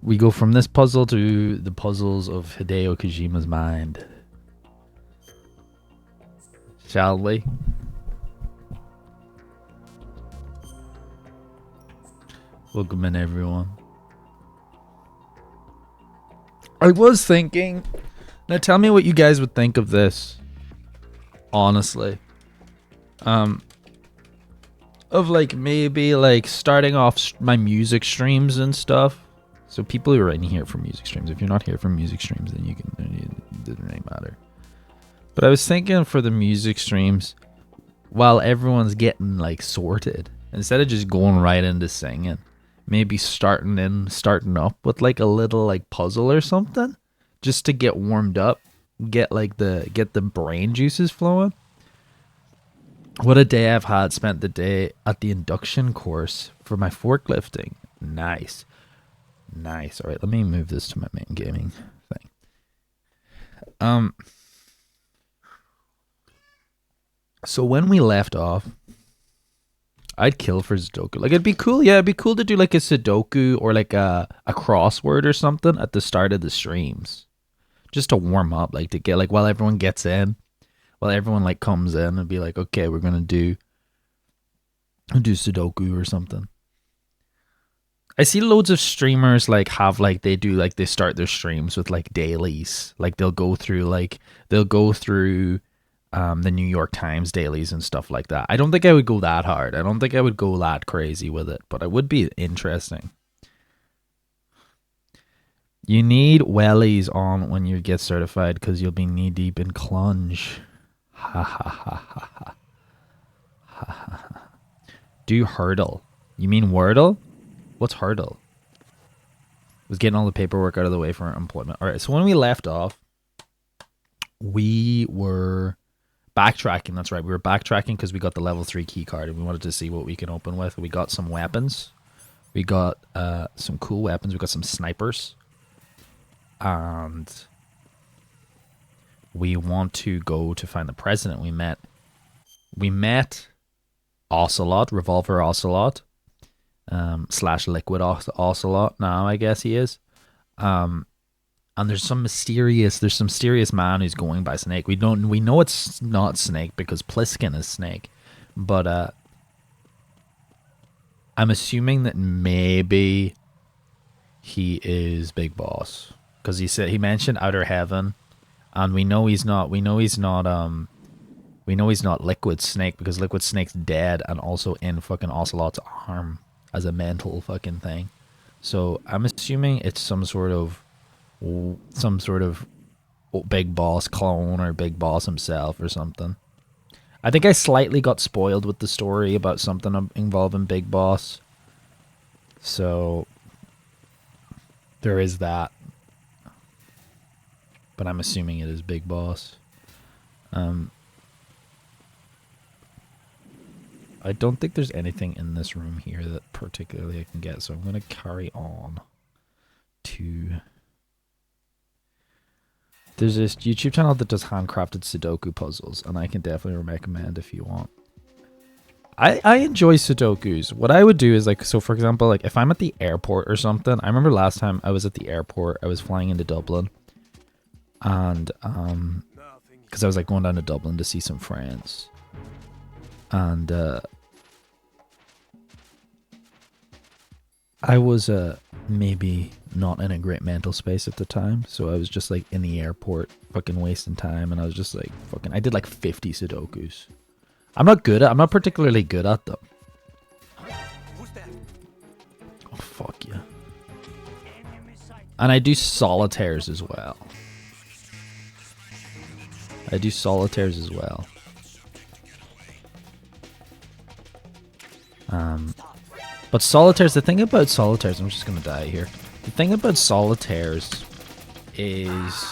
We go from this puzzle to the puzzles of Hideo Kojima's mind. Shall we? Welcome in, everyone. I was thinking... Now tell me what you guys would think of this. Honestly. Of like maybe like starting off my music streams and stuff. So people who are in here for music streams. If you're not here for music streams, then it doesn't really matter. But I was thinking for the music streams, while everyone's getting like sorted, instead of just going right into singing, maybe starting up with like a little like puzzle or something, just to get warmed up, get the brain juices flowing. What a day I've had. Spent the day at the induction course for my forklifting. Nice. All right, let me move this to my main gaming thing. So when we left off, I'd kill for Sudoku. Like, it'd be cool. Yeah, it'd be cool to do like a Sudoku or like a crossword or something at the start of the streams, just to warm up, like to get like while everyone gets in. While everyone like comes in and be like, okay, we're gonna do Sudoku or something. I see loads of streamers like have like they start their streams with like dailies. Like they'll go through the New York Times dailies and stuff like that. I don't think I would go that hard. I don't think I would go that crazy with it, but it would be interesting. You need wellies on when you get certified because you'll be knee deep in clunge. Ha ha ha ha ha. Ha ha ha. Do hurdle. You mean Wordle? What's hurdle? Was getting all the paperwork out of the way for employment. Alright, so when we left off, we were backtracking. That's right. We were backtracking because we got the level 3 key card and we wanted to see what we can open with. We got some weapons. We got some cool weapons. We got some snipers. And we want to go to find the president. We met Ocelot, Revolver Ocelot, / Liquid Ocelot now, I guess he is. And there's some mysterious man who's going by Snake. We know it's not Snake because Pliskin is Snake. But I'm assuming that maybe he is Big Boss. Because he mentioned Outer Heaven. And we know he's not Liquid Snake because Liquid Snake's dead and also in fucking Ocelot's arm as a mental fucking thing. So I'm assuming it's some sort of Big Boss clone or Big Boss himself or something. I think I slightly got spoiled with the story about something involving Big Boss. So there is that. But I'm assuming it is Big Boss. I don't think there's anything in this room here that particularly I can get, so I'm going to carry on to... There's this YouTube channel that does handcrafted Sudoku puzzles, and I can definitely recommend if you want. I enjoy Sudokus. What I would do is, like, so for example, like if I'm at the airport or something, I remember last time I was at the airport, I was flying into Dublin. And because I was like going down to Dublin to see some friends, and I was maybe not in a great mental space at the time, so I was just like in the airport fucking wasting time, and I was just like fucking I did like 50 Sudokus. I'm not particularly good at them. Oh fuck yeah. And I do solitaires as well. But solitaires, the thing about solitaires, I'm just gonna die here. The thing about solitaires is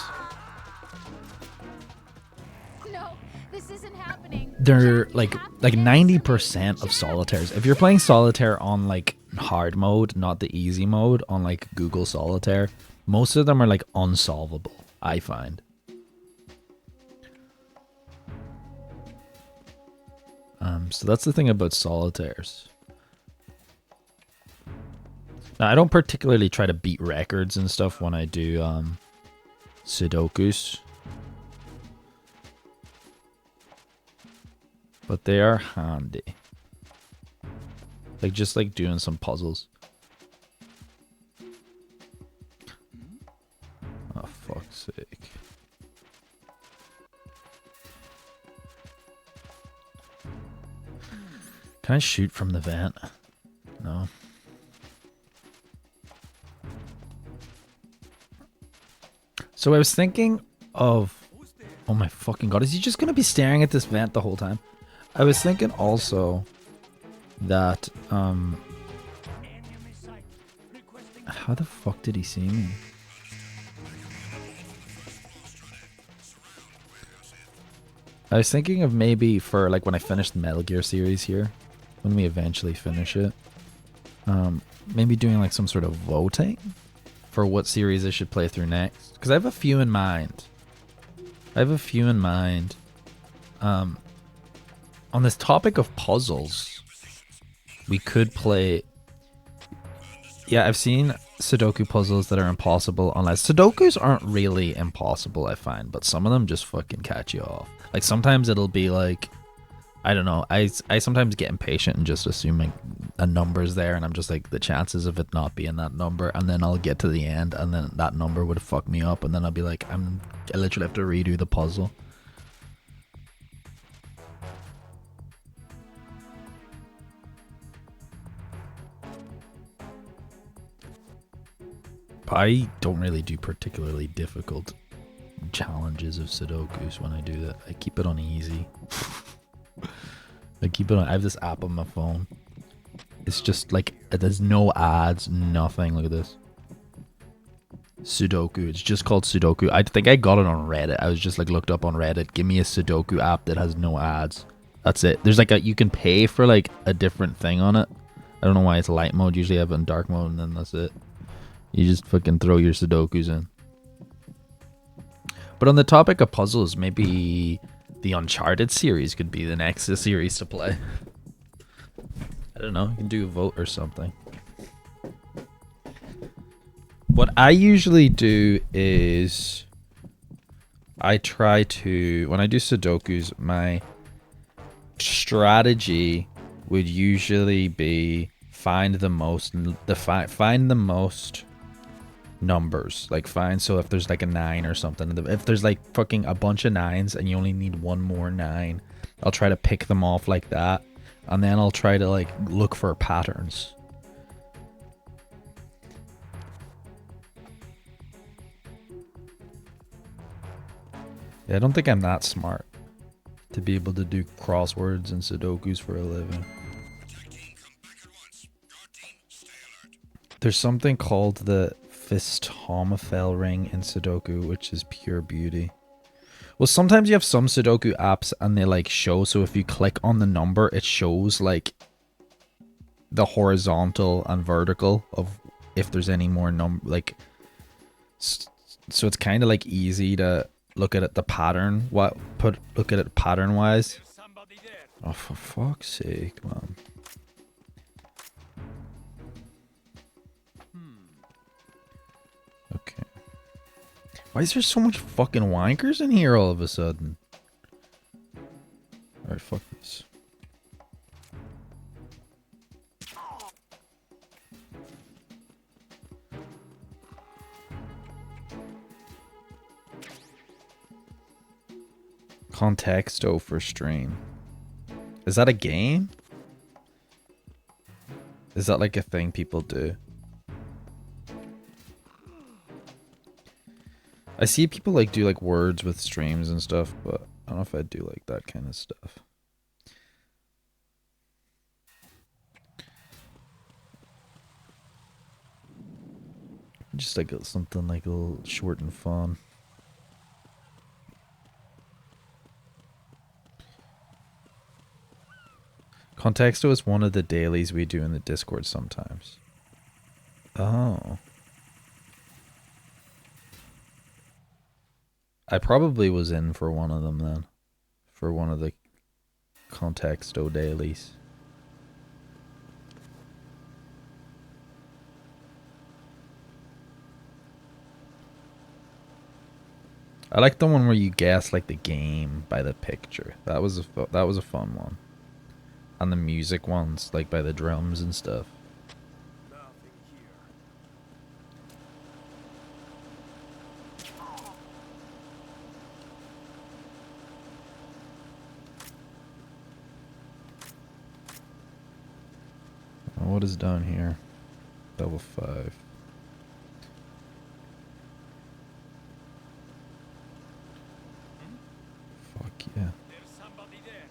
No, this isn't happening. they're like 90% of solitaires. If you're playing solitaire on like hard mode, not the easy mode, on like Google Solitaire, most of them are like unsolvable, I find. So that's the thing about solitaires. Now, I don't particularly try to beat records and stuff when I do Sudokus. But they are handy. Like, just like doing some puzzles. Oh, fuck's sake. Can I shoot from the vent? No. So I was thinking of... Oh my fucking god, is he just gonna be staring at this vent the whole time? I was thinking also that, how the fuck did he see me? I was thinking of maybe for, like, when I finish the Metal Gear series here, when we eventually finish it, maybe doing, like, some sort of voting for what series I should play through next. Because I have a few in mind. On this topic of puzzles, we could play... Yeah, I've seen Sudoku puzzles that are impossible unless... Sudokus aren't really impossible, I find, but some of them just fucking catch you off. Like, sometimes it'll be like... I don't know, I sometimes get impatient and just assuming a number's there, and I'm just like, the chances of it not being that number, and then I'll get to the end, and then that number would fuck me up, and then I'll be like, I literally have to redo the puzzle. I don't really do particularly difficult challenges of Sudokus when I do that. I keep it on easy. I have this app on my phone. It's just like, there's no ads, nothing. Look at this. Sudoku. It's just called Sudoku. I think I got it on Reddit. I was just like, looked up on Reddit. Give me a Sudoku app that has no ads. That's it. There's like you can pay for like a different thing on it. I don't know why it's light mode. Usually I have it in dark mode, and then that's it. You just fucking throw your Sudokus in. But on the topic of puzzles, maybe the Uncharted series could be the next series to play. I don't know. You can do a vote or something. What I usually do is I try to... When I do Sudokus, my strategy would usually be find the most numbers. Like, so if there's like a 9 or something, if there's like fucking a bunch of 9s and you only need one more 9, I'll try to pick them off like that, and then I'll try to like look for patterns. Yeah, I don't think I'm that smart to be able to do crosswords and Sudokus for a living. There's something called the Fistomofel ring in Sudoku, which is pure beauty. Well, sometimes you have some Sudoku apps and they like show, so if you click on the number, it shows like the horizontal and vertical of if there's any more like, so it's kind of like easy to look at it, the pattern, look at it pattern wise. Oh, for fuck's sake, man. Okay. Why is there so much fucking wankers in here all of a sudden? Alright, fuck this. Contexto for stream. Is that a game? Is that like a thing people do? I see people like do like words with streams and stuff, but I don't know if I'd do like that kind of stuff. Just like something like a little short and fun. Contexto is one of the dailies we do in the Discord sometimes. Oh. I probably was in for one of them then. For one of the Contexto dailies. I like the one where you guess like the game by the picture. That was a fun one. And the music ones, like by the drums and stuff. What is down here? Level 5. Fuck yeah. There's somebody there.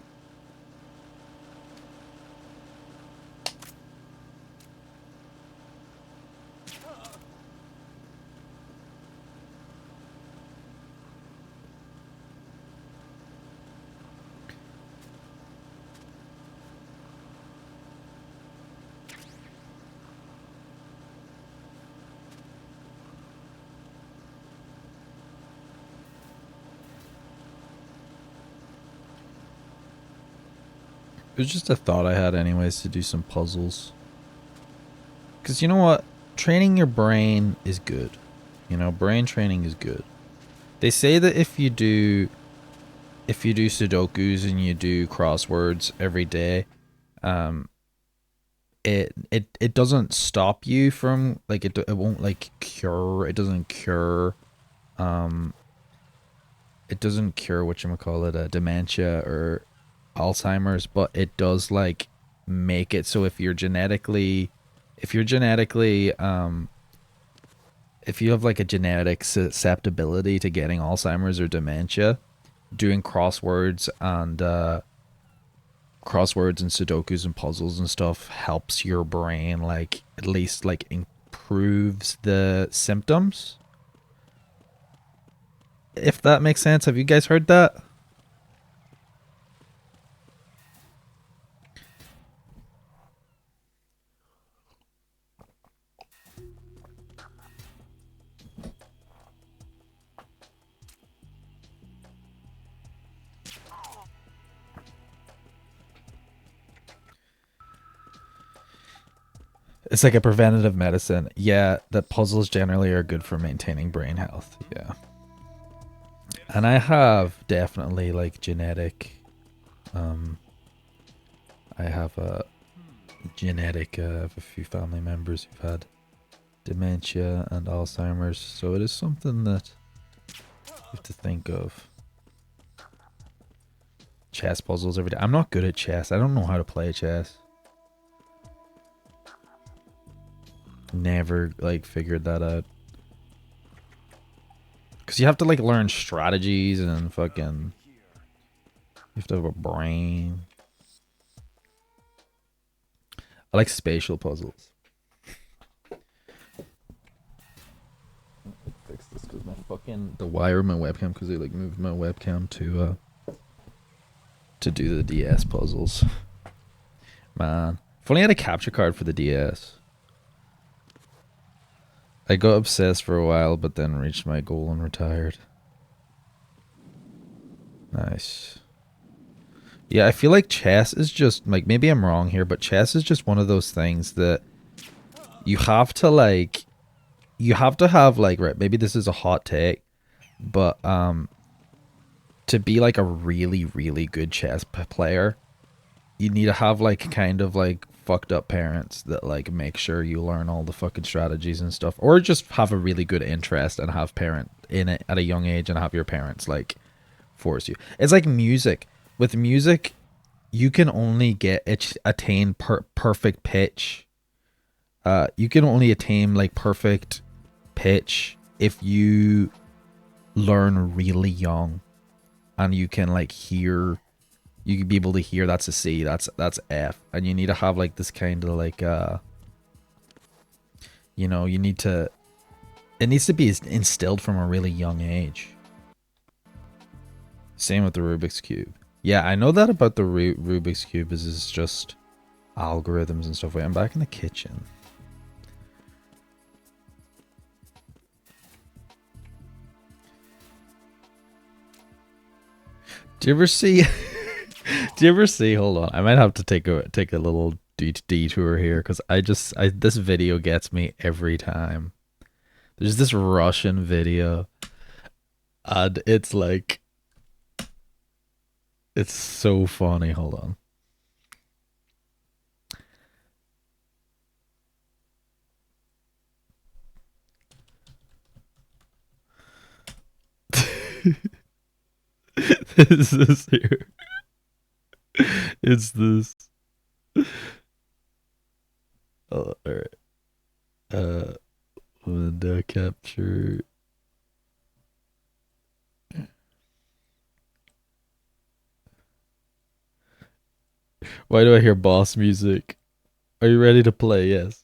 It was just a thought I had anyways to do some puzzles. Because you know what? Training your brain is good. You know, brain training is good. They say that if you do Sudokus and you do crosswords every day, it doesn't stop you from like it won't like cure, it doesn't cure whatchamacallit, dementia or Alzheimer's, but it does like make it so if you have like a genetic susceptibility to getting Alzheimer's or dementia, doing crosswords and Sudokus and puzzles and stuff helps your brain, like at least like improves the symptoms. If that makes sense. Have you guys heard that? It's like a preventative medicine. Yeah, that puzzles generally are good for maintaining brain health. Yeah. And I have definitely like genetic I have a I have a few family members who've had dementia and Alzheimer's, so it is something that you have to think of. Chess puzzles every day. I'm not good at chess. I don't know how to play chess. Never like figured that out. Because you have to like learn strategies and fucking... You have to have a brain. I like spatial puzzles. Fix this because my fucking... The wire of my webcam, because they like moved my webcam to do the DS puzzles. Man. If only I had a capture card for the DS. I got obsessed for a while, but then reached my goal and retired. Nice. Yeah, I feel like chess is just, like, maybe I'm wrong here, but chess is just one of those things that you have to, like, you have to have, like, right, maybe this is a hot take, but, to be, like, a really, really good chess player, you need to have, like, kind of, like, fucked up parents that, like, make sure you learn all the fucking strategies and stuff, or just have a really good interest and have parent in it at a young age and have your parents, like, force you. It's like music. With music, you can only attain perfect pitch. You can only attain like perfect pitch if you learn really young, and you can like hear. You can be able to hear that's a C, that's F, and you need to have like this kind of like you know, you need to. It needs to be instilled from a really young age. Same with the Rubik's Cube. Yeah, I know that about the Rubik's Cube is just algorithms and stuff. Wait, I'm back in the kitchen. Do you ever see... Do you ever see... Hold on. I might have to take a little detour here because this video gets me every time. There's this Russian video And it's like, it's so funny. Hold on. This is here. It's this. Oh, all right. Window capture. Why do I hear boss music? Are you ready to play? Yes.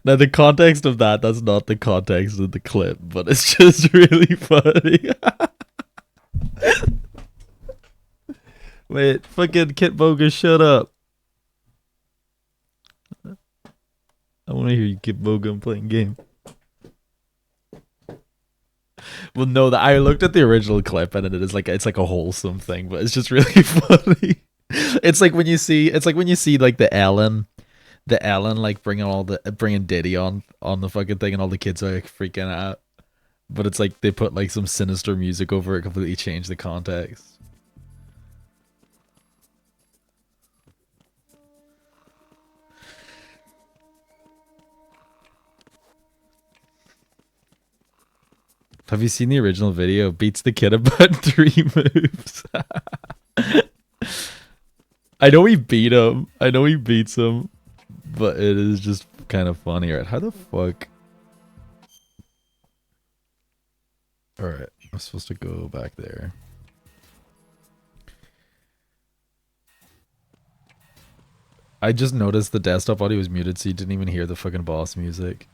Now the context of that's not the context of the clip, but it's just really funny. Wait, fucking Kit Bogus, shut up. I want to hear you Kit Bogus playing game. Well, no, I looked at the original clip and it is like it's like a wholesome thing, but it's just really funny. It's like when you see like the Ellen like bringing Diddy on the fucking thing, and all the kids are like freaking out. But it's like they put like some sinister music over it, completely change the context. Have you seen the original video? Beats the kid about 3 moves. I know he beat him. I know he beats him, but it is just kind of funny. Right? How the fuck? All right, I'm supposed to go back there. I just noticed the desktop audio was muted, so you didn't even hear the fucking boss music.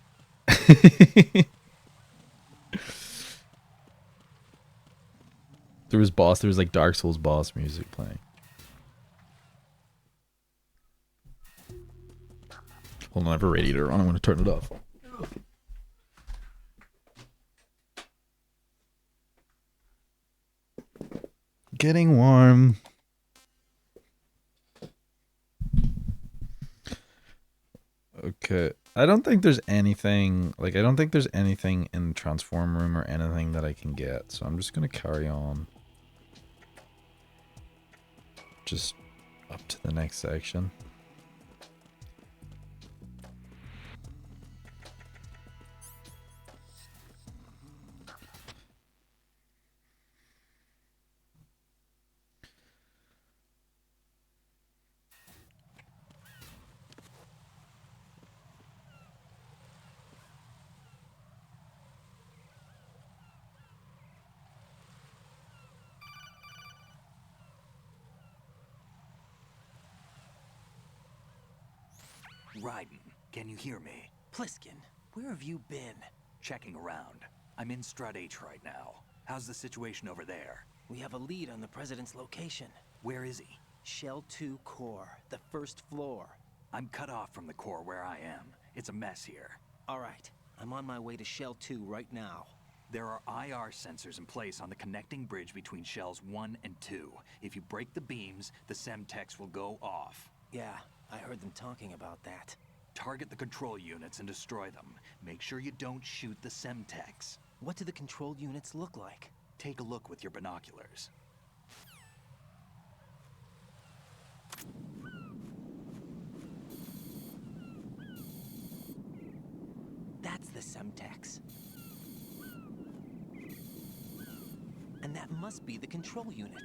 There was like Dark Souls boss music playing. Hold on, I have a radiator on. I'm gonna turn it off. Getting warm. Okay. I don't think there's anything in the transform room or anything that I can get, so I'm just gonna carry on. Just up to the next section. Raiden, can you hear me? Pliskin, where have you been? Checking around. I'm in Strut H right now. How's the situation over there? We have a lead on the president's location. Where is he? Shell 2 core, the first floor. I'm cut off from the core where I am. It's a mess here. All right, I'm on my way to Shell 2 right now. There are IR sensors in place on the connecting bridge between Shells 1 and 2. If you break the beams, the Semtex will go off. Yeah, I heard them talking about that. Target the control units and destroy them. Make sure you don't shoot the Semtex. What do the control units look like? Take a look with your binoculars. That's the Semtex. And that must be the control unit.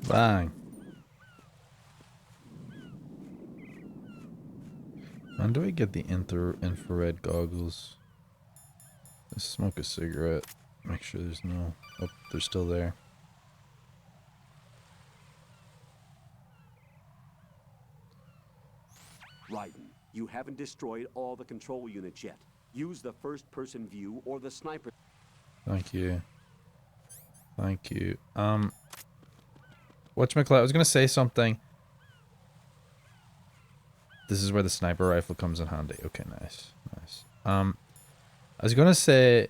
Bang. When do I get the infrared goggles? Let's smoke a cigarette. Make sure there's no... Oh, they're still there. Raiden, you haven't destroyed all the control units yet. Use the first-person view or the sniper. Thank you. Thank you. Whatchamacallit, I was gonna say something. This is where the sniper rifle comes in handy. Okay, nice. Nice. I was gonna say,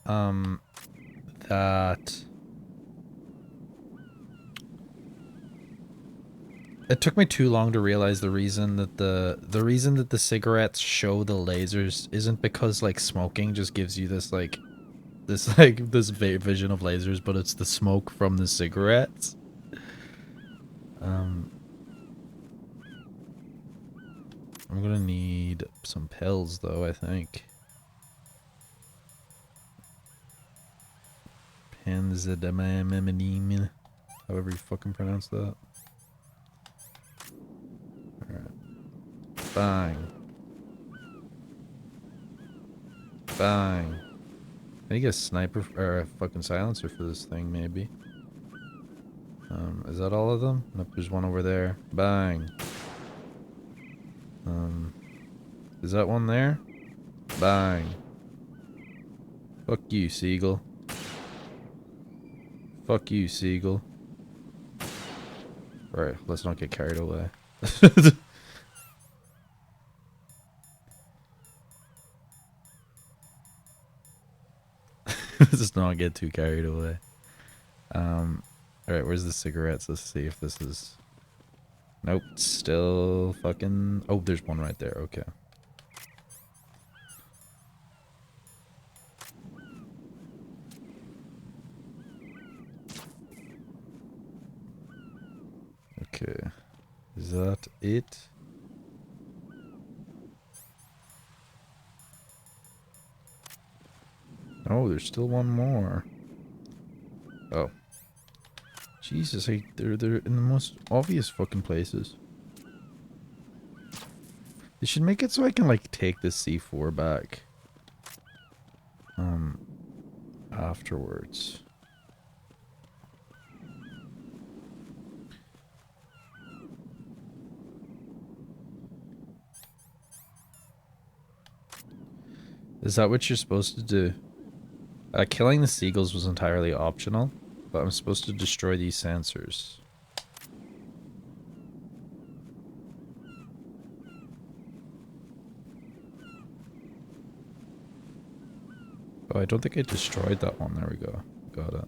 that... It took me too long to realize the reason that the reason that the cigarettes show the lasers isn't because, like, smoking just gives you this vision of lasers, but it's the smoke from the cigarettes. I'm gonna need some pills, though, I think. Penzidamine, however you fucking pronounce that. Alright. Bang. Bang. I need a sniper, or a fucking silencer for this thing, maybe. Is that all of them? Nope, there's one over there. Bang. Is that one there? Bang. Fuck you, Seagull. Fuck you, Seagull. Right, let's not get carried away. Let's not get too carried away. Alright, where's the cigarettes? Let's see if this is... Nope, still fucking... Oh, there's one right there, okay. Okay. Is that it? Oh, there's still one more. Oh. Jesus, they're in the most obvious fucking places. They should make it so I can, like, take the C4 back. Afterwards. Is that what you're supposed to do? Killing the seagulls was entirely optional, but I'm supposed to destroy these sensors. Oh, I don't think I destroyed that one. There we go. Got it.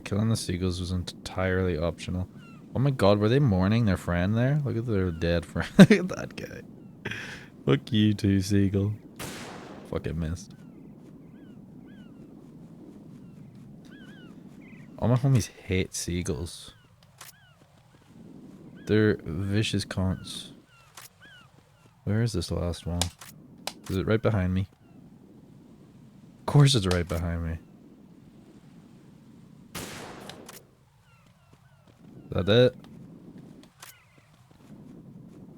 Killing the seagulls was entirely optional. Oh my god, were they mourning their friend there? Look at their dead friend. Look at that guy. Fuck you too, Seagull. Fucking missed. All my homies hate seagulls. They're vicious cunts. Where is this last one? Is it right behind me? Of course it's right behind me. Is that it?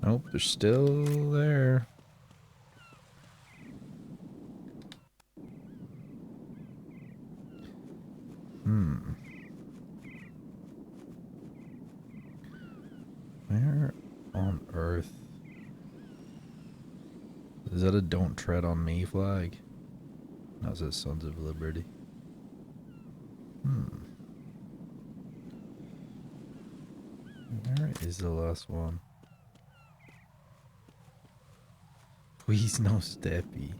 Nope, they're still there. Where on earth? Is that a "Don't Tread on Me" flag? No, it says Sons of Liberty. Where is the last one? Please no steppy.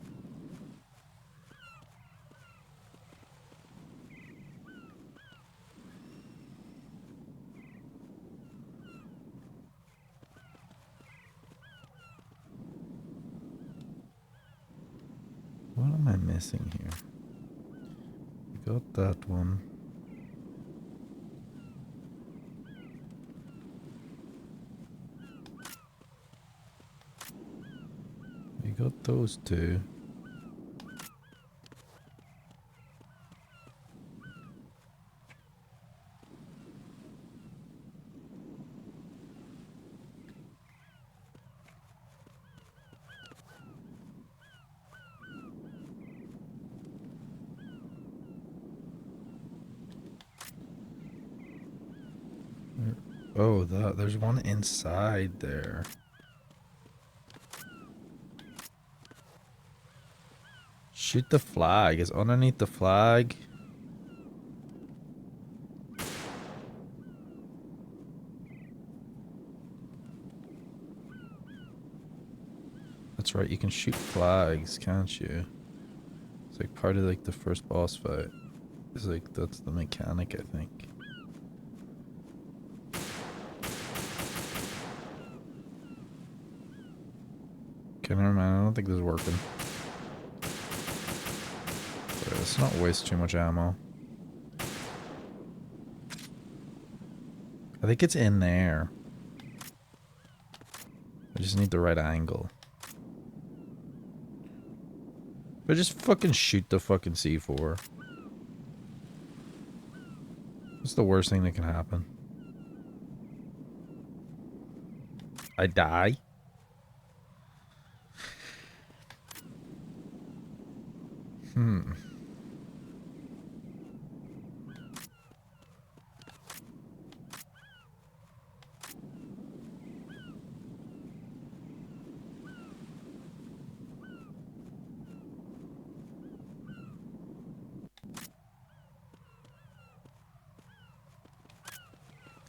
What am I missing here? We got that one. We got those two. Oh, there's one inside there. Shoot the flag. Is underneath the flag? That's right, you can shoot flags, can't you? It's like part of like the first boss fight. It's like that's the mechanic, I think. Okay, never mind. I don't think this is working. Sorry, let's not waste too much ammo. I think it's in there. I just need the right angle. But just fucking shoot the fucking C4. What's the worst thing that can happen? I die?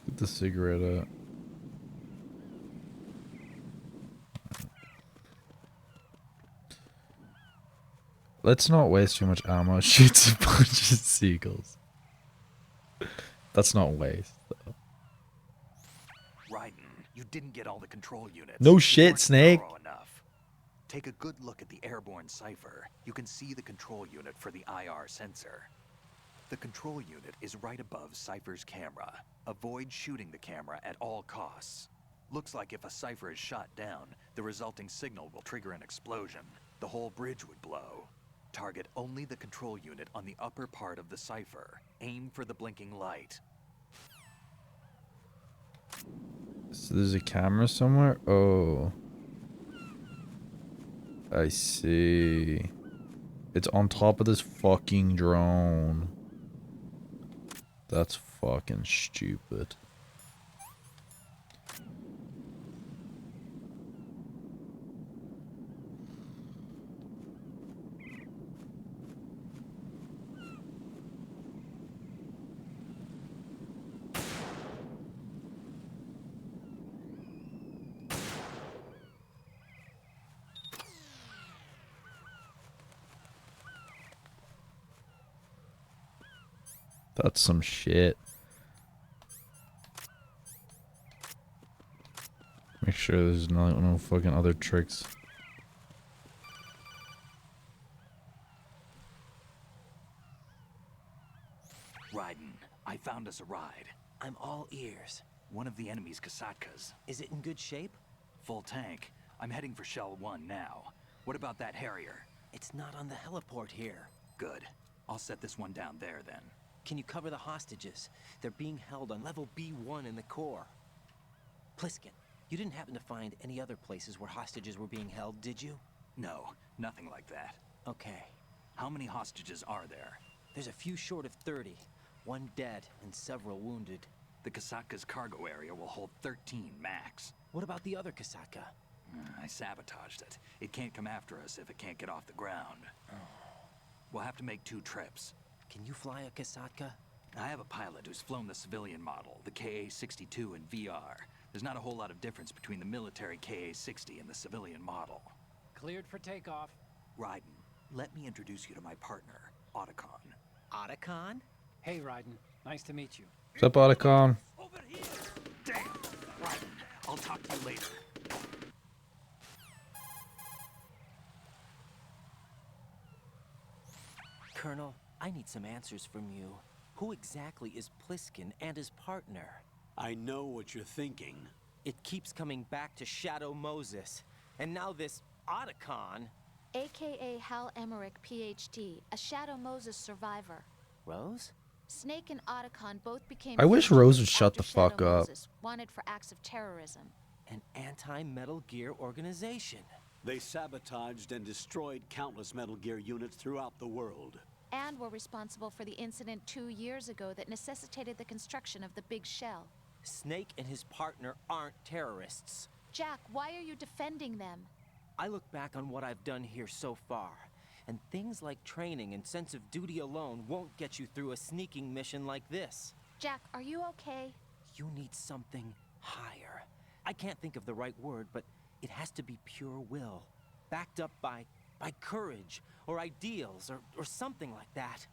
Get the cigarette out. Let's not waste too much ammo. Shoots a bunch of seagulls. That's not waste, though. Raiden, you didn't get all the control units. No You shit, weren't Snake. thorough enough. Take a good look at the airborne cipher. You can see the control unit for the IR sensor. The control unit is right above Cypher's camera. Avoid shooting the camera at all costs. Looks like if a Cypher is shot down, the resulting signal will trigger an explosion. The whole bridge would blow. Target only the control unit on the upper part of the Cypher. Aim for the blinking light. So there's a camera somewhere? Oh. I see. It's on top of this fucking drone. That's fucking stupid. That's some shit. Make sure there's no fucking other tricks. Raiden, I found us a ride. I'm all ears. One of the enemy's Kasatkas. Is it in good shape? Full tank. I'm heading for Shell 1 now. What about that Harrier? It's not on the heliport here. Good. I'll set this one down there then. Can you cover the hostages? They're being held on level B1 in the core. Pliskin, you didn't happen to find any other places where hostages were being held, did you? No, nothing like that. Okay. How many hostages are there? There's a few short of 30. One dead and several wounded. The Kasatka's cargo area will hold 13 max. What about the other Kasatka? I sabotaged it. It can't come after us if it can't get off the ground. We'll have to make 2 trips. Can you fly a Kasatka? I have a pilot who's flown the civilian model, the KA-62 in VR. There's not a whole lot of difference between the military KA-60 and the civilian model. Cleared for takeoff. Raiden, let me introduce you to my partner, Otacon. Otacon? Hey, Raiden. Nice to meet you. What's up, Otacon? Over here! Damn! Raiden, I'll talk to you later. Colonel, I need some answers from you. Who exactly is Pliskin and his partner? I know what you're thinking. It keeps coming back to Shadow Moses. And now this Otacon. AKA Hal Emmerich, PhD, a Shadow Moses survivor. Rose? Snake and Otacon both became. I wish Rose would shut after the fuck Shadow up. Moses, wanted for acts of terrorism. An anti-Metal Gear organization. They sabotaged and destroyed countless Metal Gear units throughout the world. And were responsible for the incident 2 years ago that necessitated the construction of the big shell. Snake and his partner aren't terrorists. Jack, why are you defending them? I look back on what I've done here so far, and things like training and sense of duty alone won't get you through a sneaking mission like this. Jack, are you okay? You need something higher. I can't think of the right word, but it has to be pure will, backed up by courage or ideals or something like that.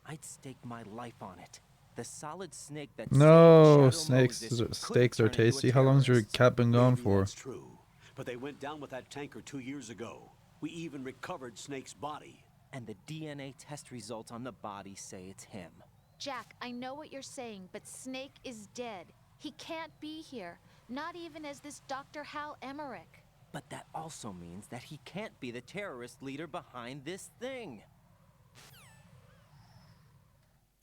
I'd stake my life on it. The solid snake that No, saved Shadow Moses steaks could are turn into a tasty. How long's your terrorist. cat been gone Maybe for? that's true, but they went down with that tanker 2 years ago. We even recovered Snake's body. And the DNA test results on the body say it's him. Jack, I know what you're saying, but Snake is dead. He can't be here, not even as this Dr. Hal Emmerich. But that also means that he can't be the terrorist leader behind this thing.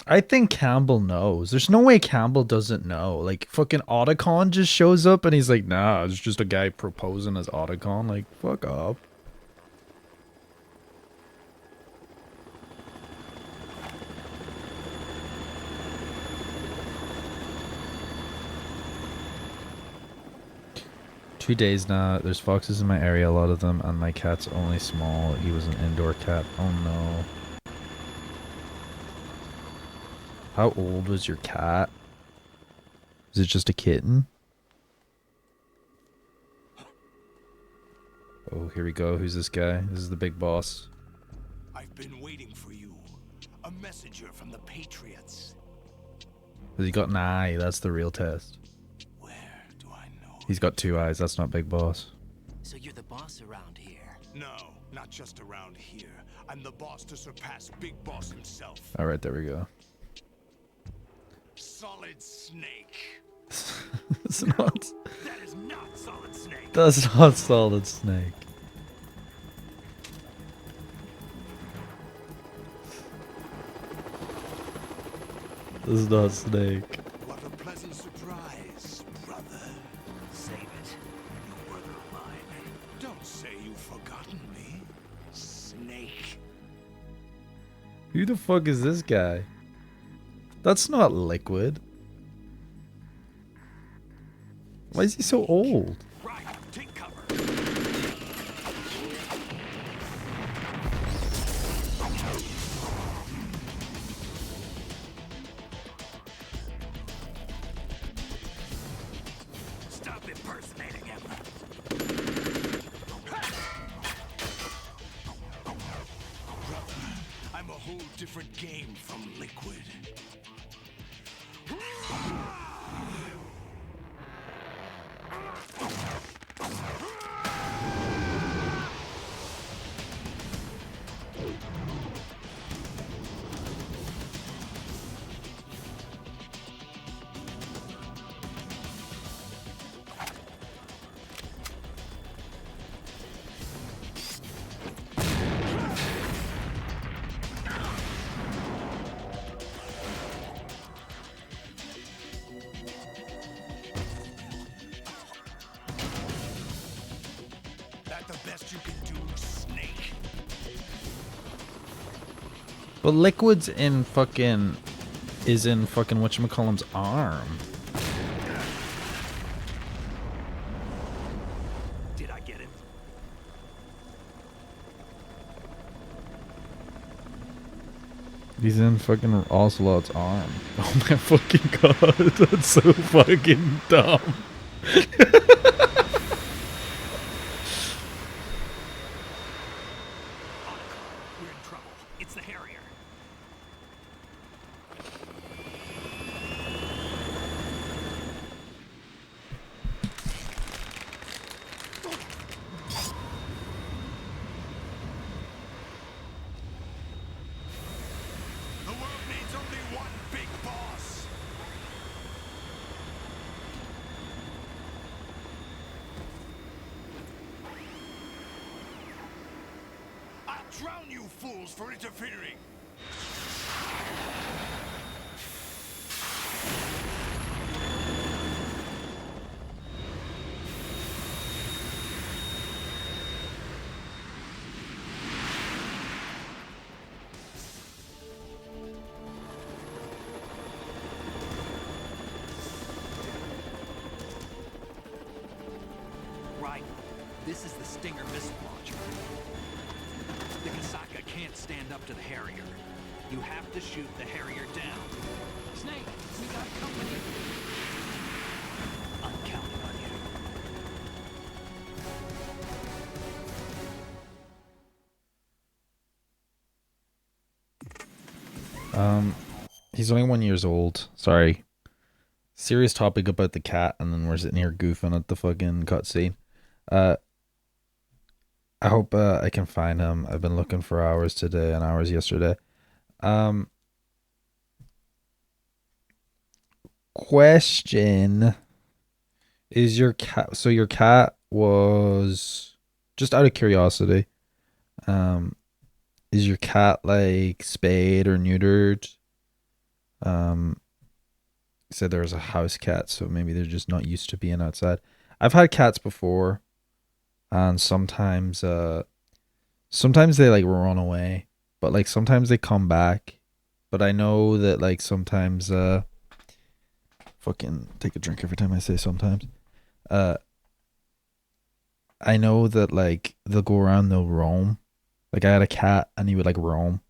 I think Campbell knows. There's no way Campbell doesn't know. Like, fucking Otacon just shows up and he's like, nah, it's just a guy proposing as Otacon. Like, fuck off. Two days now. There's foxes in my area, a lot of them, and my cat's only small. He was an indoor cat. Oh no. How old was your cat? Is it just a kitten? Oh, here we go. Who's this guy? This is the big boss. I've been waiting for you. A messenger from the Patriots. Has he got an eye? That's the real test. Where do I know? He's got two eyes. That's not big boss. So you're the boss around here. No, not just around here. I'm the boss to surpass Big Boss himself. All right, there we go. Solid Snake. That's not. That is not Solid Snake. That's not Solid Snake. This is not Snake. What a pleasant surprise, brother. Save it. You brother of mine. Don't say you've forgotten me. Snake. Who the fuck is this guy? That's not Liquid. Why is he so old? Right, take cover. Stop impersonating him. Brother, I'm a whole different game from Liquid. That the best you can do, Snake? But Liquid's in fucking... is in fucking whatchamacallum's arm. Did I get it? He's in fucking Ocelot's arm. Oh my fucking god, that's so fucking dumb. We're in trouble. It's the Harrier. The world needs only one big boss. I'll drown you fools for interfering. Stinger missile launcher. The Kasaka can't stand up to the Harrier. You have to shoot the Harrier down. Snake, we got company. I'm counting on you. He's only 1 year old. Sorry. Serious topic about the cat, and then we're sitting here goofing at the fucking cutscene. I hope I can find him. I've been looking for hours today and hours yesterday. Question. Is your cat... So your cat was... Just out of curiosity. Is your cat like spayed or neutered? Said there was a house cat, so maybe they're just not used to being outside. I've had cats before, and sometimes they like run away, but like sometimes they come back. But I know that like sometimes fucking take a drink every time I say sometimes. I know that like they'll go around, they'll roam. Like I had a cat and he would like roam,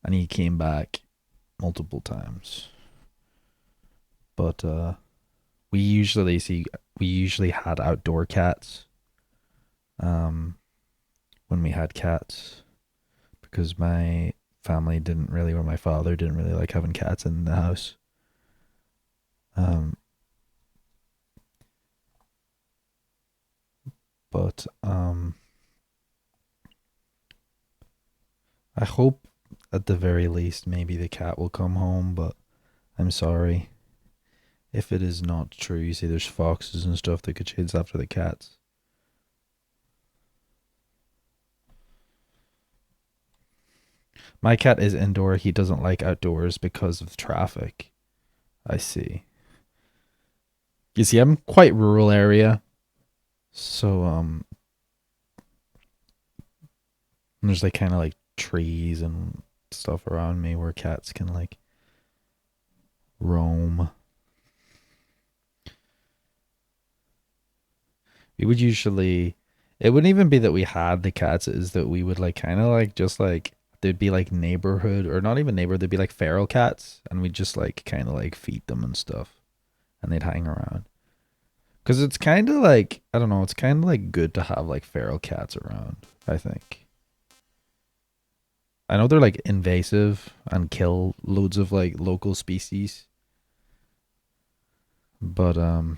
and he came back multiple times. But we usually had outdoor cats when we had cats, because my family didn't really, or my father didn't really like having cats in the house. But I hope at the very least maybe the cat will come home, but I'm sorry. If it is not true, you see there's foxes and stuff that could chase after the cats. My cat is indoor. He doesn't like outdoors because of traffic. I see. You see, I'm quite rural area. So, there's like kind of like trees and stuff around me where cats can like roam. We would usually, it wouldn't even be that we had the cats, it is that we would like kind of like just like, there'd be like neighborhood, or not even neighborhood, there'd be like feral cats, and we'd just like kind of like feed them and stuff, and they'd hang around. Because it's kind of like, I don't know, it's kind of like good to have like feral cats around, I think. I know they're like invasive and kill loads of like local species. But I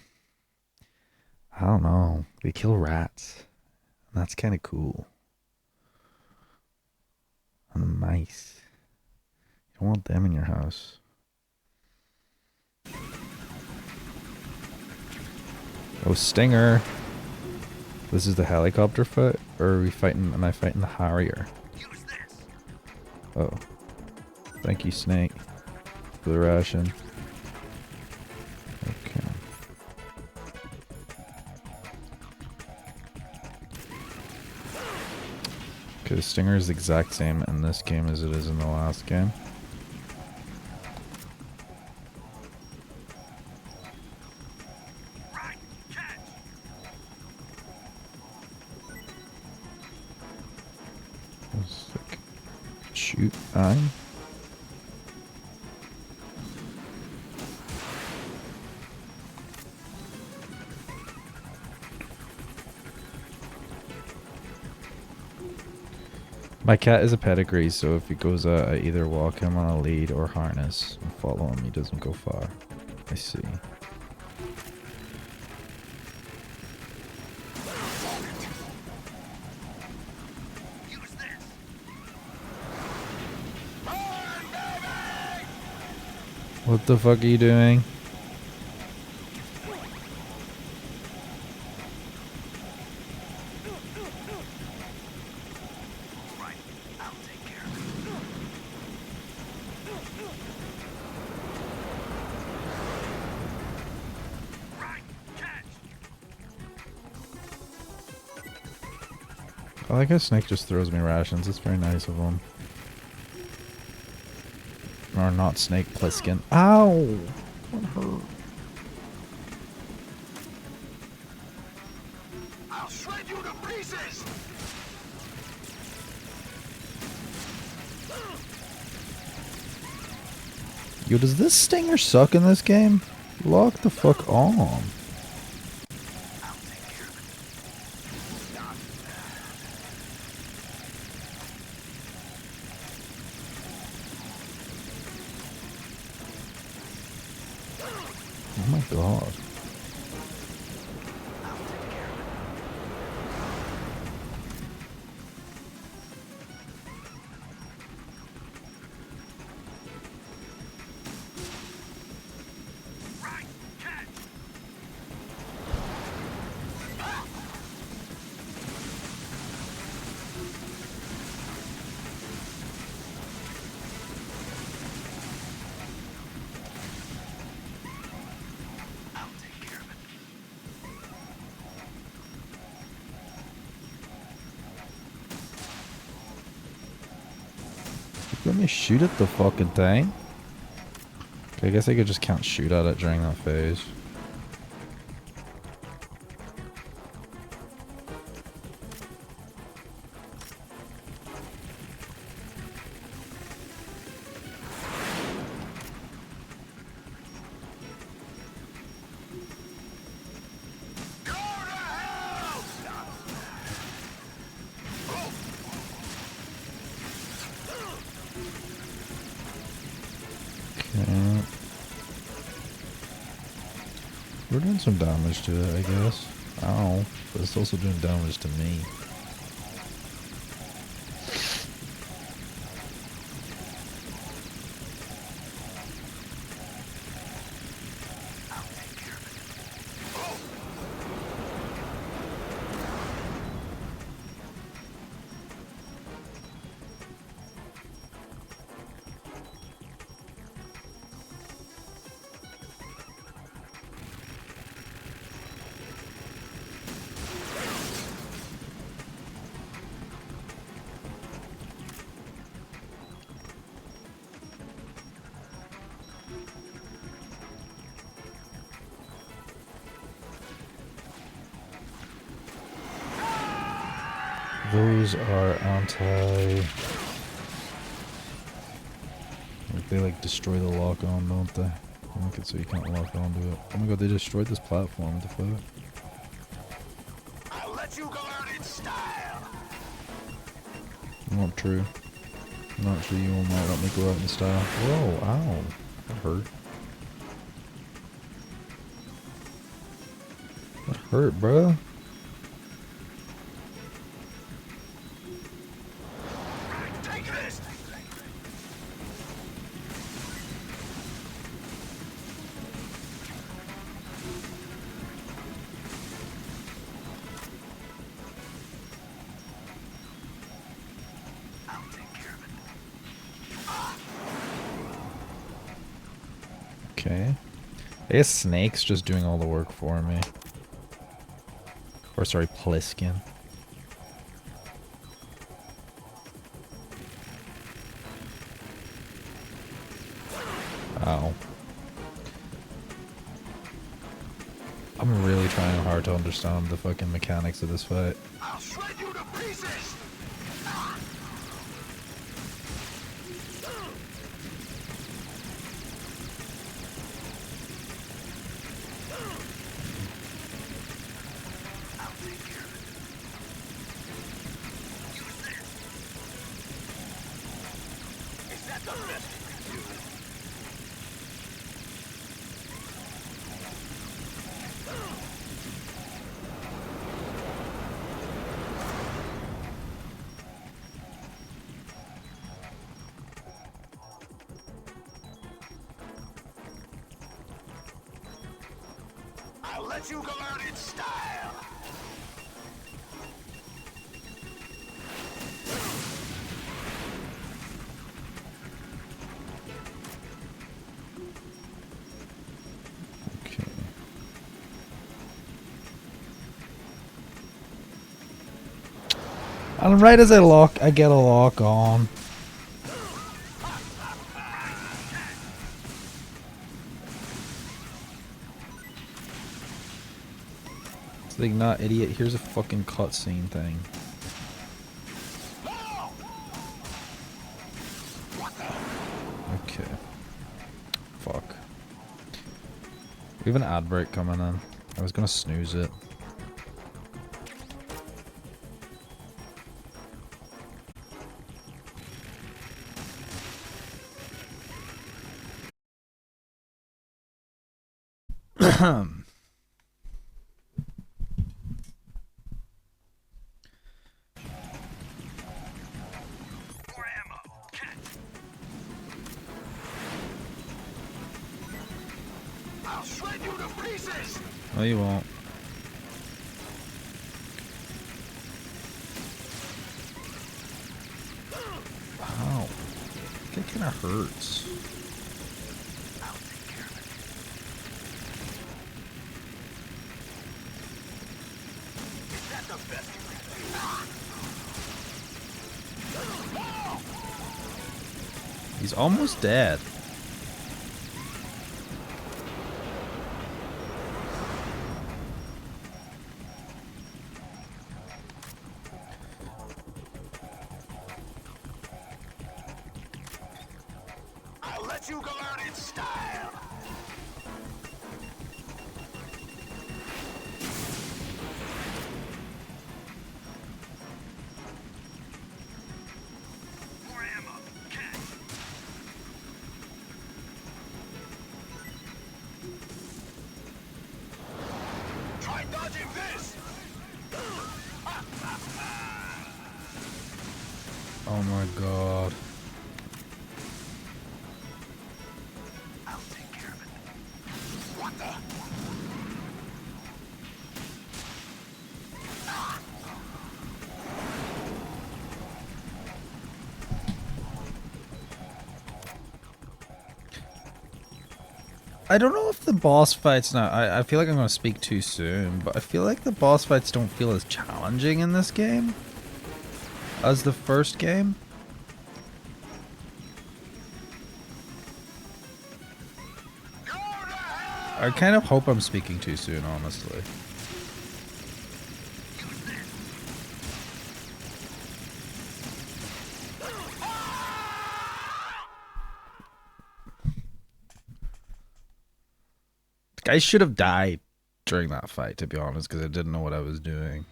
don't know. They kill rats. And that's kind of cool. And mice. You don't want them in your house. Oh, Stinger. This is the helicopter fight? Or are we fighting? Am I fighting the Harrier? Oh. Thank you, Snake. For the ration. Okay. Okay, the Stinger is the exact same in this game as it is in the last game. Like, shoot, I'm. My cat is a pedigree, so if he goes out, I either walk him on a lead or harness and follow him. He doesn't go far. I see. What the fuck are you doing? I like how Snake just throws me rations. It's very nice of him. Or not Snake, Pliskin. Ow! That hurt. I'll shred shred you to pieces! Yo, does this stinger suck in this game? Lock the fuck on. Oh my god. Let me shoot at the fucking thing. Okay, I guess I could just count shoot at it during that phase. Okay. We're doing some damage to it, I guess. Ow. But it's also doing damage to me. Those are anti... Like they like destroy the lock on, don't they? Make it so you can't lock onto it. Oh my god, they destroyed this platform. What the fuck? I'll let you go out in style! Not true. Not true, you will not let me go out in style. Whoa, ow. That hurt. That hurt, bruh. Take this! I'll take care of it. Okay. I guess Snake's just doing all the work for me. Or sorry, Pliskin. Ow. I'm really trying hard to understand the fucking mechanics of this fight. I'll shred you to pieces! I'll take care of it. Use this! Is that the best you can do? I'll let you go out in style! Okay. And right as I get a lock on. It's like, not idiot. Here's a fucking cutscene thing. Okay. Fuck. We have an ad break coming in. I was gonna snooze it. No, you won't. Ow. That kinda hurts. He's almost dead. I'll let you go out in style. More ammo. Catch. Try dodging this. Oh my god. I'll take care of it. What the? I don't know if the boss fights now. I feel like I'm gonna speak too soon, but I feel like the boss fights don't feel as challenging in this game as the first game. I kind of hope I'm speaking too soon, honestly. I should have died during that fight, to be honest, because I didn't know what I was doing.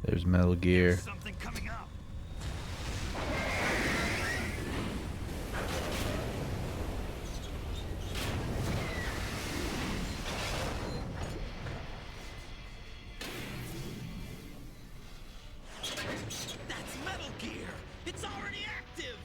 There's Metal Gear. Something coming up. That's Metal Gear! It's already active!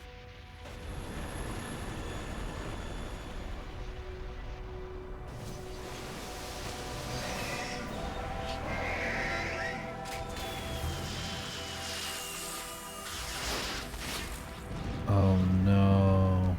Oh no.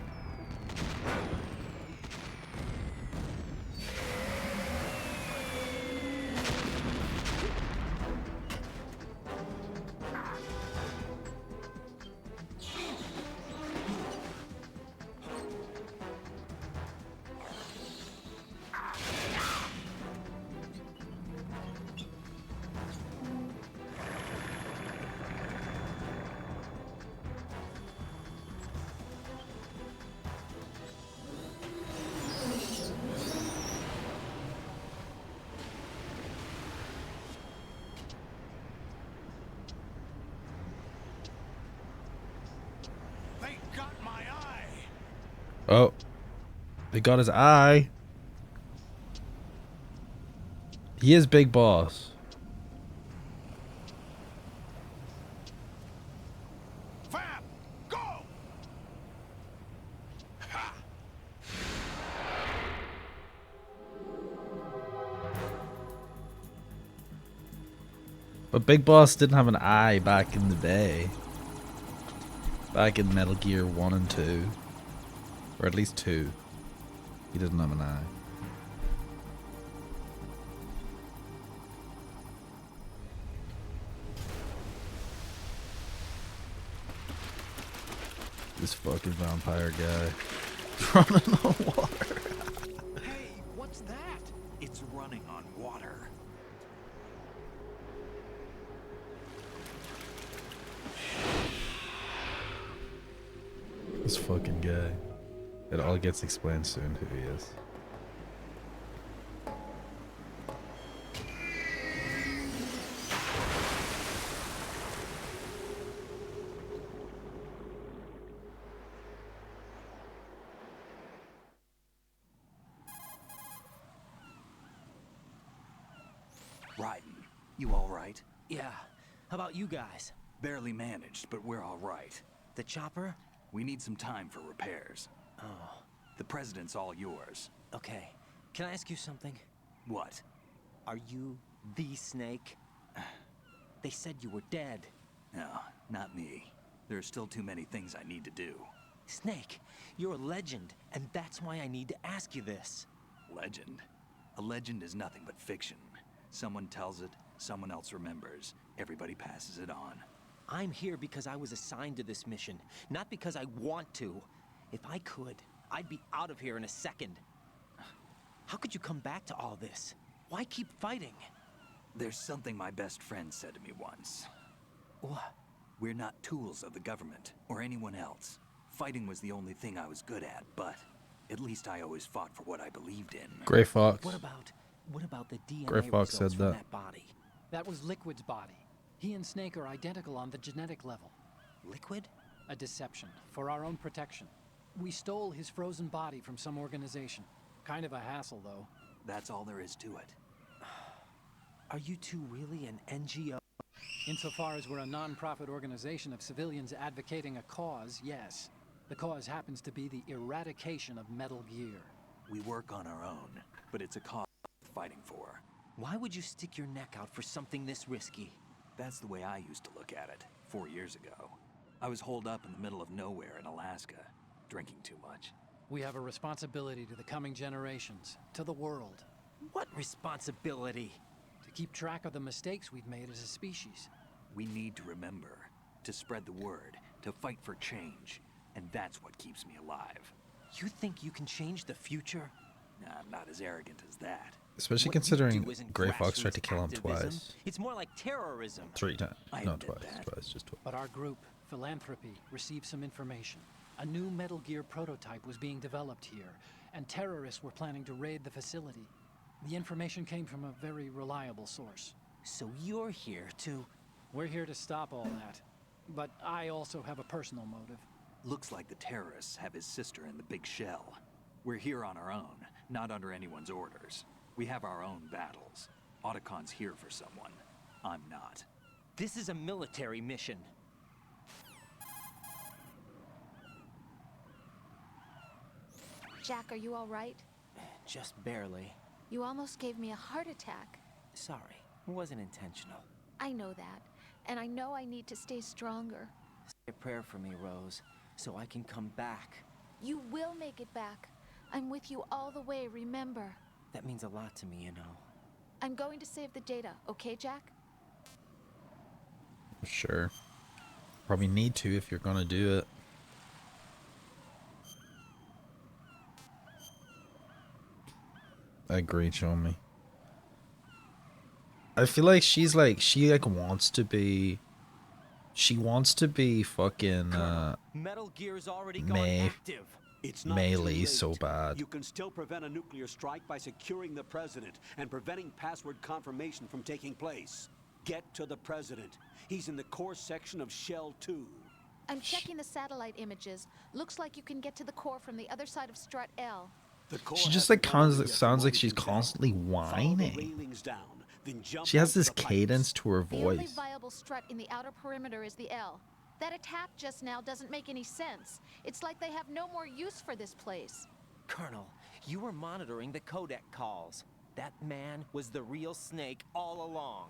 They got my eye. Oh. They got his eye. He is Big Boss. Vamp, go! Ha! But Big Boss didn't have an eye back in the day. Back in Metal Gear 1 and 2. Or at least 2. He doesn't have an eye. This fucking vampire guy running on water. Hey, what's that? It's running on water. This fucking guy. It all gets explained soon who he is. Raiden, you all right? Yeah. How about you guys? Barely managed, but we're all right. The chopper? We need some time for repairs. Oh, The president's all yours. okay. Can I ask you something? What? Are you the Snake? They said you were dead. No, not me. There are still too many things I need to do. Snake, you're a legend, and that's why I need to ask you this. Legend? A legend is nothing but fiction. Someone tells it, someone else remembers. Everybody passes it on. I'm here because I was assigned to this mission, not because I want to. If I could, I'd be out of here in a second. How could you come back to all this? Why keep fighting? There's something my best friend said to me once. What? We're not tools of the government or anyone else. Fighting was the only thing I was good at, but at least I always fought for what I believed in. Gray Fox. What about the DNA Gray Fox results said from that. that body? That was Liquid's body. He and Snake are identical on the genetic level. Liquid? A deception, for our own protection. We stole his frozen body from some organization. Kind of a hassle, though. That's all there is to it. Are you two really an NGO? Insofar as we're a non-profit organization of civilians advocating a cause, yes. The cause happens to be the eradication of Metal Gear. We work on our own, but it's a cause worth fighting for. Why would you stick your neck out for something this risky? That's the way I used to look at it 4 years ago. I was holed up in the middle of nowhere in Alaska, drinking too much. We have a responsibility to the coming generations, to the world, What responsibility? to keep track of the mistakes we've made as a species. We need to remember, to spread the word, to fight for change, and that's what keeps me alive. You think you can change the future? Nah, I'm not as arrogant as that. Especially What you considering do isn't Gray Fox tried grassroots to kill him activism. twice. It's more like terrorism. 3 times. I No, admit twice. that. Twice, just twice. But our group, Philanthropy, received some information. A new Metal Gear prototype was being developed here, and terrorists were planning to raid the facility. The information came from a very reliable source. So you're here to... We're here to stop all that. But I also have a personal motive. Looks like the terrorists have his sister in the big shell. We're here on our own, not under anyone's orders. We have our own battles. Otacon's here for someone. I'm not. This is a military mission. Jack, are you all right? Just barely. You almost gave me a heart attack. Sorry, it wasn't intentional. I know that, and I know I need to stay stronger. Say a prayer for me, Rose, so I can come back. You will make it back. I'm with you all the way, remember. That means a lot to me, you know. I'm going to save the data, okay, Jack? Sure. Probably need to if you're gonna do it. I agree, show me. I feel like she wants to be. She wants to be fucking Metal Gear's already May. gone active. It's not Melee too late. so bad. You can still prevent a nuclear strike by securing the president and preventing password confirmation from taking place. Get to the president. He's in the core section of Shell 2. I'm checking the satellite images. Looks like you can get to the core from the other side of Strut L. The core She just hasn't like gone sounds yet sounds from like what she's you can tell. constantly Follow the whining. railings down, then jump She has out this the pipes. cadence to her The only voice. viable strut in the outer perimeter is the L. That attack just now doesn't make any sense. It's like they have no more use for this place. Colonel, you were monitoring the codec calls. That man was the real Snake all along.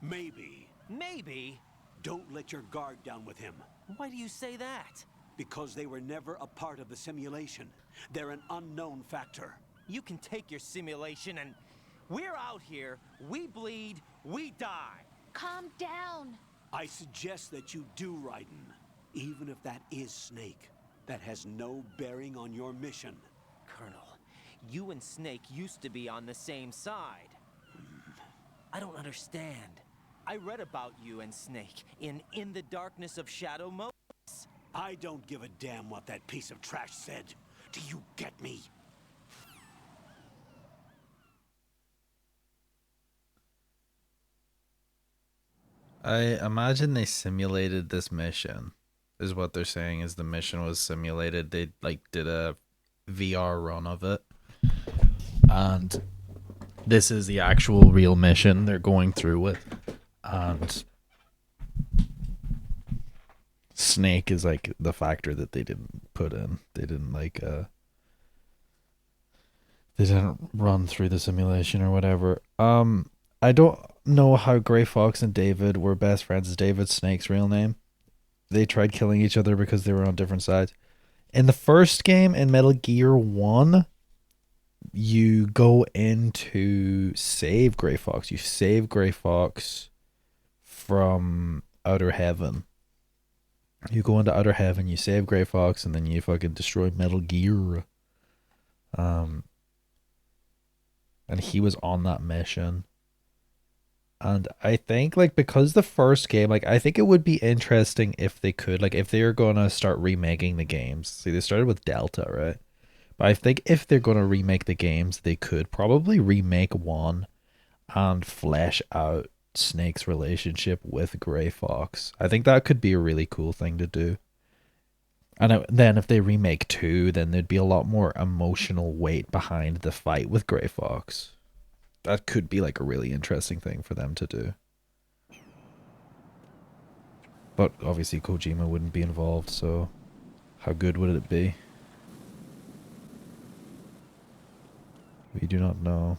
Maybe. Maybe. Don't let your guard down with him. Why do you say that? Because they were never a part of the simulation. They're an unknown factor. You can take your simulation and... We're out here, we bleed, we die. Calm down. I suggest that you do, Raiden. Even if that is Snake. That has no bearing on your mission. Colonel, you and Snake used to be on the same side. I don't understand. I read about you and Snake in the Darkness of Shadow Moses. I don't give a damn what that piece of trash said. Do you get me? I imagine they simulated this mission, is what they're saying, is the mission was simulated. They like did a VR run of it. And this is the actual real mission they're going through with. And Snake is like the factor that they didn't put in. They didn't like they didn't run through the simulation or whatever. I don't know how Gray Fox and David were best friends. Is David Snake's real name? They tried killing each other because they were on different sides. In the first game, in Metal Gear 1, you go in to save Gray Fox. You save Gray Fox from Outer Heaven. You go into Outer Heaven, you save Gray Fox, and then you fucking destroy Metal Gear. And he was on that mission. And I think, like, because the first game, like, I think it would be interesting if they could, like, if they were going to start remaking the games. See, they started with Delta, right? But I think if they're going to remake the games, they could probably remake one and flesh out Snake's relationship with Gray Fox. I think that could be a really cool thing to do. And then if they remake 2, then there'd be a lot more emotional weight behind the fight with Gray Fox. That could be like a really interesting thing for them to do. But obviously Kojima wouldn't be involved, so how good would it be? We do not know.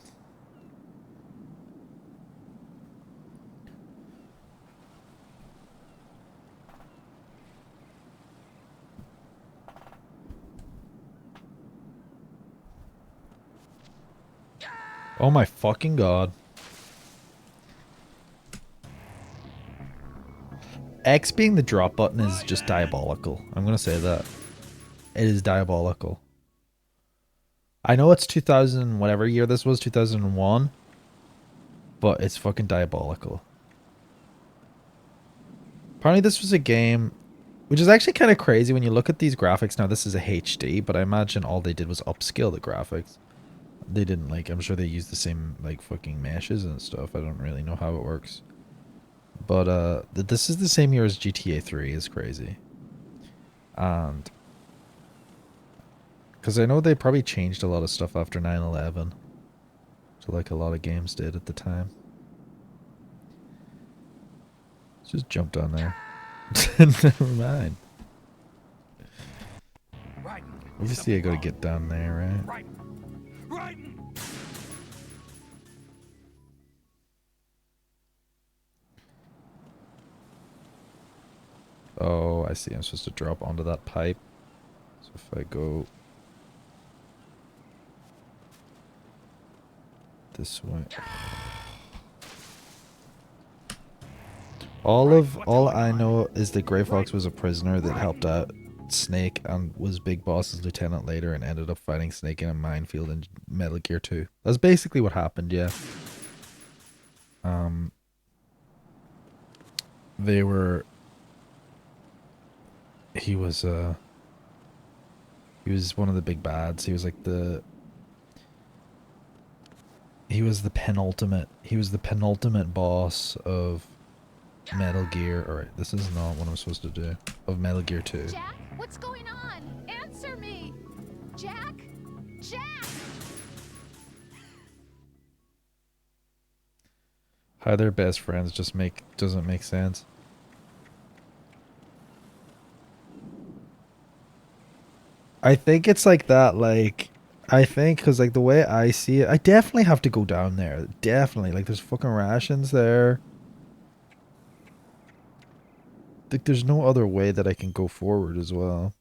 Oh my fucking god. X being the drop button is just diabolical. I'm gonna say that. It is diabolical. I know it's 2000, whatever year this was, 2001. But it's fucking diabolical. Apparently this was a game, which is actually kind of crazy when you look at these graphics. Now this is a HD, but I imagine all they did was upscale the graphics. They didn't, like, I'm sure they used the same, like, fucking meshes and stuff. I don't really know how it works. But, this is the same year as GTA 3 is crazy. And, because I know they probably changed a lot of stuff after 9/11. So, like, a lot of games did at the time. Let's just jump down there. Never mind. Obviously, I gotta get down there, right? Oh, I see. I'm supposed to drop onto that pipe. So if I go this way. All I know is that Gray Fox was a prisoner that helped out Snake and was Big Boss's lieutenant later and ended up fighting Snake in a minefield in Metal Gear 2. That's basically what happened, yeah. They were... He was one of the big bads. He was like the... He was the penultimate boss of Metal Gear. Alright, this is not what I'm supposed to do. Of Metal Gear 2. Jack, what's going on? Answer me! Jack? Jack! How they're best friends doesn't make sense. I think it's like that, like, I think, because, like, the way I see it, I definitely have to go down there. Definitely. Like, there's fucking rations there. Like, there's no other way that I can go forward as well.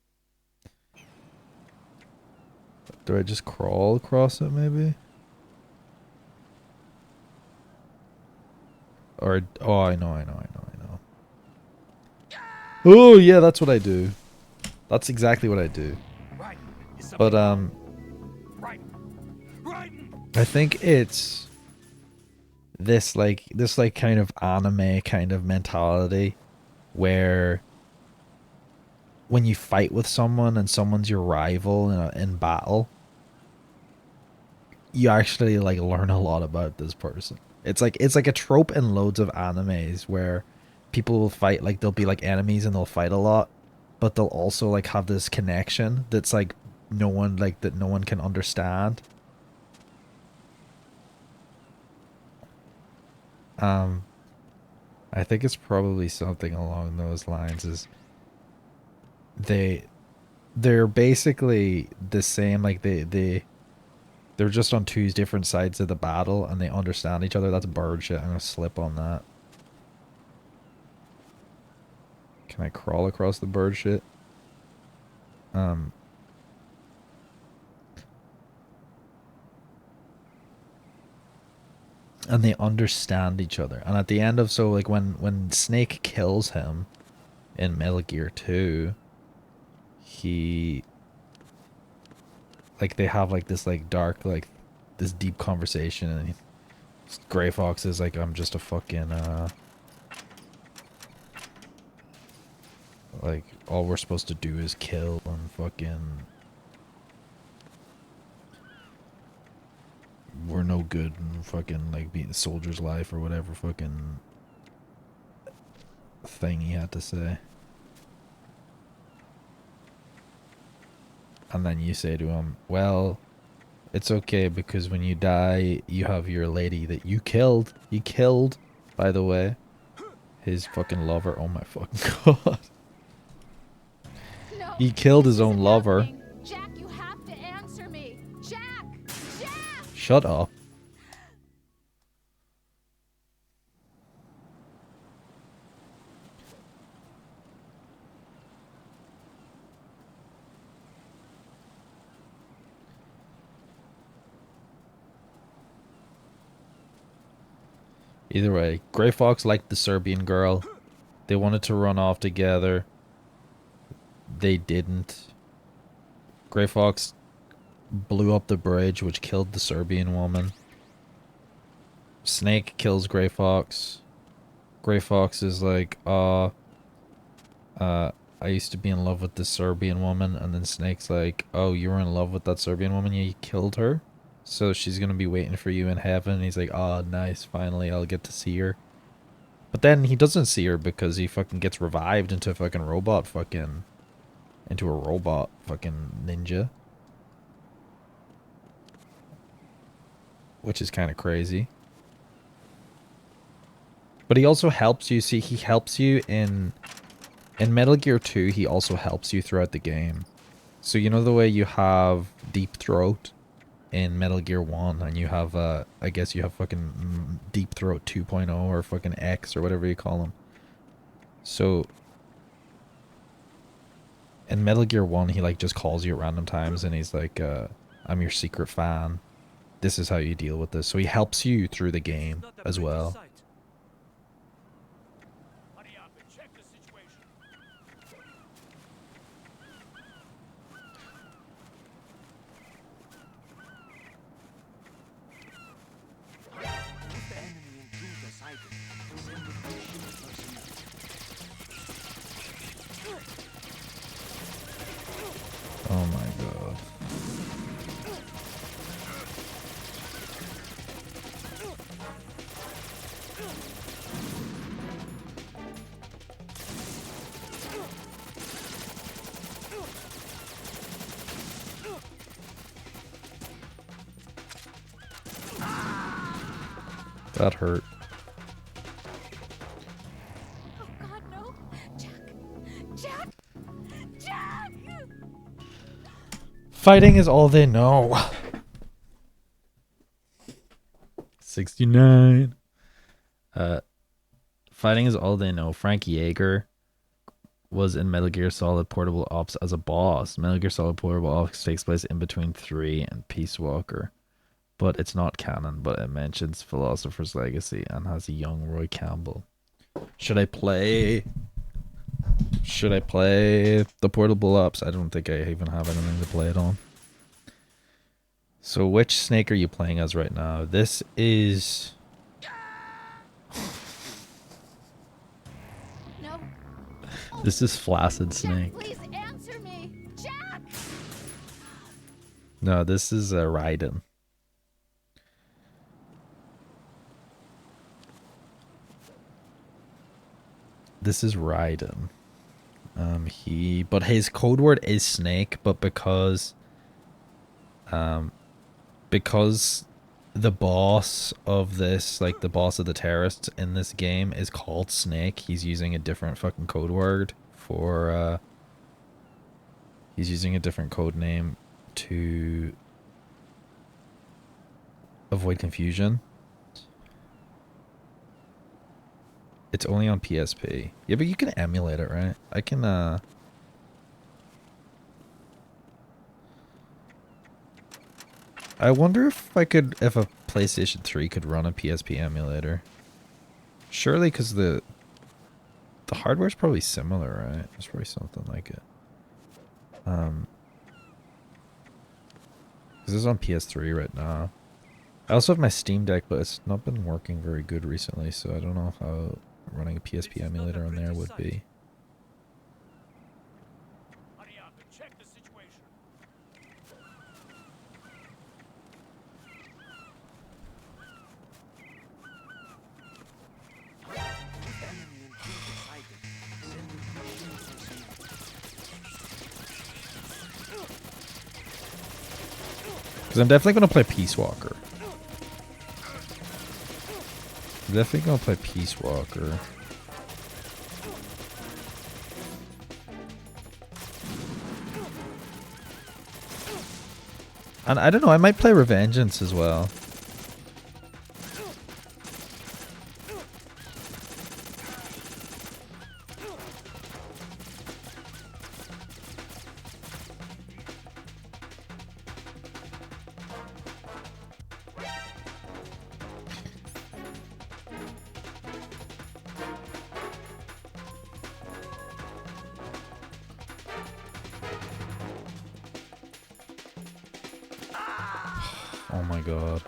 Do I just crawl across it, maybe? Or, oh, I know. Oh, yeah, that's what I do. That's exactly what I do. Right. Is But, something wrong? Right. Right. I think it's this like kind of anime kind of mentality where when you fight with someone and someone's your rival in battle, you actually like learn a lot about this person. It's like a trope in loads of animes where people will fight, like they'll be like enemies and they'll fight a lot, but they'll also like have this connection that's like no one can understand. Um I think it's probably something along those lines is they they're basically the same, like they're just on two different sides of the battle and they understand each other. That's bird shit. I'm gonna slip on that. Can I crawl across the bird shit? And they understand each other. And at the end of, so like when Snake kills him in Metal Gear 2, he like they have like this like dark like this deep conversation, and Gray Fox is like, I'm just a fucking like all we're supposed to do is kill and fucking we're no good and fucking like being a soldier's life or whatever fucking thing he had to say. And then you say to him, well, it's okay because when you die, you have your lady that you killed. He killed, by the way, his fucking lover. Oh my fucking god. No, He killed his this own isn't lover. happening. Jack, you have to answer me. Jack! Jack! Shut up. Either way, Gray Fox liked the Serbian girl. They wanted to run off together. They didn't. Gray Fox blew up the bridge, which killed the Serbian woman. Snake kills Gray Fox. Gray Fox is like, I used to be in love with this Serbian woman. And then Snake's like, oh, you were in love with that Serbian woman? Yeah, you killed her? So she's gonna be waiting for you in heaven. And he's like, oh, nice. Finally, I'll get to see her. But then he doesn't see her because he fucking gets revived into a fucking robot fucking... into a robot fucking ninja. Which is kind of crazy. But he also helps you. See, he helps you in Metal Gear 2, he also helps you throughout the game. So you know the way you have Deep Throat in Metal Gear 1, and you have, I guess you have fucking Deep Throat 2.0 or fucking X or whatever you call them. So in Metal Gear 1, he like just calls you at random times and he's like, I'm your secret fan. This is how you deal with this. So he helps you through the game as well. Oh my god. That hurt. Oh God, no! Jack! Jack! Jack! Fighting is all they know. 69. Fighting is all they know. Frank Yeager. was in Metal Gear Solid Portable Ops as a boss. Metal Gear Solid Portable Ops takes place in between 3 and Peace Walker, but it's not canon, but it mentions Philosopher's Legacy and has a young Roy Campbell. Should I play the Portable Ops? I don't think I even have anything to play it on. So which Snake are you playing as right now? This is... No. This is Flaccid Snake. Jack, please answer me. Jack! No, this is Raiden. This is Raiden. But his code word is Snake, but because the boss of this, like the boss of the terrorists in this game is called Snake, he's using a different fucking code word for, he's using a different code name to avoid confusion. It's only on PSP. Yeah, but you can emulate it, right? I can, I wonder if I could, if a PlayStation 3 could run a PSP emulator. Surely, because the hardware's probably similar, right? It's probably something like it. Because it's on PS3 right now. I also have my Steam Deck, but it's not been working very good recently, so I don't know how running a PSP emulator on there would be. Hurry up and check the situation. Because I'm definitely going to play Peace Walker. I'm definitely going to play Peace Walker. And I don't know, I might play Revengeance as well. Oh my god.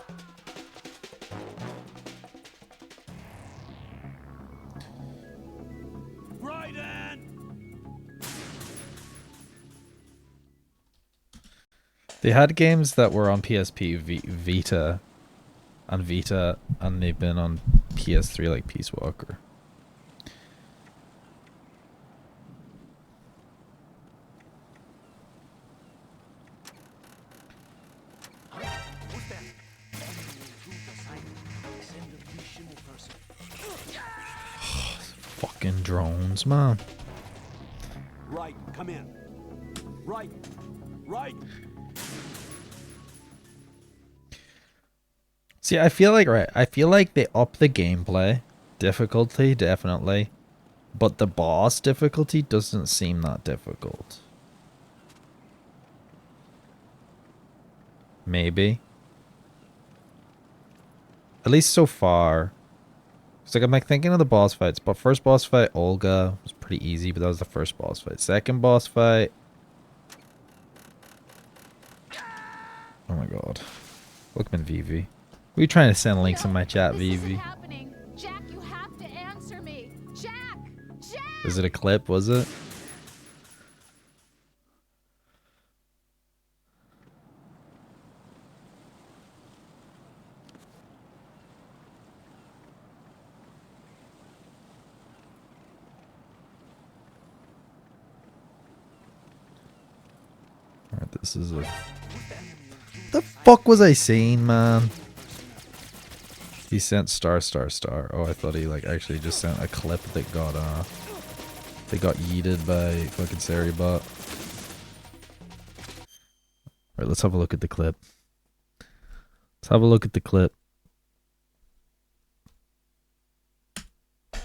They had games that were on PSP, Vita, and they've been on PS3 like Peace Walker. Fucking drones, man. Right, come in. Right. See, I feel like they up the gameplay difficulty, definitely. But the boss difficulty doesn't seem that difficult. Maybe. At least so far. It's like I'm like thinking of the boss fights, but first boss fight, Olga, was pretty easy, but that was the first boss fight. Second boss fight. Oh my god. Lookman Vivi. What are you trying to send links in my chat, Vivi? Jack, you have to answer me. Jack! Is it a clip, was it? Alright, this is a... The fuck was I saying, man? He sent star. Oh, I thought he like actually just sent a clip that got yeeted by fucking Saribot. Alright, let's have a look at the clip.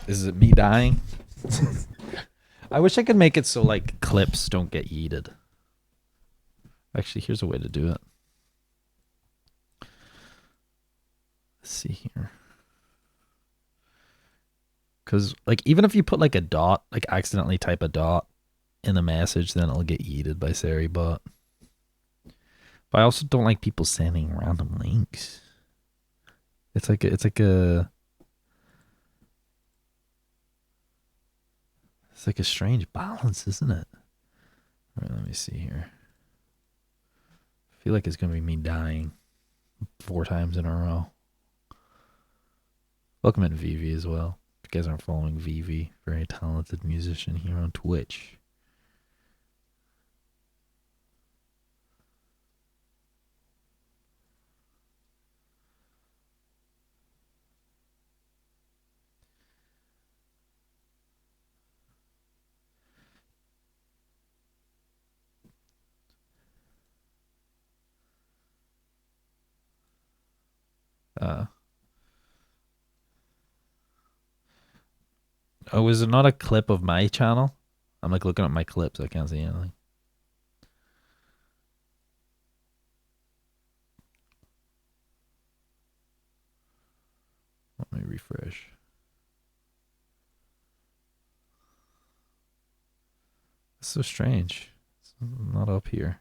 Is it me dying? I wish I could make it so like clips don't get yeeted. Actually, here's a way to do it. Let's see here. Because like even if you put like a dot, like accidentally type a dot in the message, then it'll get yeeted by SariBot. But I also don't like people sending random links. It's like a strange balance, isn't it? All right, let me see here. I feel like it's gonna be me dying 4 times in a row. Welcome in Vivi as well. If you guys aren't following Vivi, very talented musician here on Twitch. Oh, is it not a clip of my channel? I'm like looking at my clips. I can't see anything. Let me refresh. It's so strange. It's not up here.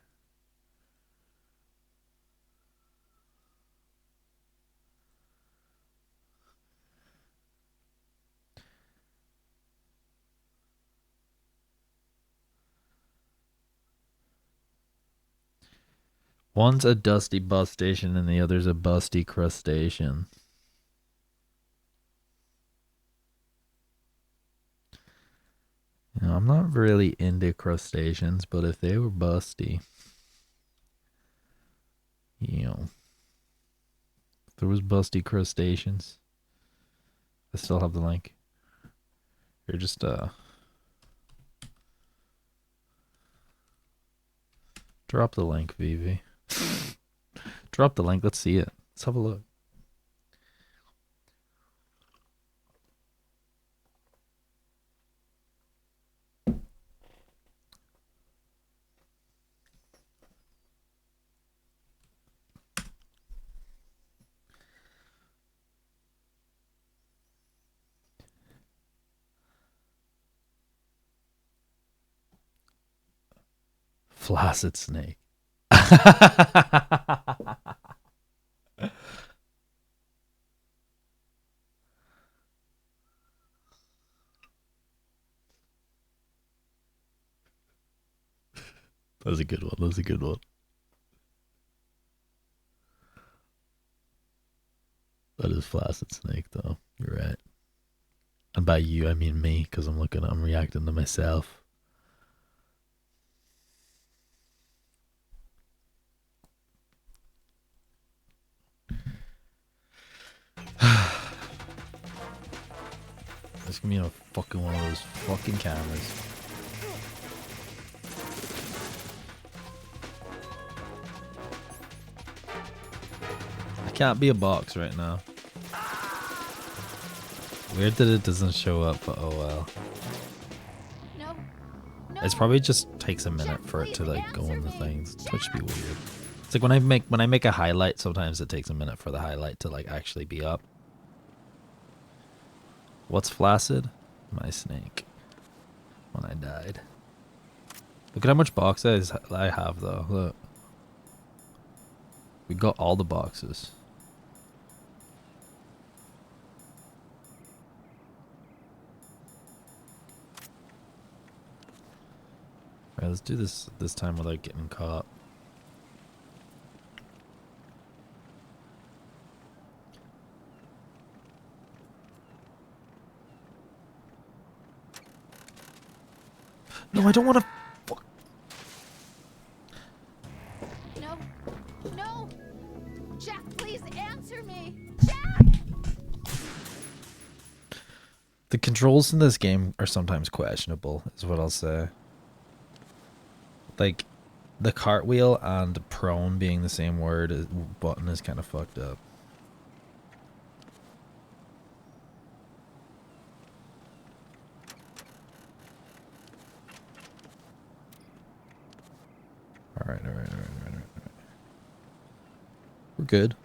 One's a dusty bus station and the other's a busty crustacean. You know, I'm not really into crustaceans, but if they were busty, you know, if there was busty crustaceans, I still have the link. You're just drop the link, Vivi. Drop the link. Let's see it. Let's have a look. Flaccid snake. That was a good one. That was a good one. That is flaccid snake, though. You're right. And by you, I mean me, because I'm reacting to myself. It's gonna be on fucking one of those fucking cameras. I can't be a box right now. Weird that it doesn't show up, but oh well. No. No. It's probably just takes a minute for it to like go in the things. Twitch be weird. It's like when I make a highlight, sometimes it takes a minute for the highlight to like actually be up. What's flaccid? My snake. When I died. Look at how much box I have though. Look. We got all the boxes. Alright, let's do this time without getting caught. No, I don't want to. No. No. Jack, please answer me. Jack! The controls in this game are sometimes questionable, is what I'll say. Like, the cartwheel and prone being the same button is kind of fucked up. Alright. We're good.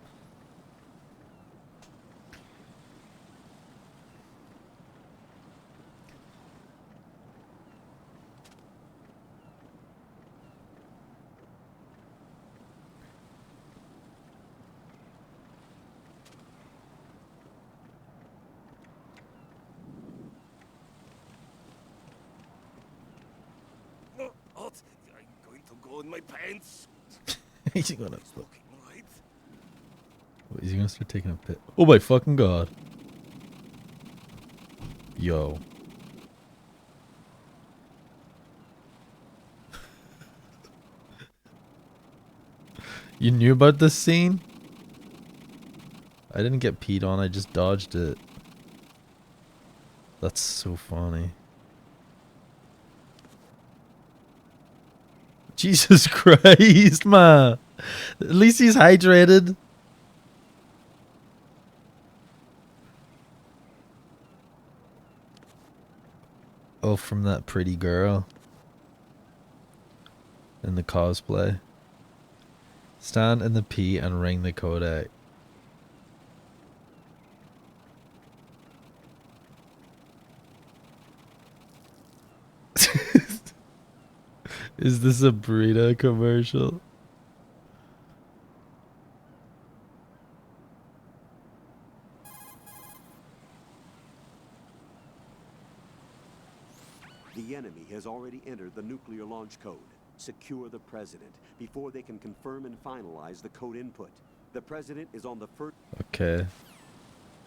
What? I'm going to go in my pants. He's gonna It's looking right. Is he gonna start taking a piss? Oh my fucking god. Yo. You knew about this scene? I didn't get peed on, I just dodged it. That's so funny. Jesus Christ, man. At least he's hydrated. Oh, from that pretty girl. In the cosplay. Stand in the pee and ring the Kodak. Is this a burrito commercial? The enemy has already entered the nuclear launch code. Secure the president before they can confirm and finalize the code input. The president is on the first... Okay.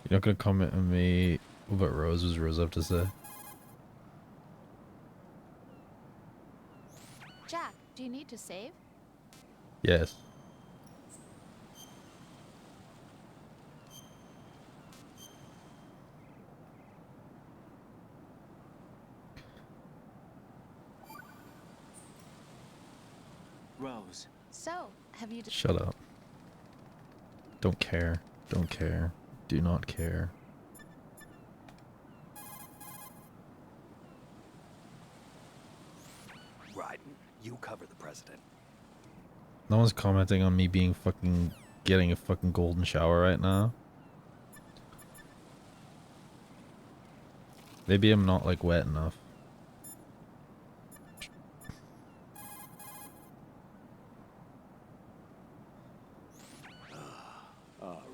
You're not gonna comment on me. What about Rose? What does Rose have to say? Jack, do you need to save? Yes. Rose. So, have you... Shut up. Don't care. Don't care. Do not care. Right. You cover the president. No one's commenting on me being fucking... getting a fucking golden shower right now. Maybe I'm not like wet enough.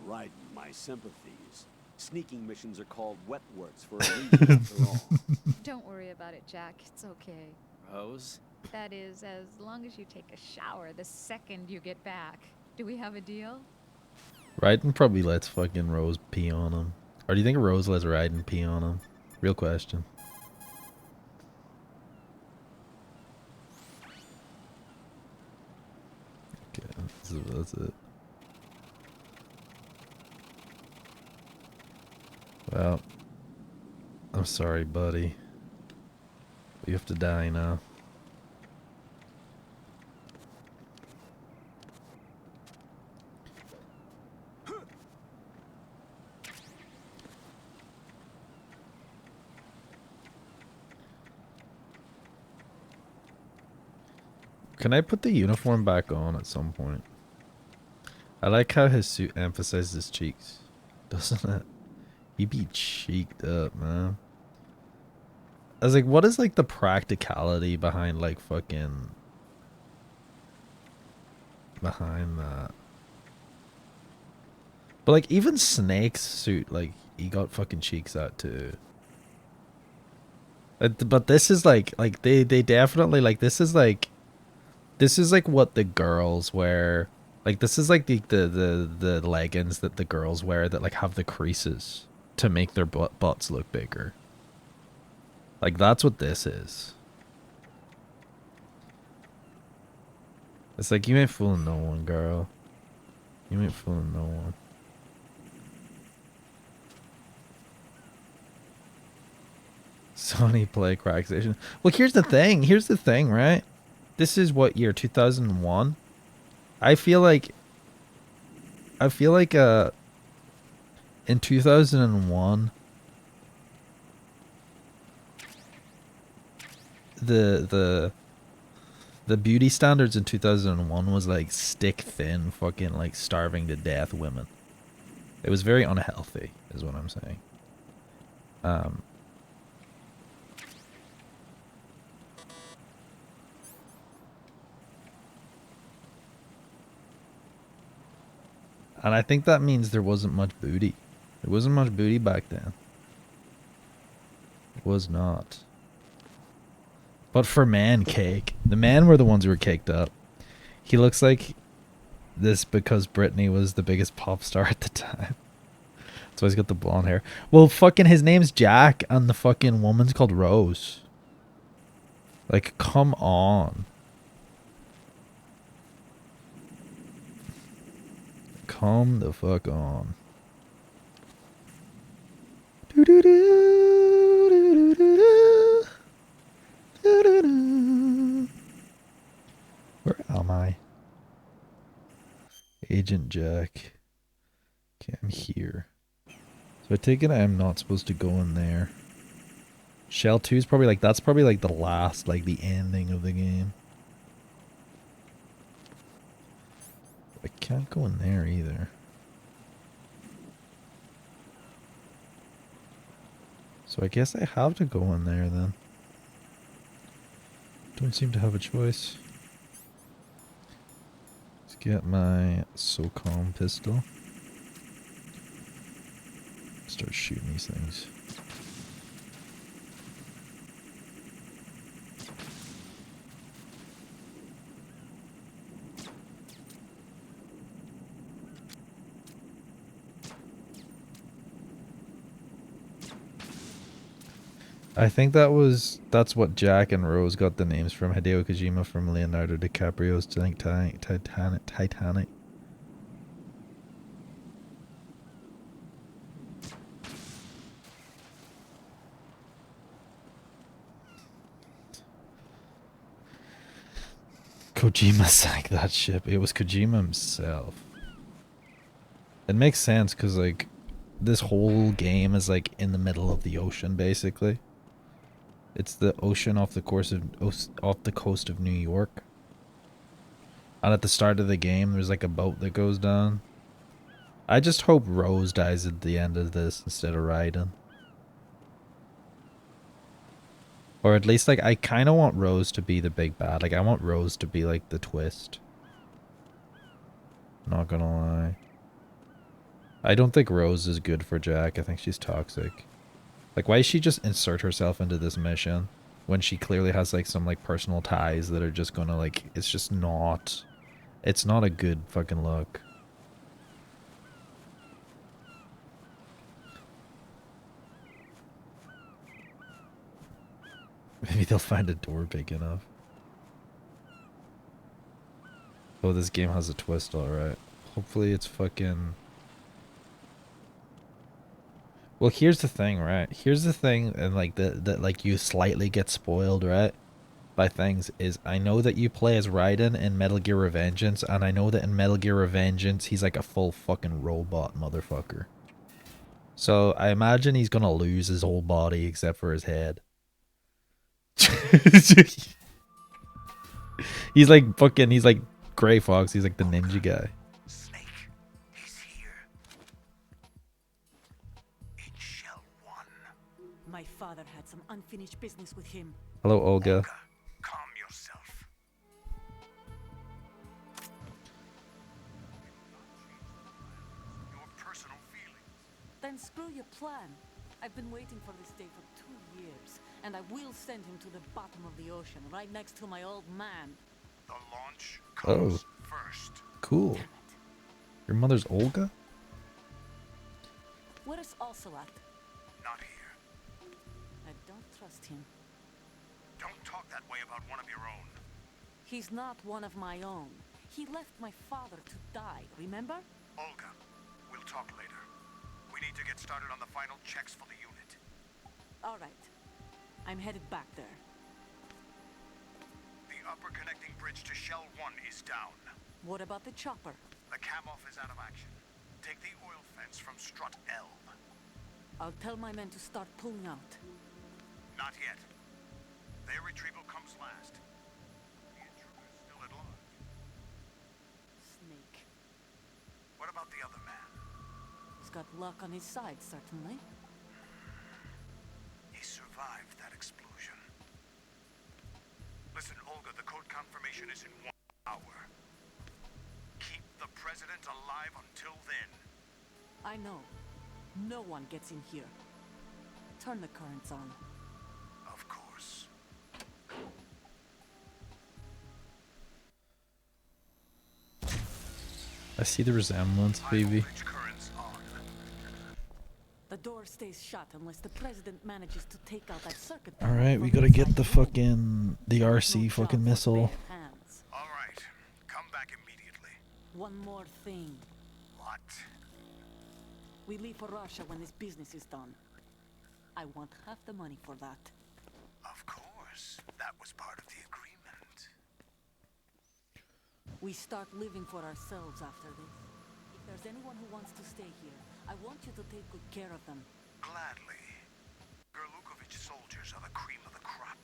Right, my sympathies. Sneaking missions are called wet works for a reason after all. Don't worry about it, Jack. It's okay. Rose? That is, as long as you take a shower the second you get back. Do we have a deal? Raiden probably lets fucking Rose pee on him. Or do you think Rose lets Raiden pee on him? Real question. Okay, that's it. Well, I'm sorry, buddy. You have to die now. Can I put the uniform back on at some point? I like how his suit emphasizes his cheeks. Doesn't it? He be cheeked up, man. I was like, what is like the practicality behind like fucking... behind that? But like even Snake's suit, like he got fucking cheeks out too. But this is like they definitely like this is like what the girls wear. Like this is like the leggings that the girls wear that like have the creases to make their butts look bigger. Like that's what this is. It's like you ain't fooling no one, girl. You ain't fooling no one. Sony Play Crack Station. Well, here's the thing. Here's the thing, right? This is what year? 2001? I feel like in 2001 the the beauty standards in 2001 was like stick thin, fucking like starving to death women. It was very unhealthy, is what I'm saying. And I think that means there wasn't much booty. There wasn't much booty back then. It was not. But for man cake, the men were the ones who were caked up. He looks like this because Britney was the biggest pop star at the time. So he's got the blonde hair. Well, fucking his name's Jack and the fucking woman's called Rose. Like, come on. Come the fuck on. Where am I? Agent Jack. Okay, I'm here. So I take it I'm not supposed to go in there. Shell 2 is probably like, that's probably like the last, like the ending of the game. I can't go in there either. So I guess I have to go in there then. Don't seem to have a choice. Let's get my SOCOM pistol. Start shooting these things. I think that's what Jack and Rose got the names from. Hideo Kojima from Leonardo DiCaprio's Titanic. Kojima sank that ship. It was Kojima himself. It makes sense because like this whole game is like in the middle of the ocean basically. It's the ocean off the coast of New York. And at the start of the game, there's like a boat that goes down. I just hope Rose dies at the end of this instead of Raiden. Or at least like I kind of want Rose to be the big bad. Like I want Rose to be like the twist. Not gonna lie. I don't think Rose is good for Jack. I think she's toxic. Like, why does she just insert herself into this mission when she clearly has, like, some, like, personal ties that are just gonna, like, it's just not... It's not a good fucking look. Maybe they'll find a door big enough. Oh, this game has a twist, alright. Hopefully it's fucking... Well, here's the thing, right? Here's the thing, and like that like you slightly get spoiled, right? By things is I know that you play as Raiden in Metal Gear Revengeance, and I know that in Metal Gear Revengeance he's like a full fucking robot motherfucker. So I imagine he's gonna lose his whole body except for his head. He's like fucking. He's like Gray Fox. He's like the ninja guy. My father had some unfinished business with him. Hello, Olga. Calm yourself. Your personal feelings. Then screw your plan. I've been waiting for this day for 2 years, and I will send him to the bottom of the ocean, right next to my old man. The launch comes first. Cool. Your mother's Olga? Where is Ocelot? Not here. I don't trust him. Don't talk that way about one of your own. He's not one of my own. He left my father to die, remember? Olga, we'll talk later. We need to get started on the final checks for the unit. All right. I'm headed back there. The upper connecting bridge to Shell 1 is down. What about the chopper? The cam-off is out of action. Take the oil fence from strut L. I'll tell my men to start pulling out. Not yet. Their retrieval comes last. The intruders got luck on his side, certainly. He survived that explosion. Listen, Olga, the code confirmation is in 1 hour. Keep the president alive until then. I know. No one gets in here. Turn the currents on. Of course. I see the resemblance, High baby. voltage currents on. The door stays shut unless the president manages to take out that circuit. All right, we from gotta inside get the the room. fucking the RC No fucking job for missile. bare hands. All right. Come back immediately. One more thing. What? We leave for Russia when this business is done. I want half the money for that. Of course. That was part of the agreement. We start living for ourselves after this. If there's anyone who wants to stay here, I want you to take good care of them. Gladly. Gerlukovich soldiers are the cream of the crop.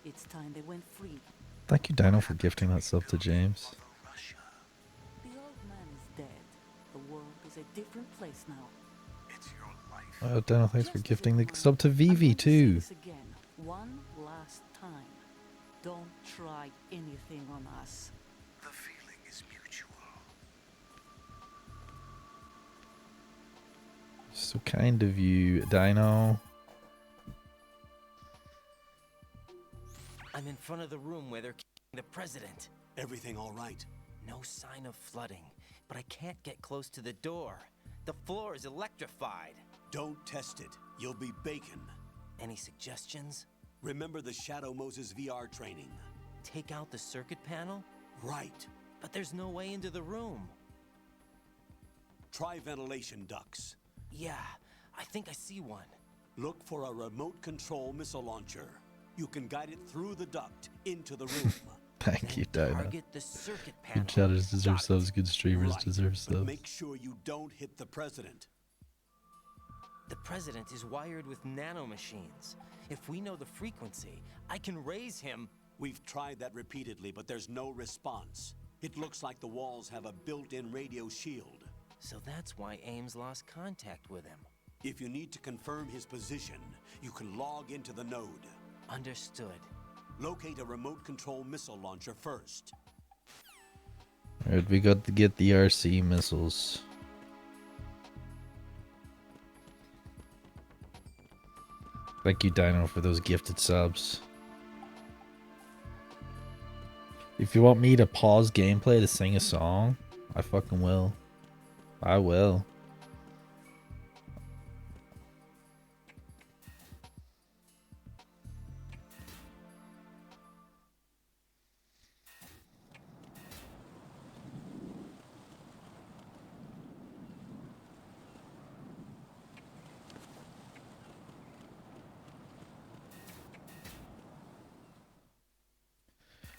It's time they went free. Thank you, Dino, for gifting that sub to James. Mother Russia. The old man is dead. The world is a different place now. It's your life. Oh, Dino, thanks for Just as gifting the your sub to mind, I'm going Vivi to say too. this again, one last time. Don't try anything on us. The feeling is mutual. So kind of you, Dino. I'm in front of the room where they're killing the president. Everything all right? No sign of flooding, but I can't get close to the door. The floor is electrified. Don't test it. You'll be bacon. Any suggestions? Remember the Shadow Moses VR training? Take out the circuit panel? Right. But there's no way into the room. Try ventilation ducts. Yeah, I think I see one. Look for a remote control missile launcher. You can guide it through the duct into the room. Thank you, Then Dino. target the circuit panel. Good chatters deserve Got it. subs, good streamers Right, deserve but subs. make sure you don't hit the president. The president is wired with nanomachines. If we know the frequency, I can raise him. We've tried that repeatedly, but there's no response. It looks like the walls have a built-in radio shield. So that's why Ames lost contact with him. If you need to confirm his position, you can log into the node. Understood. Locate a remote control missile launcher first. Alright, we got to get the RC missiles. Thank you, Dino, for those gifted subs. If you want me to pause gameplay to sing a song, I fucking will. I will.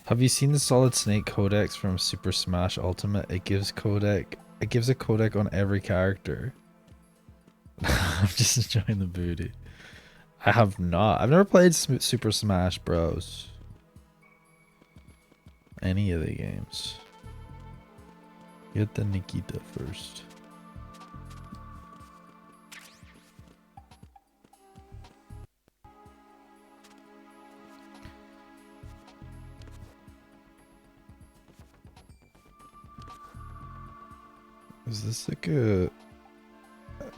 Have you seen the Solid Snake codex from Super Smash Ultimate? It gives a codec on every character. I'm just enjoying the booty. I have not. I've never played Super Smash Bros. Any of the games. Get the Nikita first. Is this like a...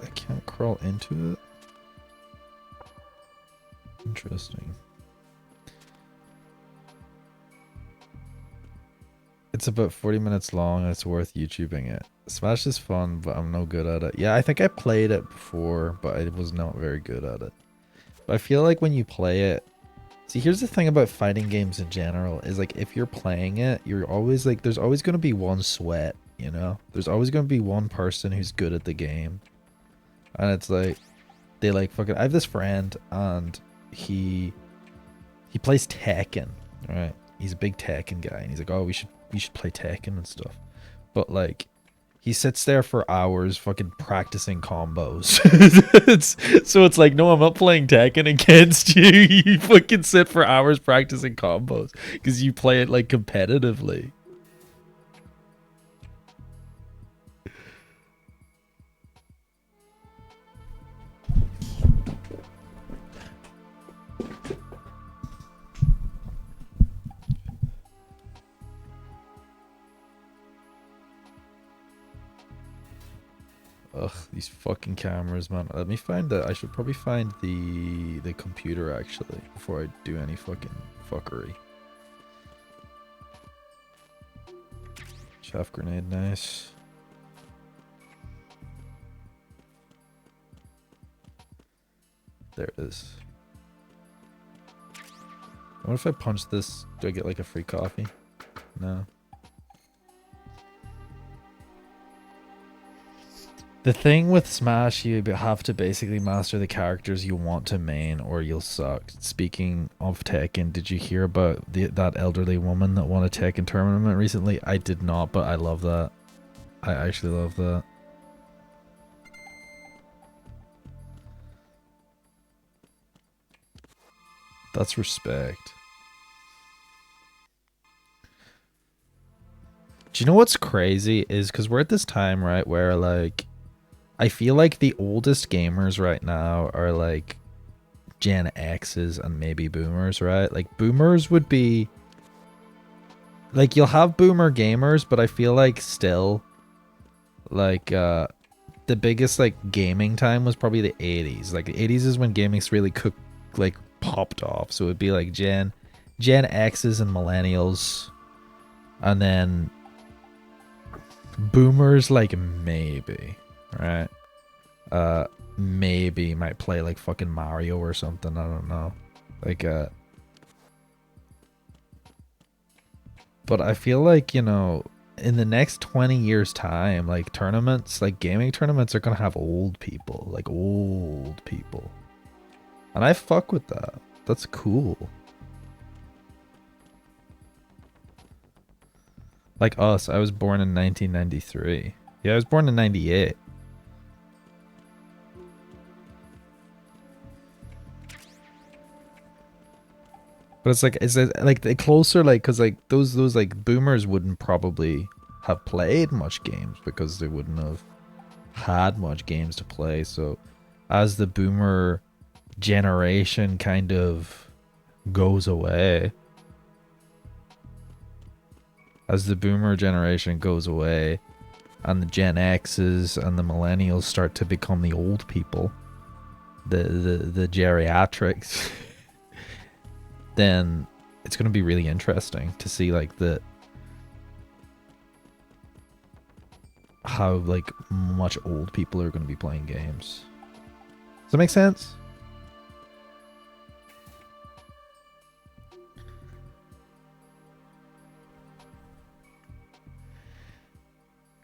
I can't crawl into it? Interesting. It's about 40 minutes long and it's worth YouTubing it. Smash is fun, but I'm no good at it. Yeah, I think I played it before, but I was not very good at it. But I feel like when you play it... See, here's the thing about fighting games in general, is like if you're playing it, you're always like, there's always going to be one sweat. You know, there's always going to be one person who's good at the game, and it's like they like fucking. I have this friend, and he plays Tekken, right? He's a big Tekken guy, and he's like, oh, we should play Tekken and stuff, but like he sits there for hours fucking practicing combos. So it's like, no, I'm not playing Tekken against you. You fucking sit for hours practicing combos because you play it like competitively. Ugh, these fucking cameras, man. Let me find the. I should probably find the computer actually before I do any fucking fuckery. Chaff grenade, nice. There it is. What if I punch this? Do I get like a free coffee? No. The thing with Smash, you have to basically master the characters you want to main or you'll suck. Speaking of Tekken, did you hear about that elderly woman that won a Tekken tournament recently? I did not, but I love that. I actually love that. That's respect. Do you know what's crazy is because we're at this time, right, where like I feel like the oldest gamers right now are like Gen X's and maybe boomers, right? Like boomers would be like you'll have boomer gamers, but I feel like still like the biggest like gaming time was probably the 80s. Like the 80s is when gaming's really popped off. So it would be like Gen X's and millennials, and then boomers like maybe, right? Maybe might play like fucking Mario or something. I don't know. Like but I feel like, you know, in the next 20 years time, like tournaments, like gaming tournaments are gonna have old people, like old people. And I fuck with that. That's cool. Like us, I was born in 1993. Yeah, I was born in 98. But it's like the closer, like, cause like those like boomers wouldn't probably have played much games because they wouldn't have had much games to play. So as the boomer generation kind of goes away, and the Gen X's and the millennials start to become the old people, the geriatrics, then it's going to be really interesting to see like how like much old people are going to be playing games. Does that make sense?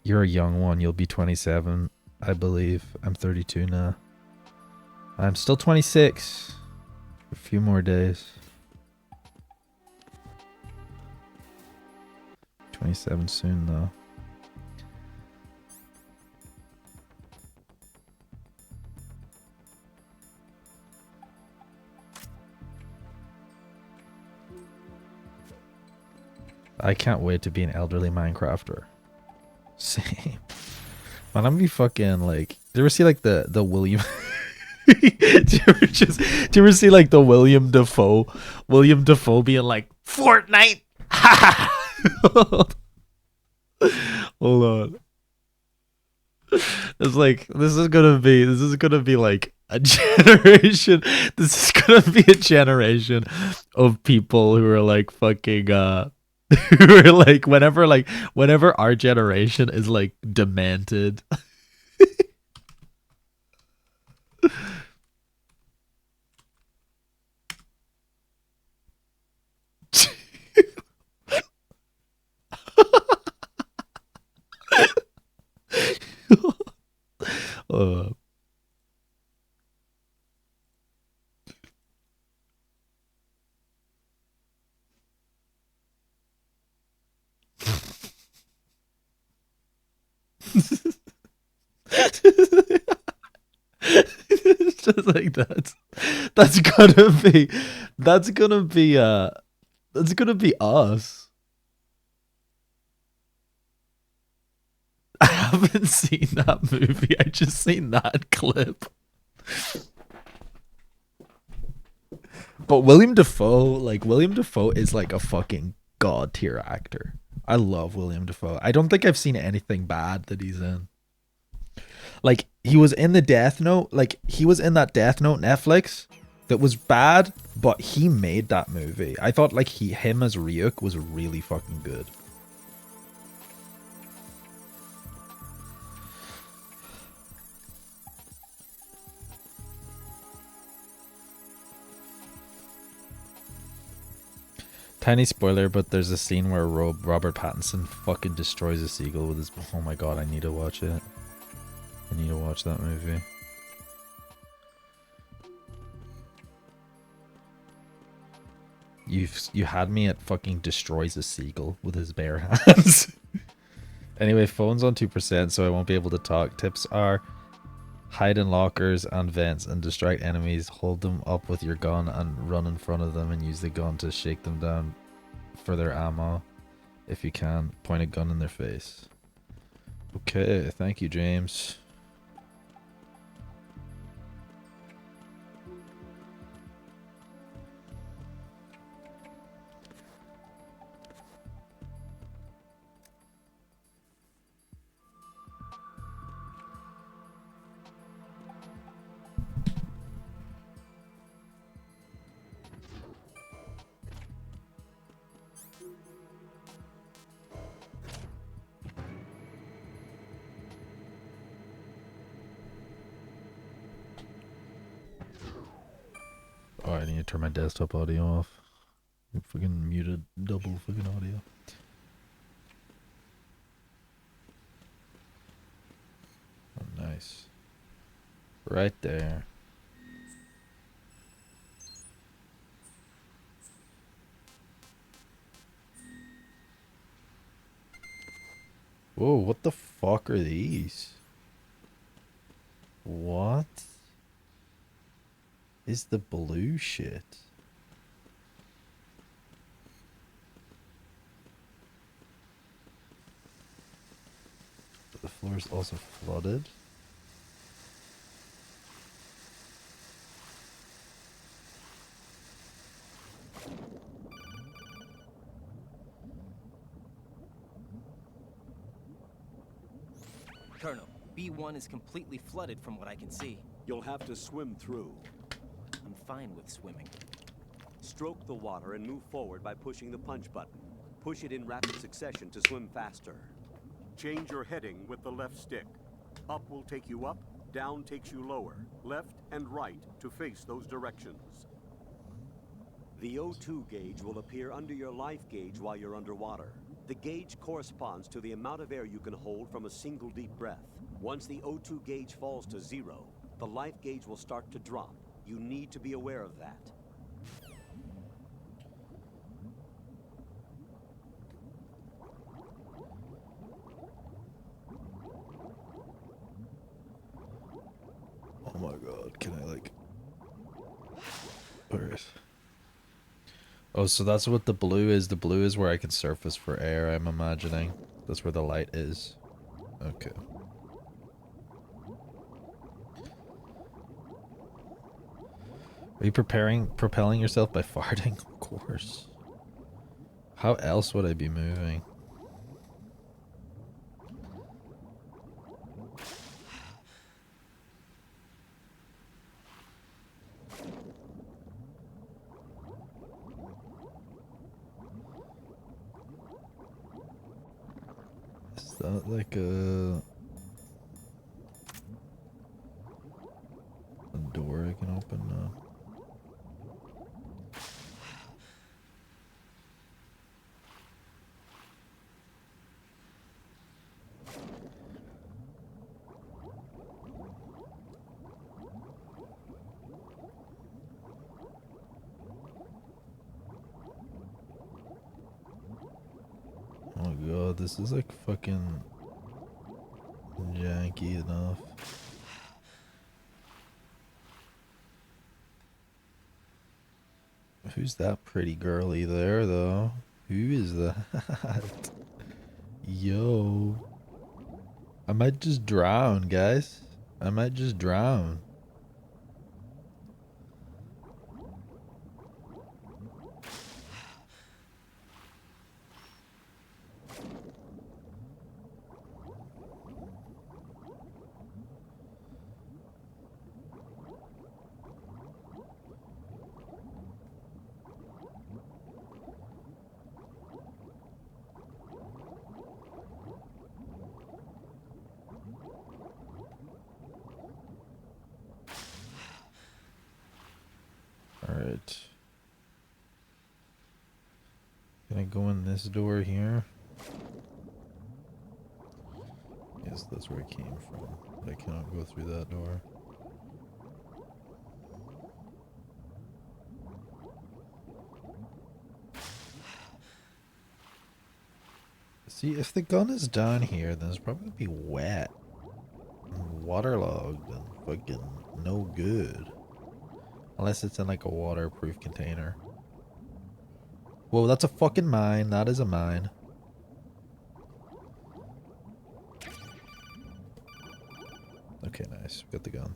You're a young one. You'll be 27, I believe. I'm 32 now. I'm still 26. A few more days. 27 soon, though. I can't wait to be an elderly Minecrafter. Same. Man, I'm gonna be fucking like. Do you ever see like the William? do you ever see like the William Dafoe being like Fortnite? Hold on. It's like this is gonna be like a generation. This is gonna be a generation of people who are like fucking who are like whenever our generation is like demented. It's just like that. That's gonna be us. I haven't seen that movie. I just seen that clip. But William Dafoe is like a fucking god tier actor. I love William Dafoe. I don't think I've seen anything bad that he's in. Like he was in the Death Note, like he was in that Death Note Netflix that was bad, but he made that movie. I thought like him as Ryuk was really fucking good. Tiny spoiler, but there's a scene where Robert Pattinson fucking destroys a seagull with his... Oh my god, I need to watch it. I need to watch that movie. You had me at fucking destroys a seagull with his bare hands. Anyway, phone's on 2%, so I won't be able to talk. Tips are hide in lockers and vents and distract enemies. Hold them up with your gun and run in front of them and use the gun to shake them down for their ammo. If you can, point a gun in their face. Okay, thank you, James. Oh, I need to turn my desktop audio off. I fucking muted double fucking audio. Oh, nice. Right there. Whoa, what the fuck are these? What is the blue shit? The floor is also flooded. Colonel, B1 is completely flooded from what I can see. You'll have to swim through. I'm fine with swimming. Stroke the water and move forward by pushing the punch button. Push it in rapid succession to swim faster. Change your heading with the left stick. Up will take you up, down takes you lower, left and right to face those directions. The O2 gauge will appear under your life gauge while you're underwater. The gauge corresponds to the amount of air you can hold from a single deep breath. Once the O2 gauge falls to 0, the life gauge will start to drop. You need to be aware of that. Oh my god, can I like... Where is... Oh, so that's what the blue is. The blue is where I can surface for air, I'm imagining. That's where the light is. Okay. Are you propelling yourself by farting? Of course. How else would I be moving? Is that like a door I can open now? Oh god, this is like fucking janky enough. Who's that pretty girly there though? Who is that? Yo. I might just drown, guys. I might just drown. Can I go in this door here? Yes, that's where I came from. But I cannot go through that door. See, if the gun is down here, then it's probably gonna be wet and waterlogged and fucking no good. Unless it's in like a waterproof container. Whoa, that's a fucking mine. That is a mine. Okay, nice. We got the gun.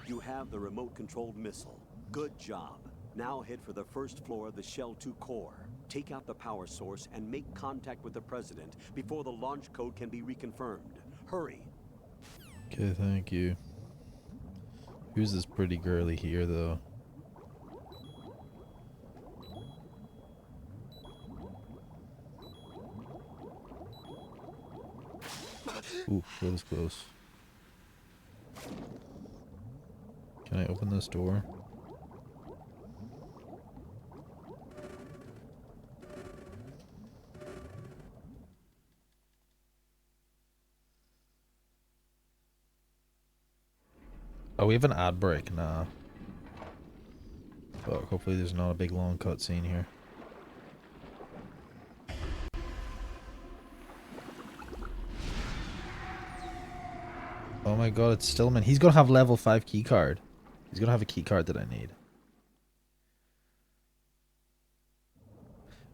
You have the remote-controlled missile. Good job. Now head for the first floor of the Shell 2 core. Take out the power source and make contact with the President before the launch code can be reconfirmed. Hurry. Okay, thank you. Who's this pretty girly here, though? Ooh, that was close. Can I open this door? Oh, we have an ad break? Nah. But hopefully there's not a big long cutscene here. Oh my god, it's Stillman. He's gonna have level 5 keycard. He's gonna have a keycard that I need.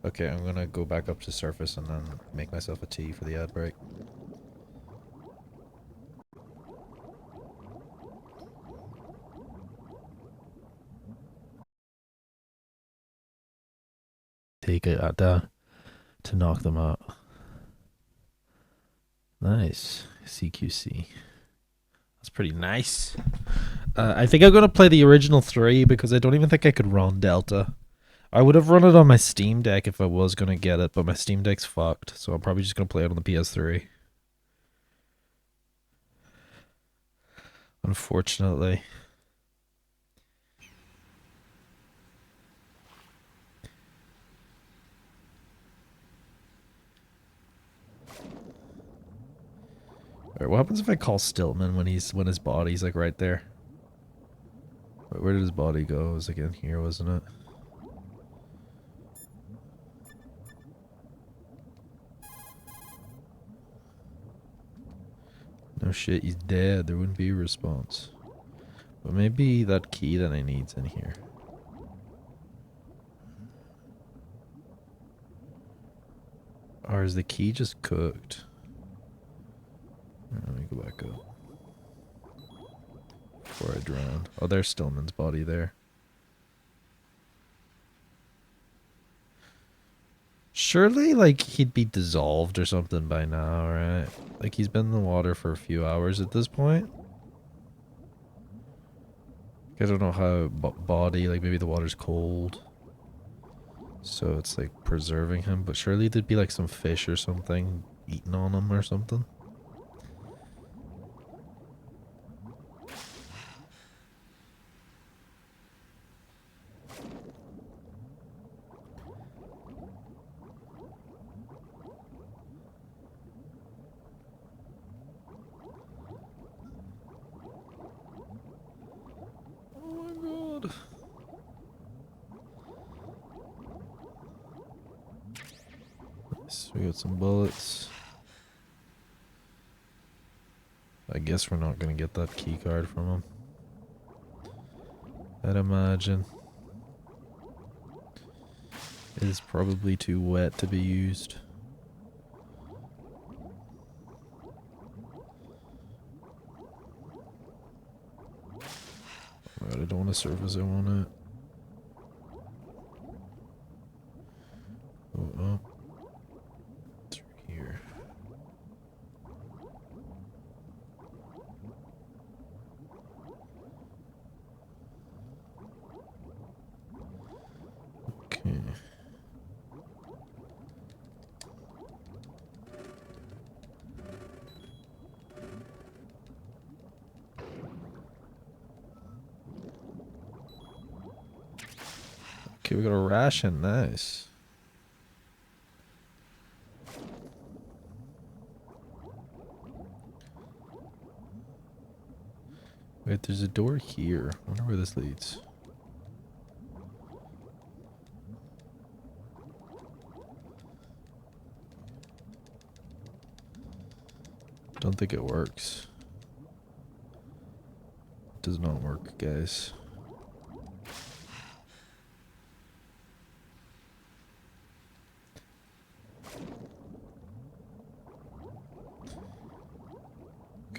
Okay, I'm gonna go back up to surface and then make myself a tea for the ad break. Take it out down to knock them out. Nice. CQC. That's pretty nice. I think I'm going to play the original 3 because I don't even think I could run Delta. I would have run it on my Steam Deck if I was going to get it, but my Steam Deck's fucked, so I'm probably just going to play it on the PS3. Unfortunately. Alright, what happens if I call Stillman when his body's like right there? Wait, where did his body go? It was like in here, wasn't it? No shit, he's dead. There wouldn't be a response. But maybe that key that I need's in here. Or is the key just cooked? Let me go back up. Before I drown. Oh, there's Stillman's body there. Surely, like, he'd be dissolved or something by now, right? Like, he's been in the water for a few hours at this point. I don't know how body, like, maybe the water's cold. So it's, like, preserving him. But surely there'd be, like, some fish or something eating on him or something. We got some bullets. I guess we're not going to get that key card from him. I'd imagine. It is probably too wet to be used. Alright, I don't want to surface, I want it. Oh. Through here. Okay. Okay, we got a ration. Nice. Wait, there's a door here. I wonder where this leads. Don't think it works. It does not work, guys.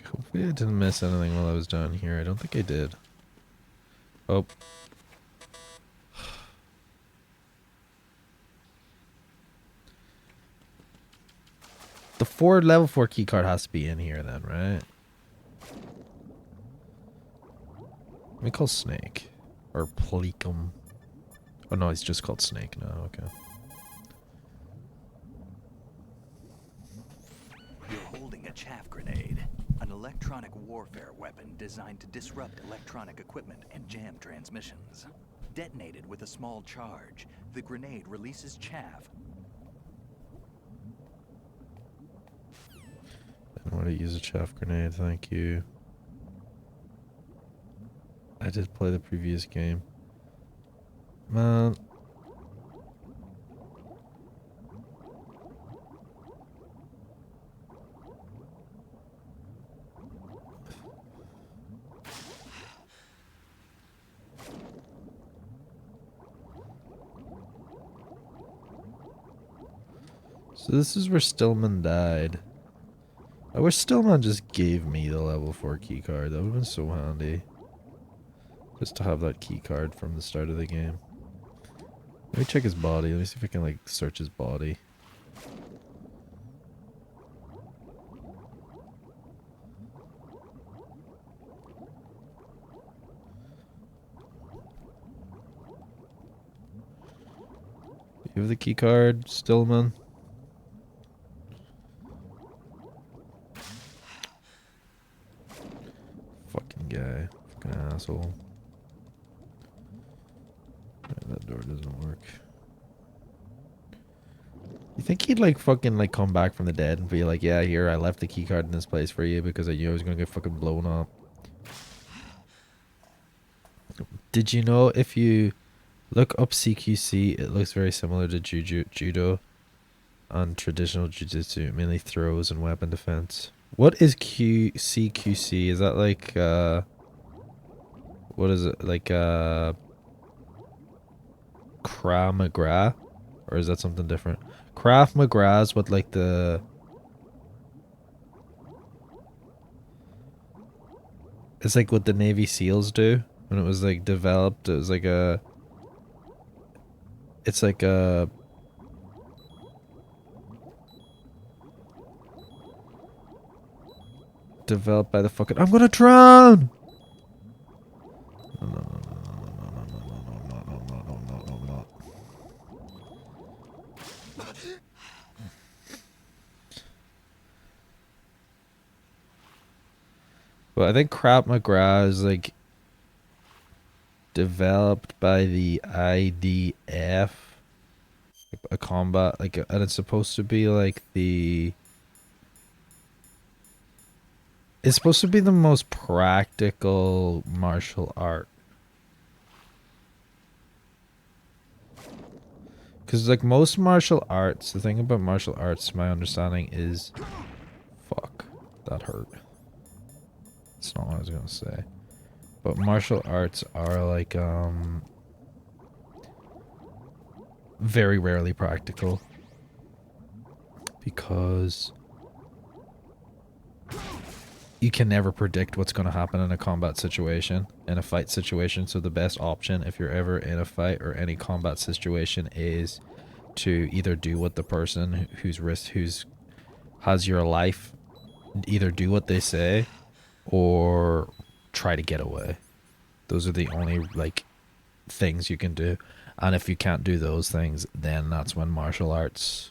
Hopefully I didn't miss anything while I was down here. I don't think I did. Oh. The level 4 keycard has to be in here then, right? Let me call Snake. Or Pleekum. Oh no, he's just called Snake now, okay. You're holding a chaff grenade, an electronic warfare weapon designed to disrupt electronic equipment and jam transmissions. Detonated with a small charge, the grenade releases chaff. I don't want to use a chaff grenade, thank you. I did play the previous game. Man. So this is where Stillman died. I wish Stillman just gave me the level 4 keycard. That would have been so handy. Just to have that keycard from the start of the game. Let me check his body. Let me see if I can like search his body. You have the keycard, Stillman? Fucking guy. Fucking asshole. Yeah, that door doesn't work. You think he'd like fucking like come back from the dead and be like, yeah, here, I left the keycard in this place for you because I knew I was gonna get fucking blown up. Did you know if you look up CQC, it looks very similar to judo and traditional jiu-jitsu, mainly throws and weapon defense. What is CQC? Is that like, what is it? Like, Krav Maga? Or is that something different? Krav Maga is what like the... It's like what the Navy SEALs do. When it was like developed, it was like a... It's like a... Developed by the fucking... I'm gonna drown! No, no, no, no, no, no, no, no, no, no, no, no, no, no, no. But I think Krav Maga is like developed by the IDF, a combat like, and it's supposed to be like the. It's supposed to be the most practical martial art. Because like most martial arts, the thing about martial arts, my understanding is, fuck, that hurt. That's not what I was gonna say. But martial arts are like, very rarely practical. Because you can never predict what's going to happen in a combat situation, in a fight situation. So the best option if you're ever in a fight or any combat situation is to either do what the person who's has your life, either do what they say or try to get away. Those are the only like things you can do. And if you can't do those things, then that's when martial arts,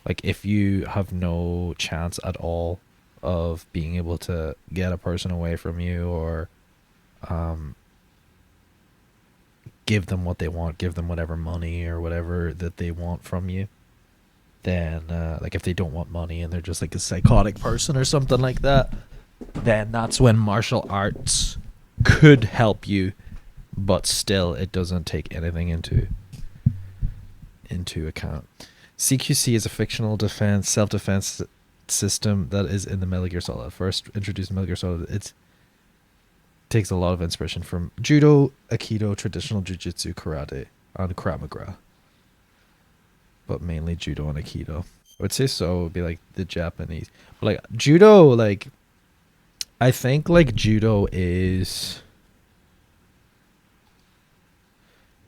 like if you have no chance at all of being able to get a person away from you or give them what they want, give them whatever money or whatever that they want from you, then like if they don't want money and they're just like a psychotic person or something like that, then that's when martial arts could help you, but still it doesn't take anything into account. CQC is a fictional self-defense system that is in the Metal Gear Solid. First introduced in Metal Gear Solid, it takes a lot of inspiration from judo, aikido, traditional jiu-jitsu, karate, and Krav Maga, but mainly judo and aikido. I would say so. It would be like the Japanese, but like judo, like I think like judo is,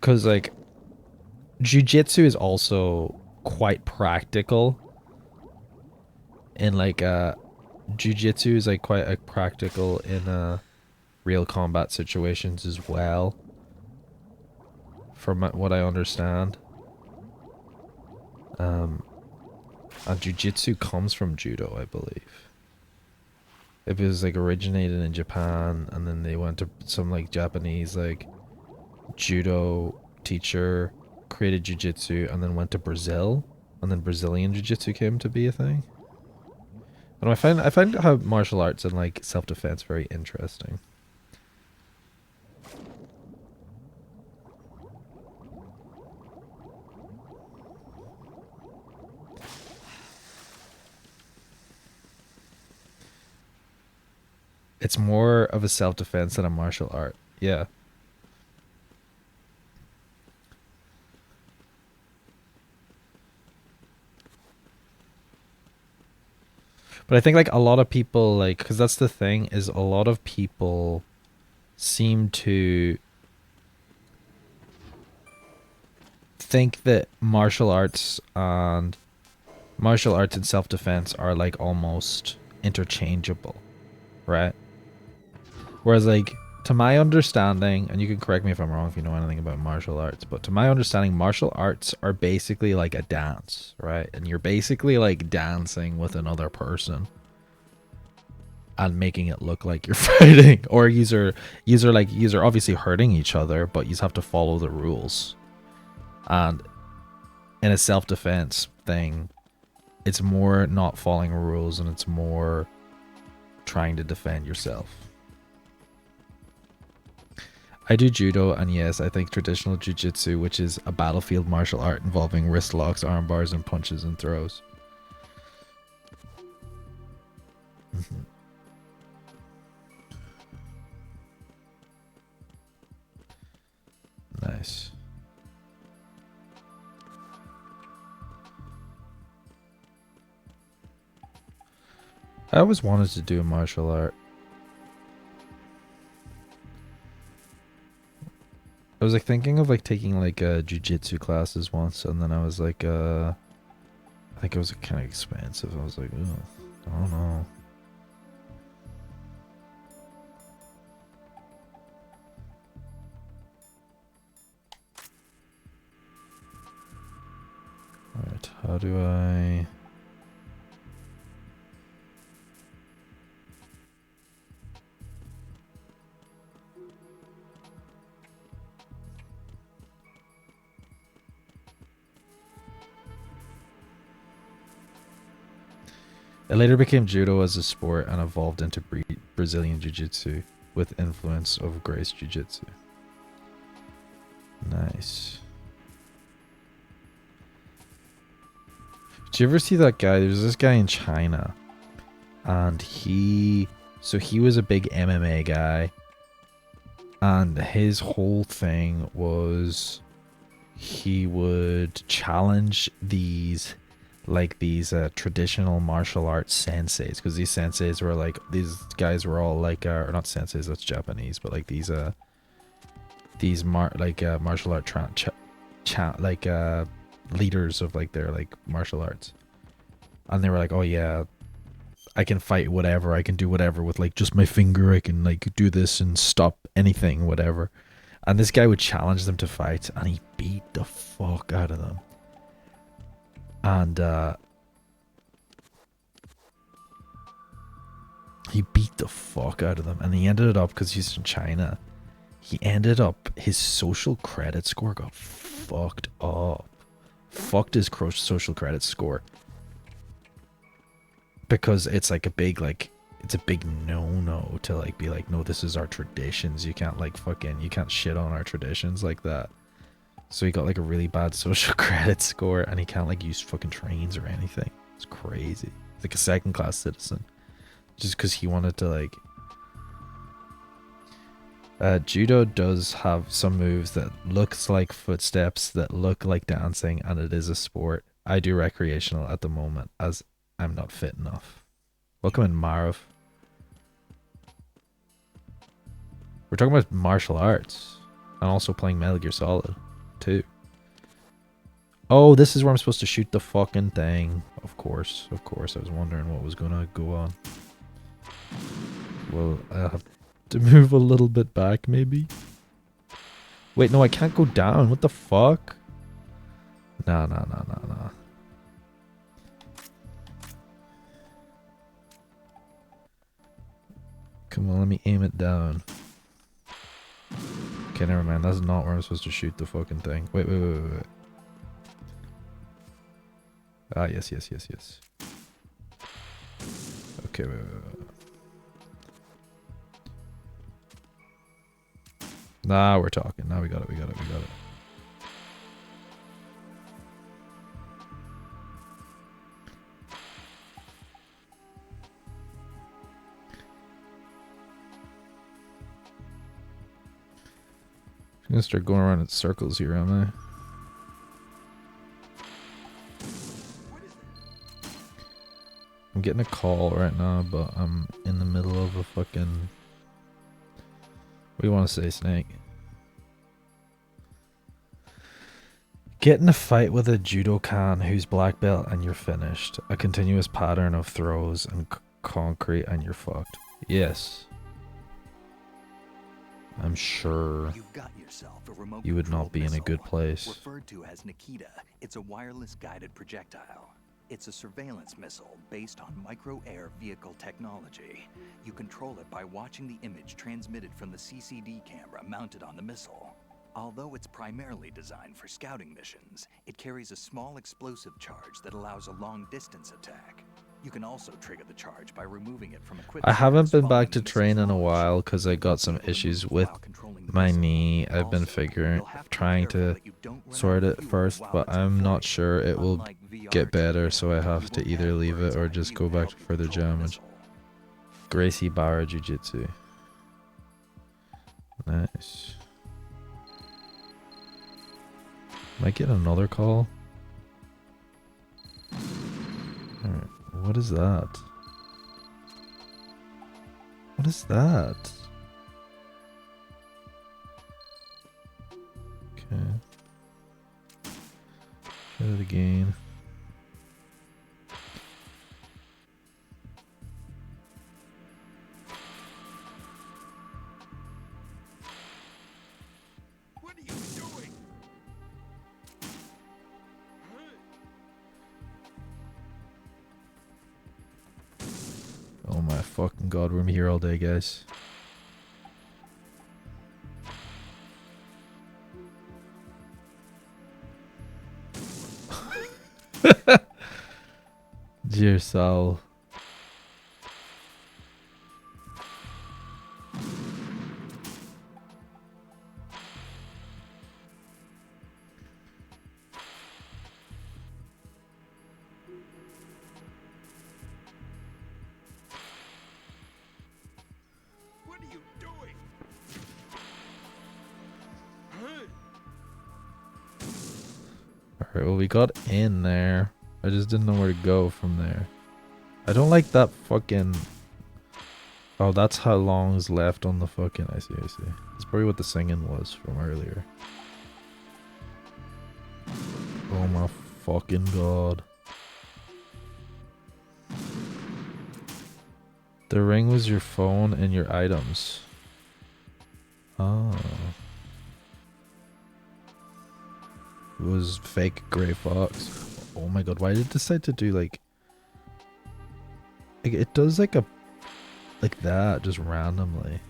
because like jiu-jitsu is also quite practical, and like jiu-jitsu is like quite practical in real combat situations as well, from what I understand. And jiu-jitsu comes from judo, I believe. It was like originated in Japan, and then they went to some like Japanese like judo teacher, created jiu-jitsu, and then went to Brazil, and then Brazilian jiu-jitsu came to be a thing. And I find how martial arts and like self-defense very interesting. It's more of a self-defense than a martial art. Yeah. But I think like a lot of people, like, because that's the thing, is a lot of people seem to think that martial arts and self-defense are like almost interchangeable, right? Whereas like, to my understanding, and you can correct me if I'm wrong if you know anything about martial arts, but to my understanding, martial arts are basically like a dance, right? And you're basically like dancing with another person and making it look like you're fighting, or you're obviously hurting each other, but you have to follow the rules. And in a self-defense thing, it's more not following rules, and it's more trying to defend yourself. I do judo, and yes, I think traditional jiu-jitsu, which is a battlefield martial art involving wrist locks, arm bars, and punches and throws. Nice. I always wanted to do a martial art. I was like thinking of like taking like jiu-jitsu classes once, and then I was like I think it was kind of expensive. I was like, ugh, I don't know. Alright, how do I... It later became judo as a sport and evolved into Brazilian jiu-jitsu with influence of Grace jiu-jitsu. Nice. Did you ever see that guy? There's this guy in China, and he was a big MMA guy, and his whole thing was he would challenge these traditional martial arts senseis, because these senseis were like, these guys were all like or not senseis, that's Japanese, but like these martial art leaders of like their like martial arts, and they were like, oh yeah, I can fight whatever, I can do whatever with like just my finger, I can like do this and stop anything, whatever. And this guy would challenge them to fight, and he beat the fuck out of them. And he beat the fuck out of them, and he ended up, because he's from China, He ended up, his social credit score got fucked up. Fucked his social credit score. Because it's like a big, like, it's a big no-no to like be like, no, this is our traditions. You can't like fucking, you can't shit on our traditions like that. So he got like a really bad social credit score and he can't like use fucking trains or anything. It's crazy. He's like a second-class citizen. Just because he wanted to like... Judo does have some moves that looks like footsteps, that look like dancing, and it is a sport. I do recreational at the moment as I'm not fit enough. Welcome in, Marv. We're talking about martial arts and also playing Metal Gear Solid 2. Oh, this is where I'm supposed to shoot the fucking thing. Of course, of course. I was wondering what was gonna go on. Well, I'll have to move a little bit back, maybe. Wait, no, I can't go down. What the fuck? Nah. Come on, let me aim it down. Okay, never mind. That's not where I'm supposed to shoot the fucking thing. Wait. Ah, yes. Okay, wait. Nah, we're talking. Now we got it. I'm gonna start going around in circles here, am I? I'm getting a call right now, but I'm in the middle of a fucking... What do you want to say, Snake? Get in a fight with a judokan who's black belt and you're finished. A continuous pattern of throws and concrete and you're fucked. Yes. I'm sure You've got yourself a remote you would not be in a missile, good place. referred to as Nikita. It's a wireless guided projectile. It's a surveillance missile based on micro-air vehicle technology. You control it by watching the image transmitted from the CCD camera mounted on the missile. Although it's primarily designed for scouting missions, it carries a small explosive charge that allows a long-distance attack. You can also trigger the charge by removing it from equipment. I haven't been back to train in a while because I got some issues with my knee. I've been trying to sort it first, but I'm not sure it will get better, so I have to either leave it or just go back to further damage. Gracie Bauer Jiu-Jitsu. Nice. Might get another call. Alright, what is that? What is that? Okay. Try it again. What are you doing? Oh my fucking god, we're here all day, guys. Dear soul. What are you doing? Alright, well we got in there. I just didn't know where to go from there. I don't like that fucking... Oh, that's how long's left on the fucking... I see. That's probably what the singing was from earlier. Oh my fucking god. The ring was your phone and your items. Oh. It was fake Grey Fox. Oh my god, why did it decide to do like it does like a like that just randomly.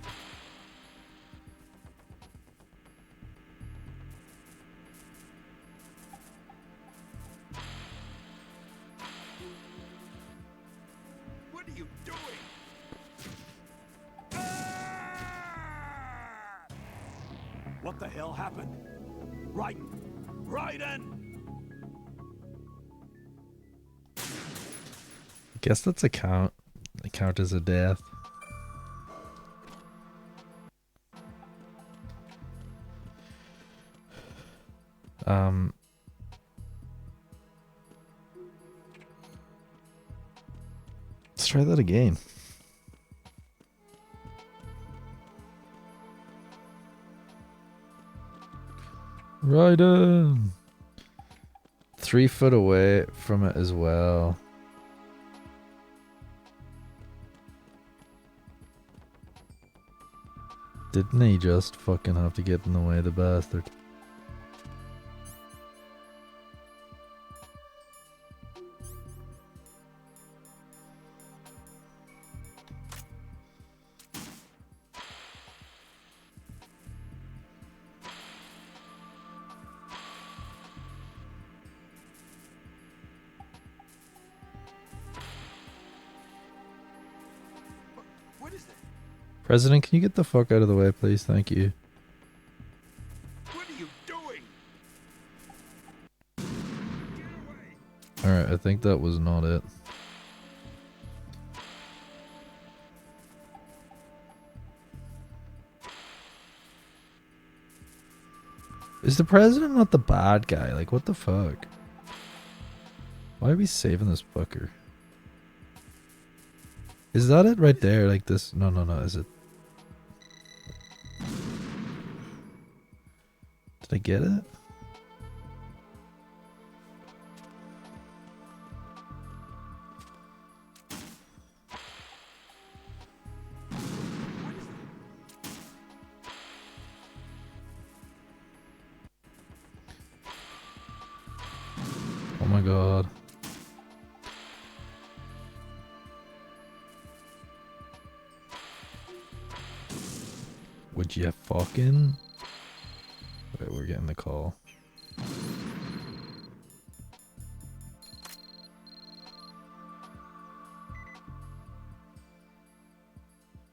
What the hell happened? Raiden! I guess that's a count. A count as a death. Let's try that again. Raiden! 3 foot away from it as well. Didn't he just fucking have to get in the way, the bastard? What is that? President, can you get the fuck out of the way, please? Thank you. What are you doing? Alright, I think that was not it. Is the president not the bad guy? Like, what the fuck? Why are we saving this fucker? Is that it right there? Like this? No, no, no. Is it? Did I get it? Oh my god. Would you fucking... Wait, we're getting the call.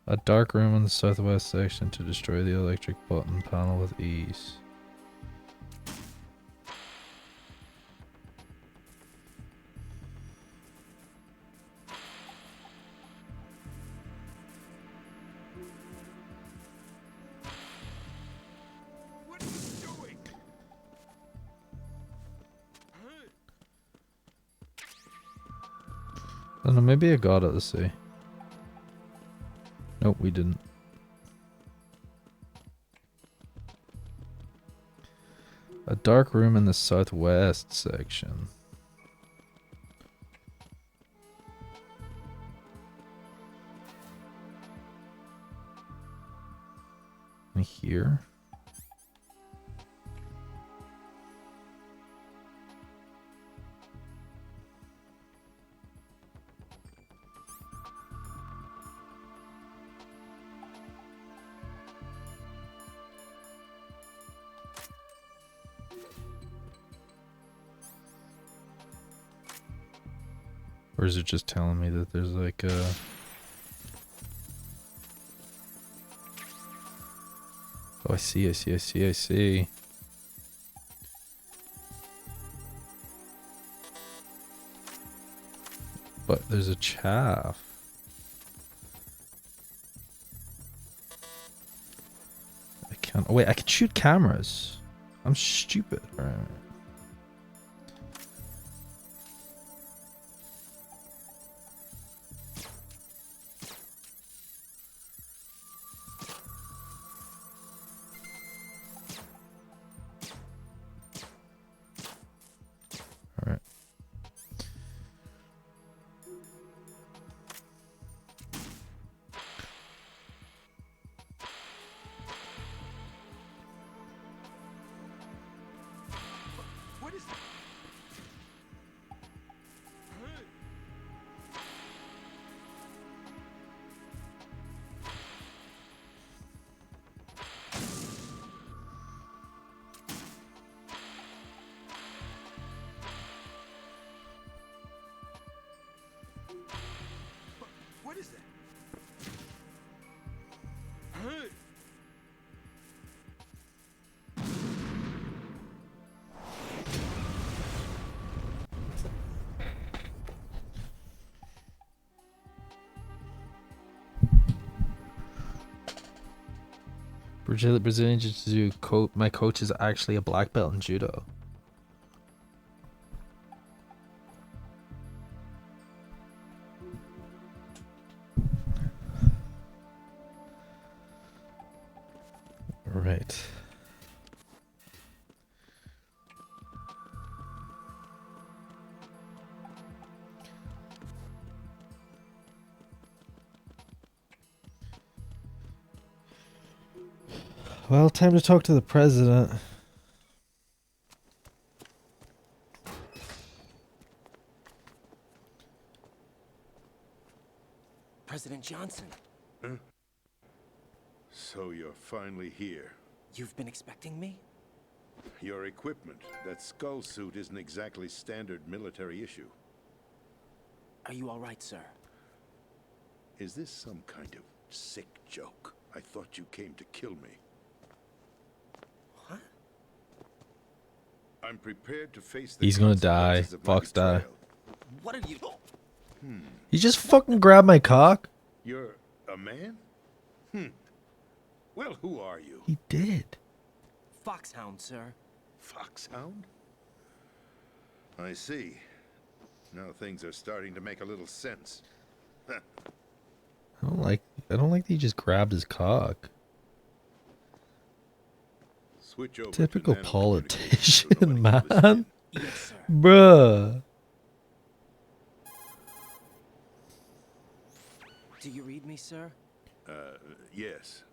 A dark room in the southwest section to destroy the electric button panel with ease. What are you doing? I don't know, maybe I got it, let's see. Nope, we didn't. A dark room in the southwest section. And here? Or is it just telling me that there's like a... Oh, I see. But there's a chaff. I can't... Oh, wait, I can shoot cameras. I'm stupid. Alright. Alright. What is that? What is that? Brazilian Jiu-Jitsu coach. My coach is actually a black belt in judo. Right. Well, time to talk to the president. President Johnson, So you're finally here. you've been expecting me? Your equipment, that skull suit isn't exactly standard military issue. Are you all right, sir? Is this some kind of sick joke? I thought you came to kill me. What? I'm prepared to face the He's gonna die. consequences of my Fox die. betrayal. What are you... He just fucking grabbed my cock. You're a man? Well, who are you? He did. Foxhound, sir. Foxhound? I see. Now things are starting to make a little sense. I don't like that he just grabbed his cock. Switch over to Typical nano politician, communications so nobody can man. listen Yes, sir. Bruh. Do you read me, sir? in. Yes.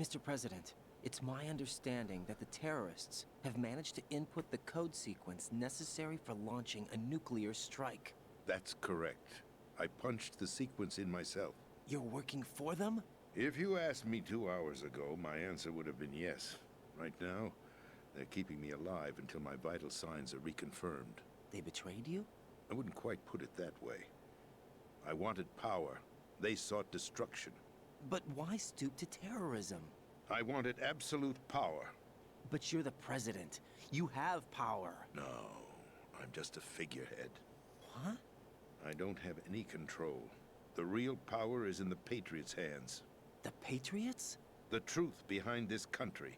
Mr. President, it's my understanding that the terrorists have managed to input the code sequence necessary for launching a nuclear strike. That's correct. I punched the sequence in myself. You're working for them? If you asked me 2 hours ago, my answer would have been yes. Right now, they're keeping me alive until my vital signs are reconfirmed. They betrayed you? I wouldn't quite put it that way. I wanted power. They sought destruction. But why stoop to terrorism? I wanted absolute power. But you're the president. You have power. No, I'm just a figurehead. What? I don't have any control. The real power is in the Patriots' hands. The Patriots? The truth behind this country.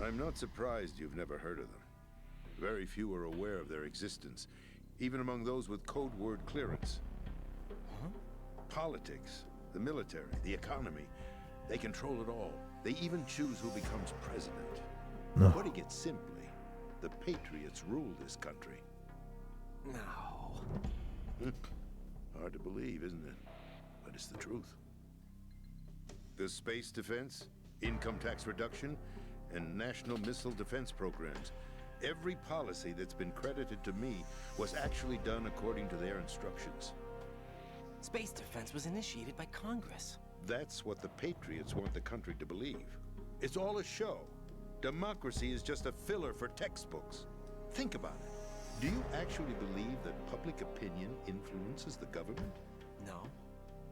I'm not surprised you've never heard of them. Very few are aware of their existence, even among those with code word clearance. Huh? Politics, the military, the economy, they control it all. They even choose who becomes president. No. Putting it simply, the Patriots rule this country. No. Hard to believe, isn't it? But it's the truth. The space defense, income tax reduction, and national missile defense programs. Every policy that's been credited to me was actually done according to their instructions. Space defense was initiated by Congress. That's what the Patriots want the country to believe. It's all a show. Democracy is just a filler for textbooks. Think about it. Do you actually believe that public opinion influences the government? No.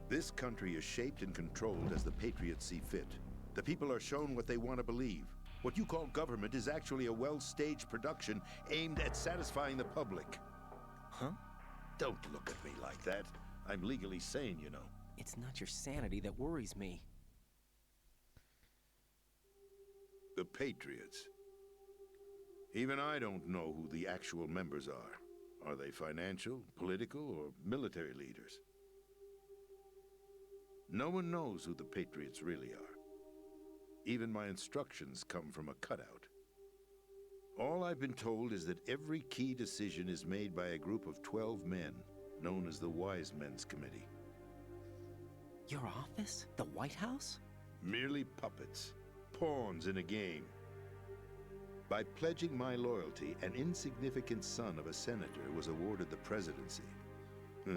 This country is shaped and controlled as the Patriots see fit. The people are shown what they want to believe. What you call government is actually a well-staged production aimed at satisfying the public. Huh? Don't look at me like that. I'm legally sane, you know. It's not your sanity that worries me. The Patriots. Even I don't know who the actual members are. Are they financial, political, or military leaders? No one knows who the Patriots really are. Even my instructions come from a cutout. All I've been told is that every key decision is made by a group of 12 men, known as the Wise Men's Committee. Your office? The White House? Merely puppets, pawns in a game. By pledging my loyalty, an insignificant son of a senator was awarded the presidency.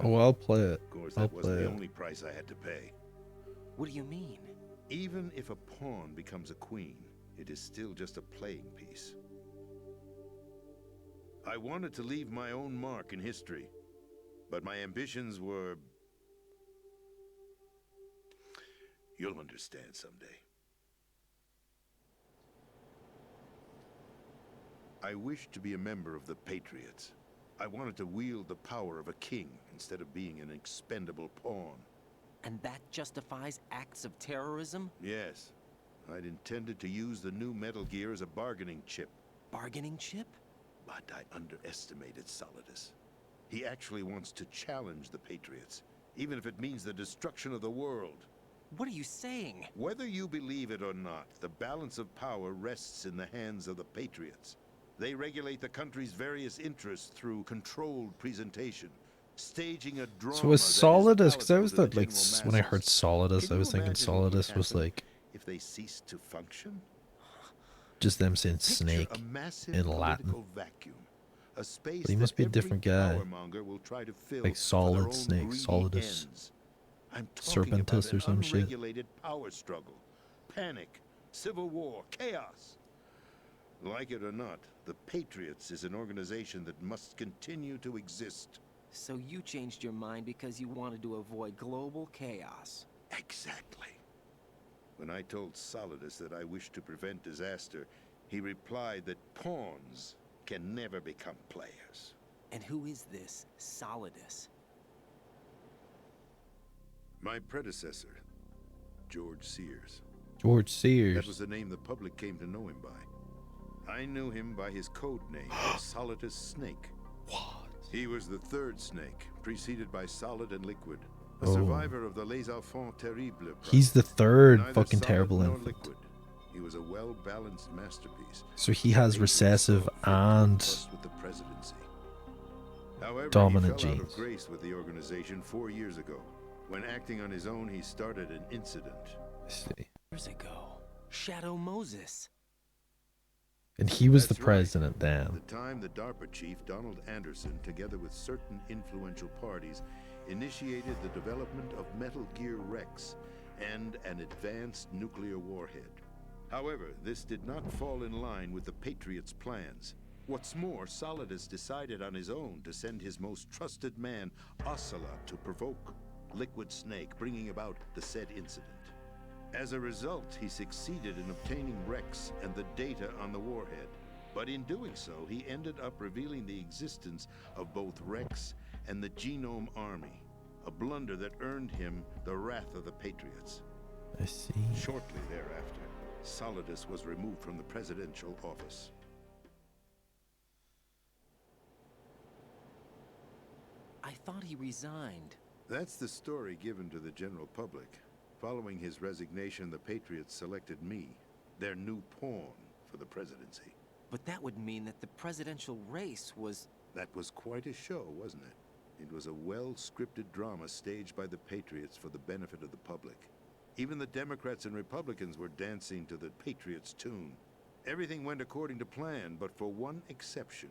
Oh, I'll play it. Of course, I'll that wasn't play the it. only price I had to pay. What do you mean? Even if a pawn becomes a queen, it is still just a playing piece. I wanted to leave my own mark in history, but my ambitions were... You'll understand someday. I wished to be a member of the Patriots. I wanted to wield the power of a king instead of being an expendable pawn. And that justifies acts of terrorism? Yes, I'd intended to use the new Metal Gear as a bargaining chip, Bargaining chip? but I underestimated Solidus. He actually wants to challenge the Patriots, even if it means the destruction of the world. What are you saying? Whether you believe it or not, the balance of power rests in the hands of the Patriots. They regulate the country's various interests through controlled presentation, staging a drama. So was Solidus, because I was the that, like, when I heard Solidus, I was thinking Solidus was like if they cease to function. just them saying Picture snake a massive in Latin. political vacuum, a space But he must that be a every different guy. powermonger will try to fill Like for their Solid own Snake, greedy Solidus ends. I'm talking about Serpentis an or some shit. unregulated power struggle, panic, civil war, chaos. Like it or not, the Patriots is an organization that must continue to exist. So you changed your mind because you wanted to avoid global chaos. Exactly. When I told Solidus that I wished to prevent disaster, he replied that pawns can never become players. And who is this Solidus? My predecessor, George Sears. George That Sears. was the name the public came to know him by. I knew him by his code name, Solidus Snake. What? He was the third snake, preceded by Solid and Liquid. A Oh. survivor of the Les Enfants Terribles. He's the third Neither fucking solid terrible nor infant. liquid. He was a well-balanced masterpiece. So he has recessive and With the presidency. However, dominant he fell out of genes. grace with the organization 4 years ago. When acting on his own, he started an incident. I see. Years ago. Shadow Moses. And he was the That's right. president At then. the time, the DARPA chief, Donald Anderson, together with certain influential parties, initiated the development of Metal Gear Rex and an advanced nuclear warhead. However, this did not fall in line with the Patriots' plans. What's more, Solidus decided on his own to send his most trusted man, Ocelot, to provoke Liquid Snake, bringing about the said incident. As a result, he succeeded in obtaining Rex and the data on the warhead. But in doing so, he ended up revealing the existence of both Rex and the Genome Army, a blunder that earned him the wrath of the Patriots. I see. Shortly thereafter, Solidus was removed from the presidential office. I thought he resigned. That's the story given to the general public. Following his resignation, the Patriots selected me, their new pawn, for the presidency. But that would mean that the presidential race was... That was quite a show, wasn't it? It was a well-scripted drama staged by the Patriots for the benefit of the public. Even the Democrats and Republicans were dancing to the Patriots' tune. Everything went according to plan, but for one exception.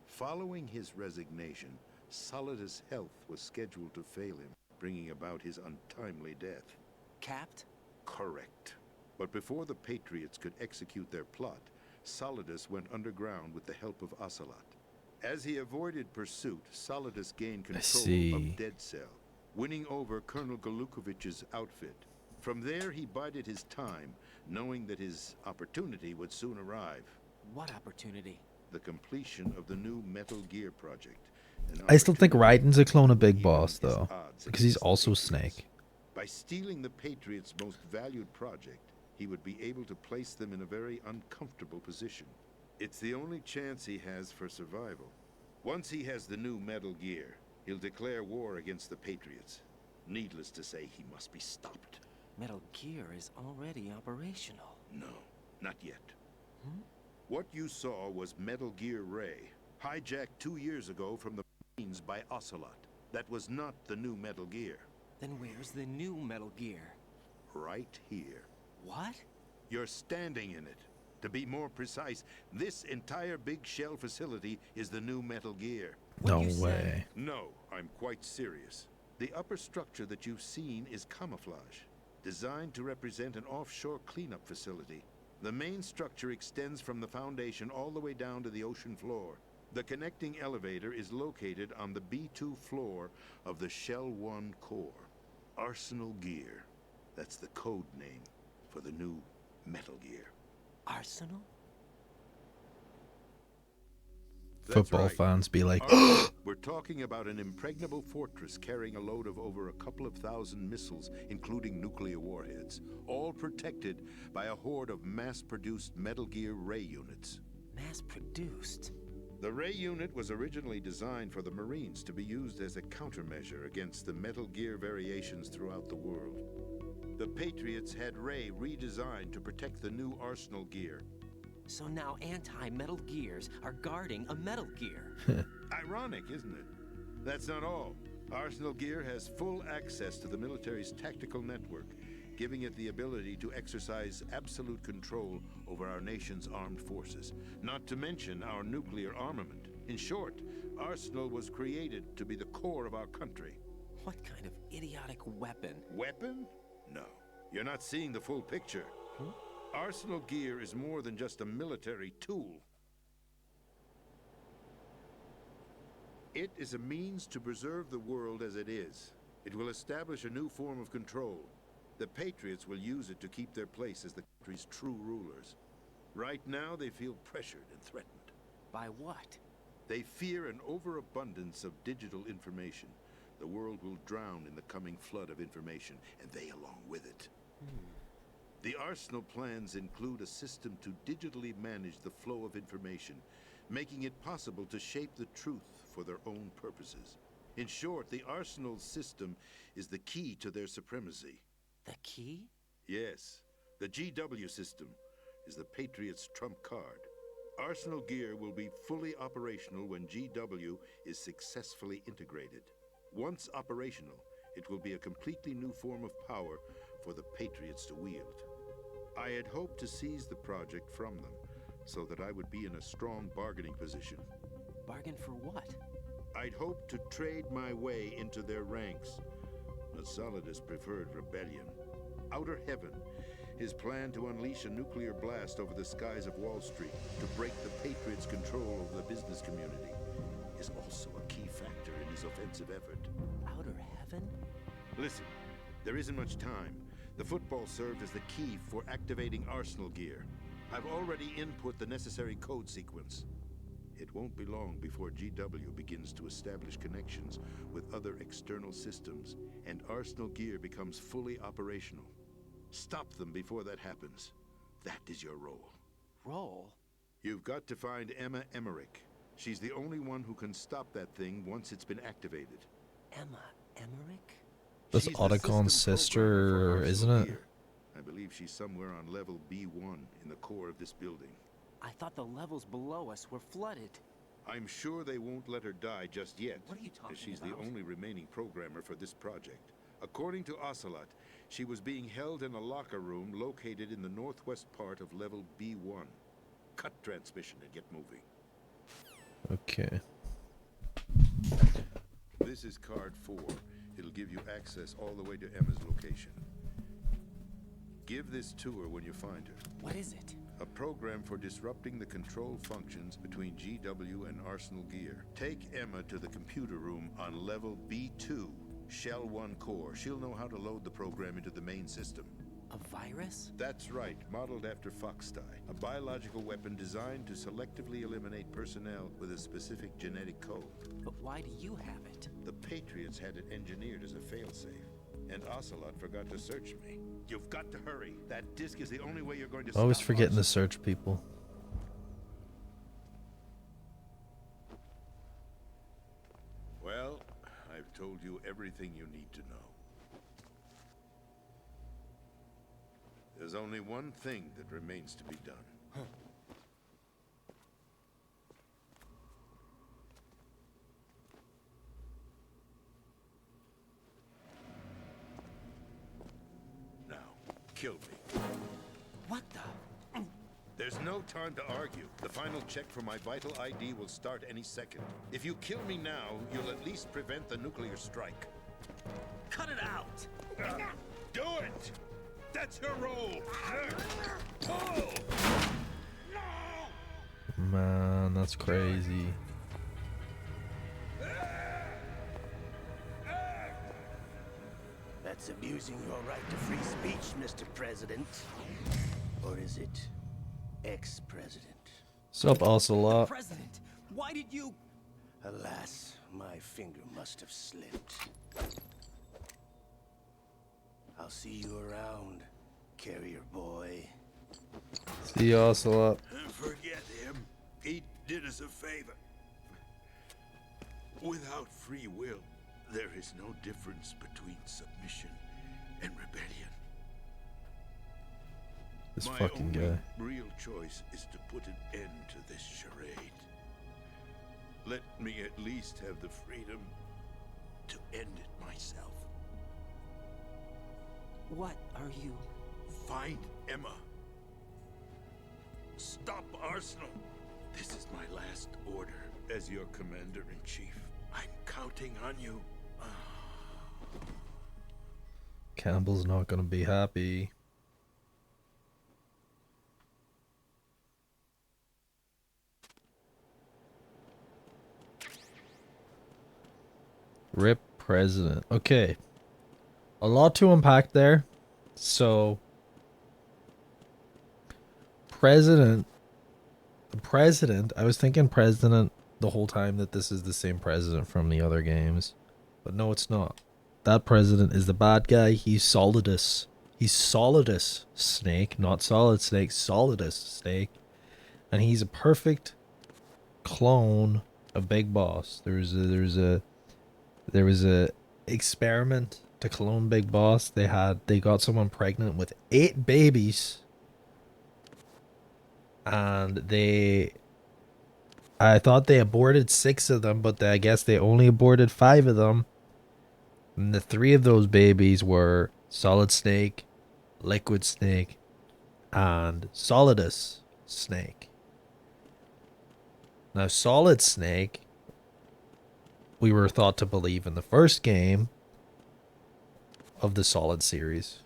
Following his resignation, Solidus' health was scheduled to fail him, bringing about his untimely death. Capped? Correct. But before the Patriots could execute their plot, Solidus went underground with the help of Ocelot. As he avoided pursuit, Solidus gained control see. of Dead Cell, winning over Colonel Galukovich's outfit. From there, he bided his time, knowing that his opportunity would soon arrive. What opportunity? The completion of the new Metal Gear project. An I still think opportunity Raiden's a clone of Big even Boss, as though, odds because he's against the also Patriots. Snake. By stealing the Patriots' most valued project, he would be able to place them in a very uncomfortable position. It's the only chance he has for survival. Once he has the new Metal Gear, he'll declare war against the Patriots. Needless to say, he must be stopped. Metal Gear is already operational. No, not yet. What you saw was Metal Gear Ray, hijacked 2 years ago from the Marines by Ocelot. That was not the new Metal Gear. Then where's the new Metal Gear? Right here. What? You're standing in it. To be more precise, this entire big shell facility is the new Metal Gear. No What'd you say? way. No, I'm quite serious. The upper structure that you've seen is camouflage, designed to represent an offshore cleanup facility. The main structure extends from the foundation all the way down to the ocean floor. The connecting elevator is located on the B2 floor of the Shell 1 core. Arsenal Gear. That's the code name for the new Metal Gear. Arsenal? football right. fans be like, We're talking about an impregnable fortress carrying a load of over a couple of thousand missiles, including nuclear warheads, all protected by a horde of mass-produced Metal Gear Ray units. Mass-produced? The Ray unit was originally designed for the Marines to be used as a countermeasure against the Metal Gear variations throughout the world. The Patriots had Ray redesigned to protect the new Arsenal gear. So now anti-Metal Gears are guarding a Metal Gear. Ironic, isn't it? That's not all. Arsenal Gear has full access to the military's tactical network, giving it the ability to exercise absolute control over our nation's armed forces, not to mention our nuclear armament. In short, Arsenal was created to be the core of our country. What kind of idiotic weapon? Weapon? No. You're not seeing the full picture. Arsenal Gear is more than just a military tool. It is a means to preserve the world as it is. It will establish a new form of control. The Patriots will use it to keep their place as the country's true rulers. Right now, they feel pressured and threatened. By what? They fear an overabundance of digital information. The world will drown in the coming flood of information, and they along with it. The Arsenal plans include a system to digitally manage the flow of information, making it possible to shape the truth for their own purposes. In short, the Arsenal system is the key to their supremacy. The key? Yes, the GW system is the Patriots' trump card. Arsenal Gear will be fully operational when GW is successfully integrated. Once operational, it will be a completely new form of power for the Patriots to wield. I had hoped to seize the project from them, so that I would be in a strong bargaining position. Bargain for what? I'd hoped to trade my way into their ranks. Solidus preferred rebellion. Outer Heaven, his plan to unleash a nuclear blast over the skies of Wall Street to break the Patriots' control over the business community, is also a key factor in his offensive effort. Outer Heaven? Listen, there isn't much time. The football served as the key for activating Arsenal Gear. I've already input the necessary code sequence. It won't be long before GW begins to establish connections with other external systems, and Arsenal Gear becomes fully operational. Stop them before that happens. That is your role. Role? You've got to find Emma Emmerich. She's the only one who can stop that thing once it's been activated. Emma Emmerich? That's She's the Otacon's system sister, programmer for isn't Arsenal it? Gear. I believe she's somewhere on level B1 in the core of this building. I thought the levels below us were flooded. I'm sure they won't let her die just yet. What are you talking as she's about? the only remaining programmer for this project. According to Ocelot, she was being held in a locker room located in the northwest part of level B1. Cut transmission and get moving. Okay. This is card 4. It'll give you access all the way to Emma's location. Give this to her when you find her. What is it? A program for disrupting the control functions between GW and Arsenal Gear. Take Emma to the computer room on level B2, Shell 1 core. She'll know how to load the program into the main system. A virus? That's right, modeled after Foxdie. A biological weapon designed to selectively eliminate personnel with a specific genetic code. But why do you have it? The Patriots had it engineered as a failsafe. And Ocelot forgot to search me. You've got to hurry. That disk is the only way you're going to Always stop forgetting to Arsenal. search people. Well, I've told you everything you need to know. There's only one thing that remains to be done. Now, kill me. What the? There's no time to argue. The final check for my vital ID will start any second. If you kill me now, you'll at least prevent the nuclear strike. Cut it out! Do it! That's your role! Man, that's crazy. That's abusing your right to free speech, Mr. President. Or is it ex-president? Sup, Ocelot? President, why Why did you... Alas, my finger must have slipped. I'll see you around, carrier boy. See you also up. Forget him. He did us a favor. Without free will, there is no difference between submission and rebellion. This My fucking only guy. real choice is to put an end to this charade. Let me at least have the freedom to end it myself. What are you... Find Emma. Stop Arsenal. This is my last order as your commander-in-chief. I'm counting on you. Campbell's not gonna be happy. Rip president. Okay. A lot to unpack there. So the president, I was thinking president the whole time that this is the same president from the other games. But no, it's not. That president is the bad guy. He's Solidus. He's Solidus Snake, not Solid Snake, Solidus Snake. And he's a perfect clone of Big Boss. There was a experiment to clone Big Boss. They got someone pregnant with 8 babies. And I thought they aborted 6 of them, but I guess they only aborted 5 of them. And the 3 of those babies were Solid Snake, Liquid Snake, and Solidus Snake. Now, Solid Snake, we were thought to believe in the first game of the Solid series.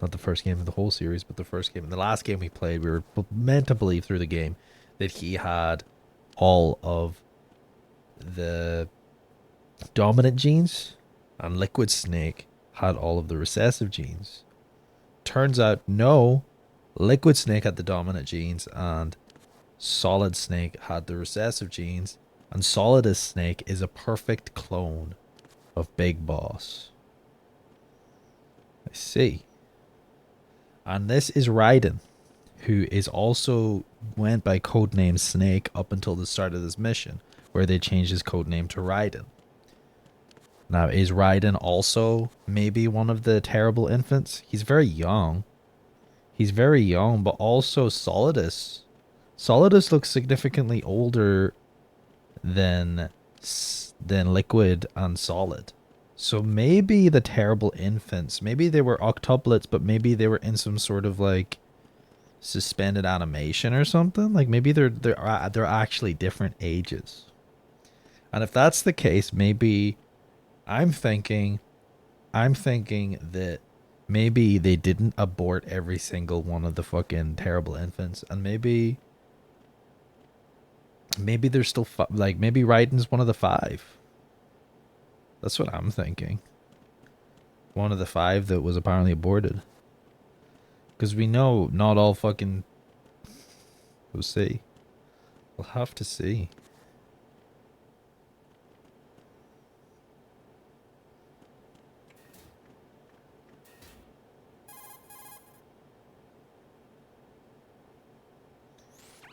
Not the first game of the whole series, but the first game. In the last game we played, we were meant to believe through the game that he had all of the dominant genes, and Liquid Snake had all of the recessive genes. Turns out, no. Liquid Snake had the dominant genes, and Solid Snake had the recessive genes. And Solidus Snake is a perfect clone of Big Boss. I see. And this is Raiden, who is also went by codename Snake up until the start of this mission, where they changed his codename to Raiden. Now, is Raiden also maybe one of the terrible infants? He's very young. He's very young, but also Solidus. Solidus looks significantly older than Liquid and Solid. So maybe the terrible infants, maybe they were octuplets, but maybe they were in some sort of like suspended animation or something. Like maybe they're actually different ages. And if that's the case, maybe I'm thinking that maybe they didn't abort every single one of the fucking terrible infants, and maybe there's still maybe Raiden's one of the 5. That's what I'm thinking. One of the 5 that was apparently aborted. Because we know not all fucking... We'll see. We'll have to see.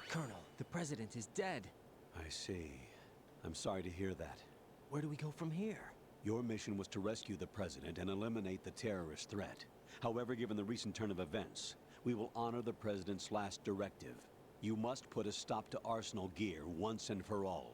Colonel, the president is dead. I see. I'm sorry to hear that. Where do we go from here? Your mission was to rescue the president and eliminate the terrorist threat. However, given the recent turn of events, we will honor the president's last directive. You must put a stop to Arsenal Gear once and for all.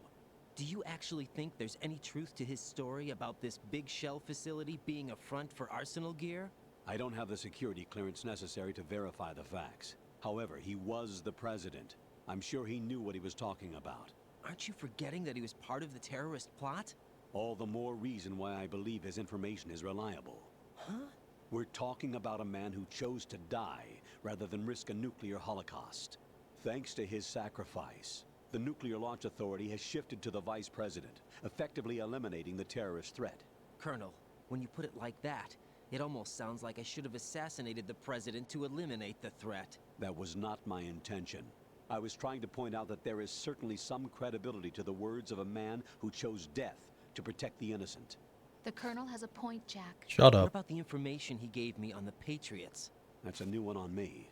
Do you actually think there's any truth to his story about this big shell facility being a front for Arsenal Gear? I don't have the security clearance necessary to verify the facts. However, he was the president. I'm sure he knew what he was talking about. Aren't you forgetting that he was part of the terrorist plot? All the more reason why I believe his information is reliable. Huh? We're talking about a man who chose to die rather than risk a nuclear holocaust. Thanks to his sacrifice, the Nuclear Launch Authority has shifted to the vice president, effectively eliminating the terrorist threat. Colonel, when you put it like that, it almost sounds like I should have assassinated the president to eliminate the threat. That was not my intention. I was trying to point out that there is certainly some credibility to the words of a man who chose death to protect the innocent. The Colonel has a point, Jack. Shut What up. about the information he gave me on the Patriots? That's a new one on me.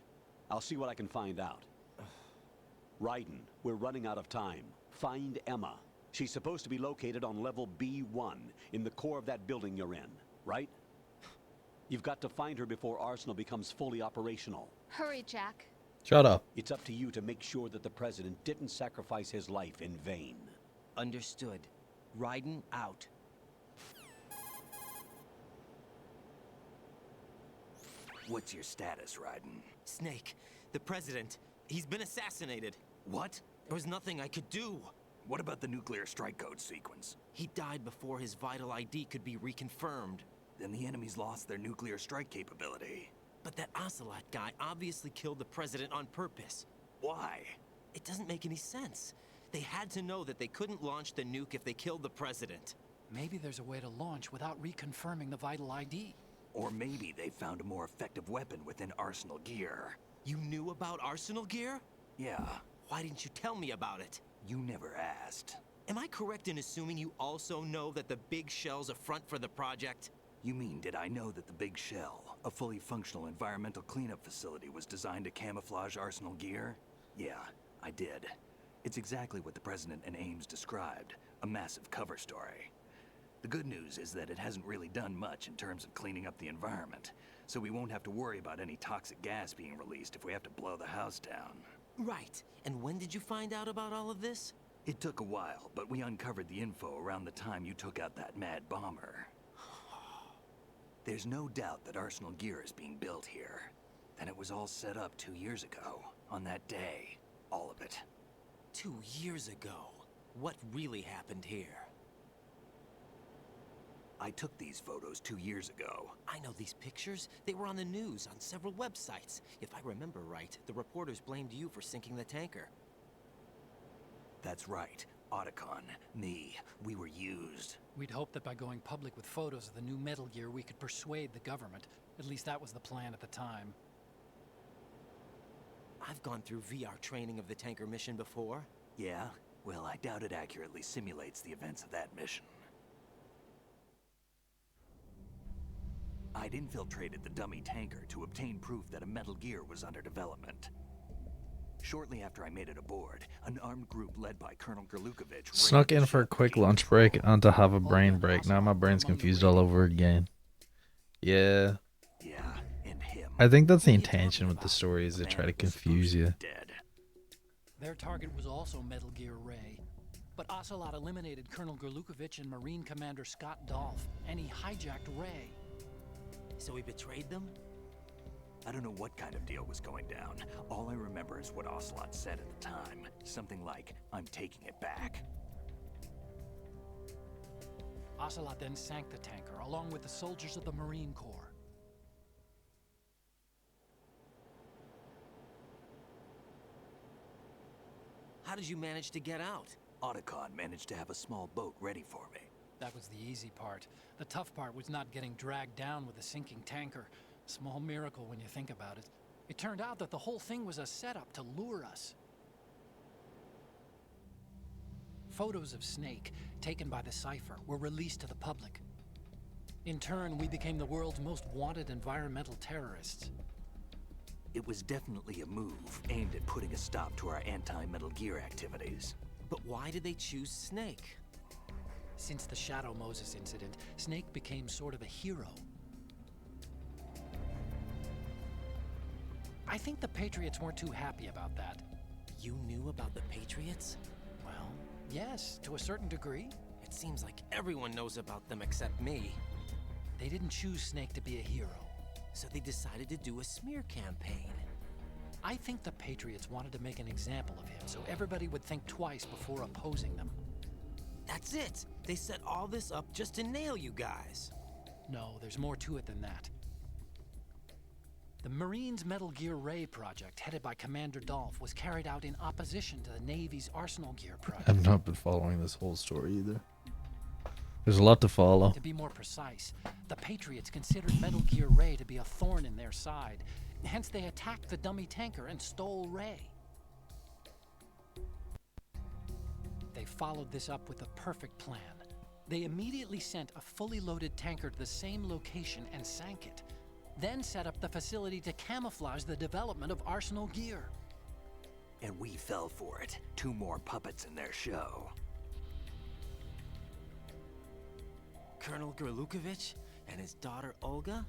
I'll see what I can find out. Raiden, we're running out of time. Find Emma. She's supposed to be located on level B1, in the core of that building you're in, right? You've got to find her before Arsenal becomes fully operational. Hurry, Jack. Shut up. It's up to you to make sure that the President didn't sacrifice his life in vain. Understood. Raiden out. What's your status, Raiden? Snake, the President, he's been assassinated. What? There was nothing I could do. What about the nuclear strike code sequence? He died before his vital ID could be reconfirmed. Then the enemy's lost their nuclear strike capability. But that Ocelot guy obviously killed the President on purpose. Why? It doesn't make any sense. They had to know that they couldn't launch the nuke if they killed the President. Maybe there's a way to launch without reconfirming the vital ID. Or maybe they found a more effective weapon within Arsenal gear. You knew about Arsenal gear? Yeah, Why didn't you tell me about it? you never asked. Am I correct in assuming you also know that the Big Shell's a front for the project? You mean, did I know that the Big Shell, a fully functional environmental cleanup facility, was designed to camouflage Arsenal gear? Yeah, I did. It's exactly what the President and Ames described, a massive cover story. The good news is that it hasn't really done much in terms of cleaning up the environment, so we won't have to worry about any toxic gas being released if we have to blow the house down. Right. And when did you find out about all of this? It took a while, but we uncovered the info around the time you took out that mad bomber. There's no doubt that Arsenal gear is being built here. And it was all set up 2 years ago, on that day. All of it. 2 years ago. What really happened here? I took these photos 2 years ago. I know these pictures. They were on the news, on several websites. If I remember right, the reporters blamed you for sinking the tanker. That's right. Otacon, me, we were used. We'd hoped that by going public with photos of the new Metal Gear, we could persuade the government. At least that was the plan at the time. I've gone through VR training of the tanker mission before. Yeah? Well, I doubt it accurately simulates the events of that mission. I'd infiltrated the dummy tanker to obtain proof that a Metal Gear was under development. Shortly after I made it aboard, an armed group led by Colonel Gerlukovich Snuck in for a quick lunch break and to have a brain break. Now my brain's confused all over again. Yeah. Yeah, and him. I think that's the intention with the story, is to try to confuse you. Dead. Their target was also Metal Gear Ray. But Ocelot eliminated Colonel Gerlukovich and Marine Commander Scott Dolph, and he hijacked Ray. So he betrayed them? I don't know what kind of deal was going down. All I remember is what Ocelot said at the time. Something like, I'm taking it back. Ocelot then sank the tanker, along with the soldiers of the Marine Corps. How did you manage to get out? Otacon managed to have a small boat ready for me. That was the easy part. The tough part was not getting dragged down with a sinking tanker. Small miracle when you think about it. It turned out that the whole thing was a setup to lure us. Photos of Snake, taken by the Cypher, were released to the public. In turn, we became the world's most wanted environmental terrorists. It was definitely a move aimed at putting a stop to our anti-Metal Gear activities. But why did they choose Snake? Since the Shadow Moses incident, Snake became sort of a hero. I think the Patriots weren't too happy about that. You knew about the Patriots? Well, yes, to a certain degree. It seems like everyone knows about them except me. They didn't choose Snake to be a hero. So they decided to do a smear campaign. I think the Patriots wanted to make an example of him so everybody would think twice before opposing them. That's it! They set all this up just to nail you guys. No, there's more to it than that. The Marines' Metal Gear Ray project, headed by Commander Dolph, was carried out in opposition to the Navy's Arsenal Gear project. I've not been following this whole story either. There's a lot to follow. To be more precise, the Patriots considered Metal Gear Ray to be a thorn in their side. Hence, they attacked the dummy tanker and stole Ray. followed this up with a perfect plan. They immediately sent a fully loaded tanker to the same location and sank it. Then set up the facility to camouflage the development of Arsenal gear. And we fell for it. 2 more puppets in their show. Colonel Gerlukovich and his daughter Olga?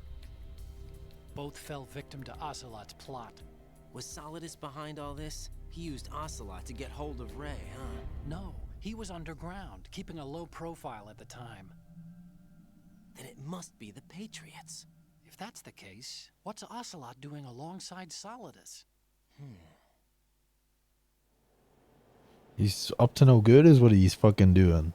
Both fell victim to Ocelot's plot. Was Solidus behind all this? He used Ocelot to get hold of Ray, huh? No, he was underground, keeping a low profile at the time. Then it must be the Patriots. If that's the case, what's Ocelot doing alongside Solidus? He's up to no good is what he's fucking doing.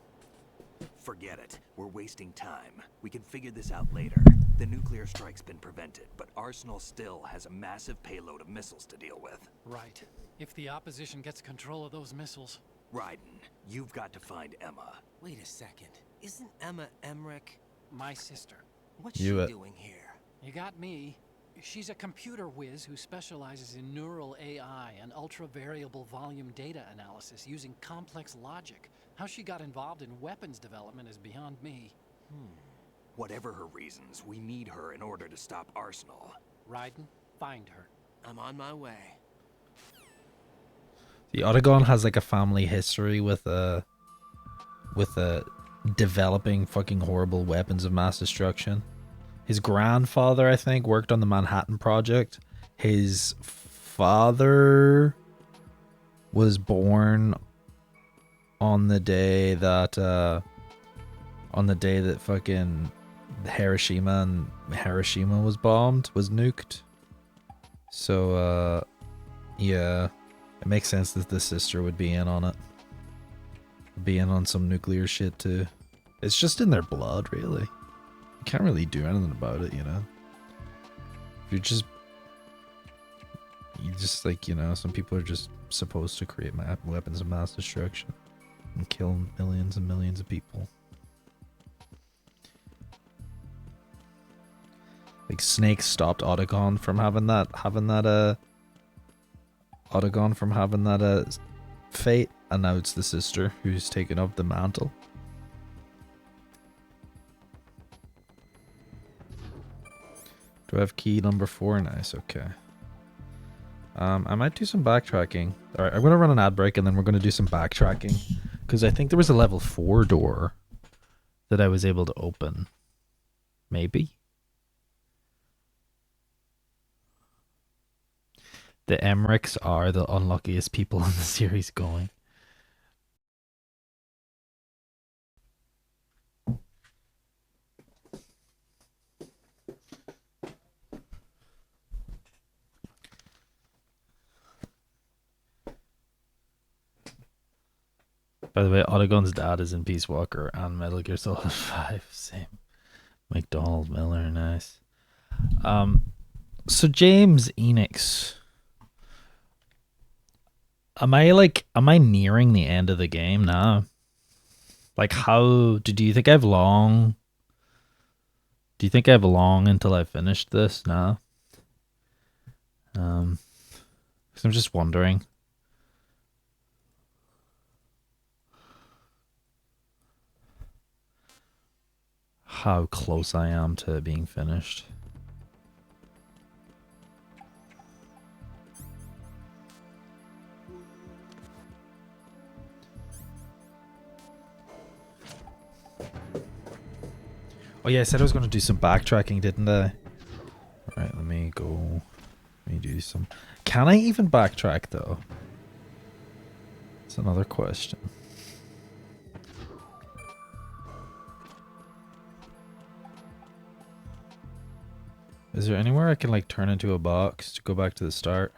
Forget it. We're wasting time. We can figure this out later. The nuclear strike's been prevented, but Arsenal still has a massive payload of missiles to deal with. Right. If the opposition gets control of those missiles... Raiden, you've got to find Emma. Wait a second. Isn't Emma Emmerich my sister? What's she doing here? You got me. She's a computer whiz who specializes in neural AI and ultra-variable volume data analysis using complex logic. How she got involved in weapons development is beyond me. Whatever her reasons, we need her in order to stop Arsenal. Raiden, find her. I'm on my way. The Autogon has like a family history with developing fucking horrible weapons of mass destruction. His grandfather, I think, worked on the Manhattan Project. His father was born on the day that fucking Hiroshima was bombed, was nuked. So yeah, it makes sense that the sister would be in on it. Be in on some nuclear shit too. It's just in their blood, really. You can't really do anything about it, you know. You just like, you know, some people are just supposed to create weapons of mass destruction and kill millions and millions of people. Like Snake stopped Autogon from having that fate, and now it's the sister who's taken up the mantle. Do I have key number 4? Nice, okay. I might do some backtracking. Alright, I'm gonna run an ad break and then we're gonna do some backtracking. Because I think there was a level 4 door that I was able to open. Maybe? The Emmerichs are the unluckiest people in the series going. By the way, Autogon's dad is in Peace Walker and Metal Gear Solid 5. Same. McDonald Miller, nice. So James Enix. Am I nearing the end of the game now? Like do you think I have long? Do you think I have long until I finish this now? 'Cause I'm just wondering. How close I am to being finished. Oh yeah, I said I was going to do some backtracking, didn't I? Alright, let me do some... Can I even backtrack, though? That's another question. Is there anywhere I can, like, turn into a box to go back to the start?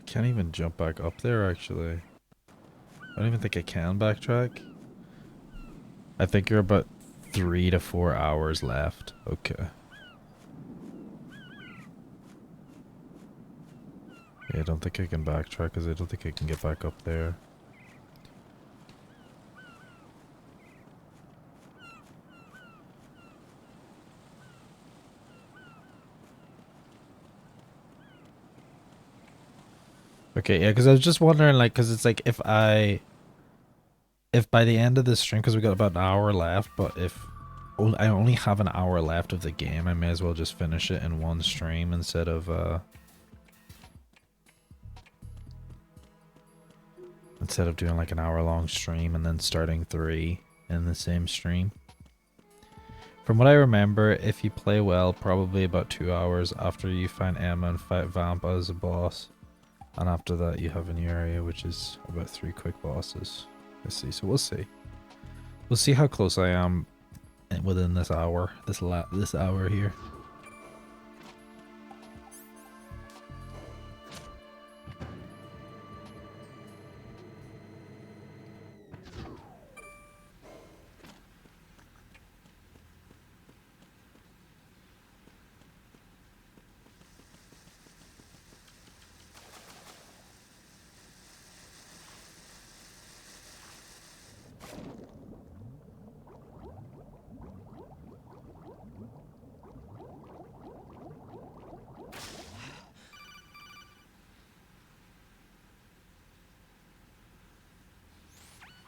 can't even jump back up there, actually. I don't even think I can backtrack. I think you're about 3 to 4 hours left. Okay. Yeah, I don't think I can backtrack because I don't think I can get back up there. Okay, yeah, because I was just wondering, like, because it's like if by the end of this stream, because we got about an hour left, but if I only have an hour left of the game, I may as well just finish it in one stream instead of doing like an hour-long stream and then starting 3 in the same stream. From what I remember, if you play well, probably about 2 hours after you find Emma and fight Vamp as a boss. And after that, you have a new area, which is about 3 quick bosses. Let's see. So we'll see. We'll see how close I am within this hour. This hour here.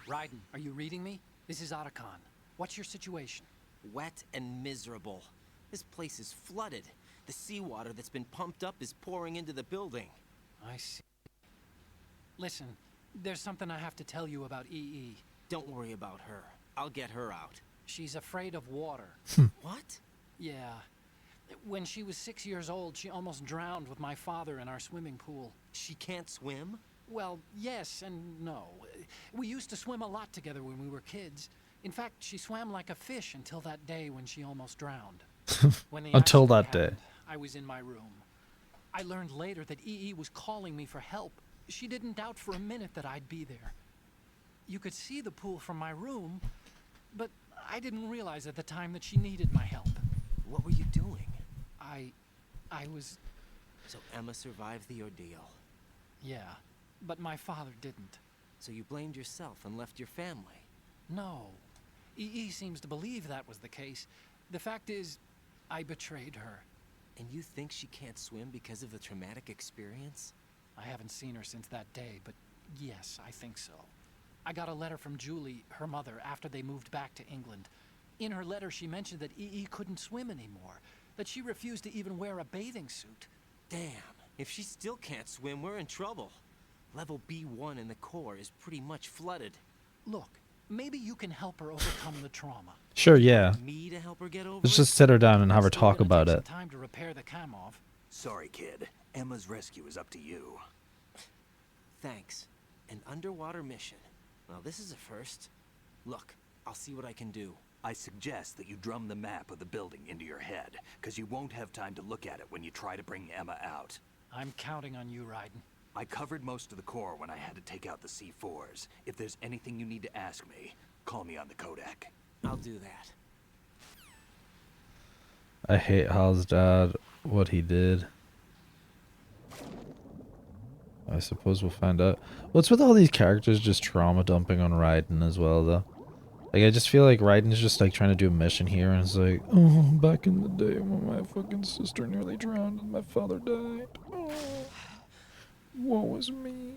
Raiden, are you reading me? This is Otacon. What's your situation? Wet and miserable. This place is flooded. The seawater that's been pumped up is pouring into the building. I see. Listen, there's something I have to tell you about EE. Don't worry about her. I'll get her out. She's afraid of water. What? Yeah. When she was 6 years old, she almost drowned with my father in our swimming pool. She can't swim? Well, yes and no. We used to swim a lot together when we were kids. In fact, she swam like a fish until that day when she almost drowned. When the Until accident that day. happened, I was in my room. I learned later that EE was calling me for help. She didn't doubt for a minute that I'd be there. You could see the pool from my room, but I didn't realize at the time that she needed my help. What were you doing? I was... So Emma survived the ordeal. Yeah, but my father didn't. So you blamed yourself and left your family? No. EE seems to believe that was the case. The fact is, I betrayed her. And you think she can't swim because of the traumatic experience? I haven't seen her since that day, but yes, I think so. I got a letter from Julie, her mother, after they moved back to England. In her letter, she mentioned that EE couldn't swim anymore, that she refused to even wear a bathing suit. Damn, if she still can't swim, we're in trouble. Level B1 in the core is pretty much flooded. Look, maybe you can help her overcome the trauma. Sure, yeah. Me to help her get over Let's it? just sit her down and have her Still talk gonna about take it. some time to repair the Kamov. Sorry, kid. Emma's rescue is up to you. Thanks. An underwater mission. Well, this is a first. Look, I'll see what I can do. I suggest that you drum the map of the building into your head, because you won't have time to look at it when you try to bring Emma out. I'm counting on you, Raiden. I covered most of the core when I had to take out the C4s. If there's anything you need to ask me, call me on the codec. I'll do that. I hate Hal's dad, what he did. I suppose we'll find out. What's with all these characters just trauma dumping on Raiden as well, though? Like, I just feel like Raiden's just like trying to do a mission here, and it's like, oh, back in the day when my fucking sister nearly drowned and my father died. Oh, woe was me.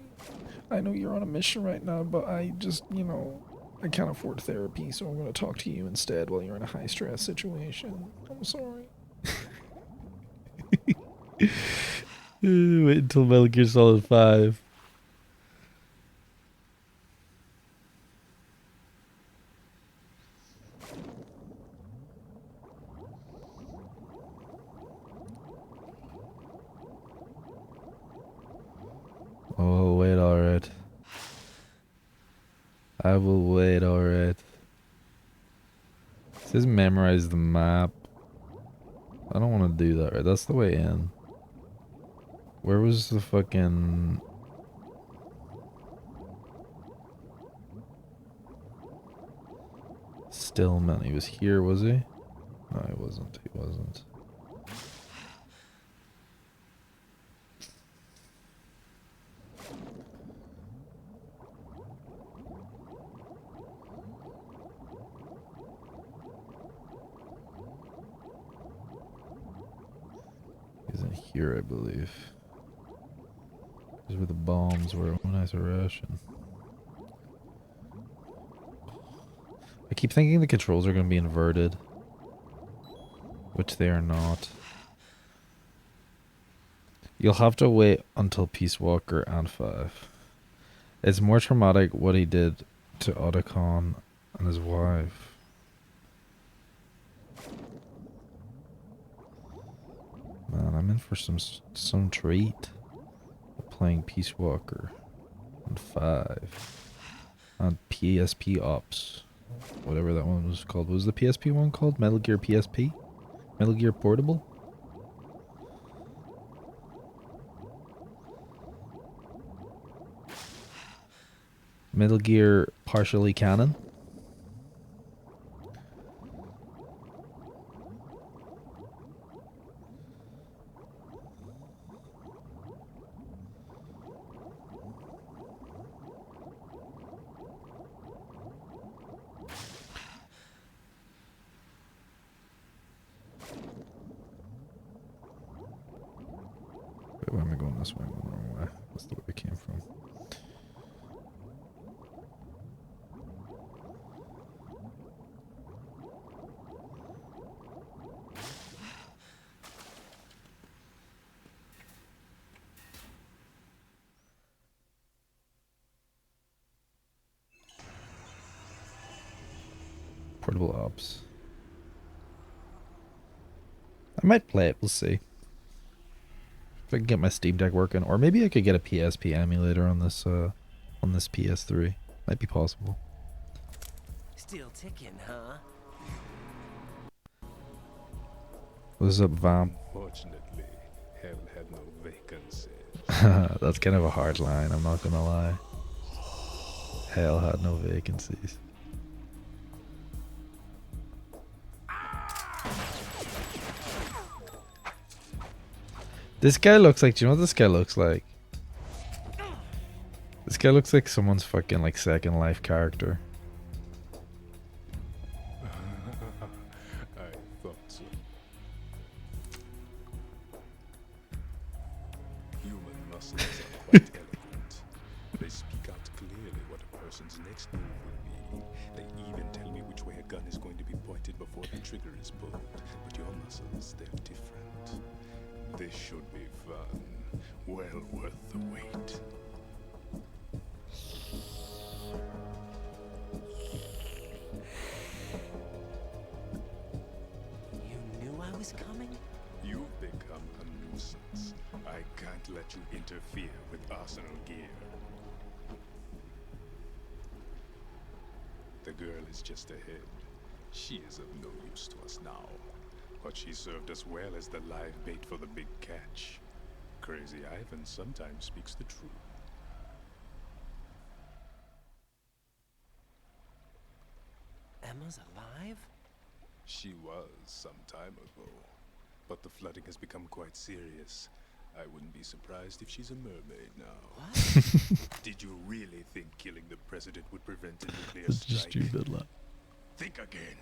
I know you're on a mission right now, but I just, you know, I can't afford therapy, so I'm going to talk to you instead while you're in a high-stress situation. I'm sorry. Wait until Metal Gear Solid 5. Oh, wait, alright. I will wait, alright. It says memorize the map. I don't want to do that, right? That's the way in. Where was the fucking... Stillman. He was here, was he? No, he wasn't. He wasn't. He isn't here, I believe. These were the bombs were when I was a Russian. I keep thinking the controls are going to be inverted, which they are not. You'll have to wait until Peace Walker and 5. It's more traumatic what he did to Otacon and his wife. Man, I'm in for some treat. Playing Peace Walker and 5 and PSP Ops, whatever that one was called. What was the PSP one called? Metal Gear PSP? Metal Gear Portable? Metal Gear partially canon? Wait, why am I going this way? I'm going the wrong way. That's the way we came from. Portable Ops. I might play it, we'll see. If I can get my Steam Deck working, or maybe I could get a PSP emulator on this PS3. Might be possible. Still ticking, huh? What's up, Vamp? Fortunately, hell had no vacancies. That's kind of a hard line, I'm not gonna lie. Hell had no vacancies. This guy looks like, do you know what this guy looks like? This guy looks like someone's fucking like Second Life character. I thought so. Human muscles are quite eloquent. They speak out clearly what a person's next move will be. They even tell me which way a gun is going to be pointed before the trigger is pulled. But your muscles, they're different. This should be fun. Well worth the wait. You knew I was coming? You've become a nuisance. I can't let you interfere with Arsenal gear. The girl is just ahead. She is of no use to us now. But she served us well as the live bait for the big catch. Crazy Ivan sometimes speaks the truth. Emma's alive? She was some time ago. But the flooding has become quite serious. I wouldn't be surprised if she's a mermaid now. What? Did you really think killing the president would prevent a nuclear strike? Stupid luck. Think again.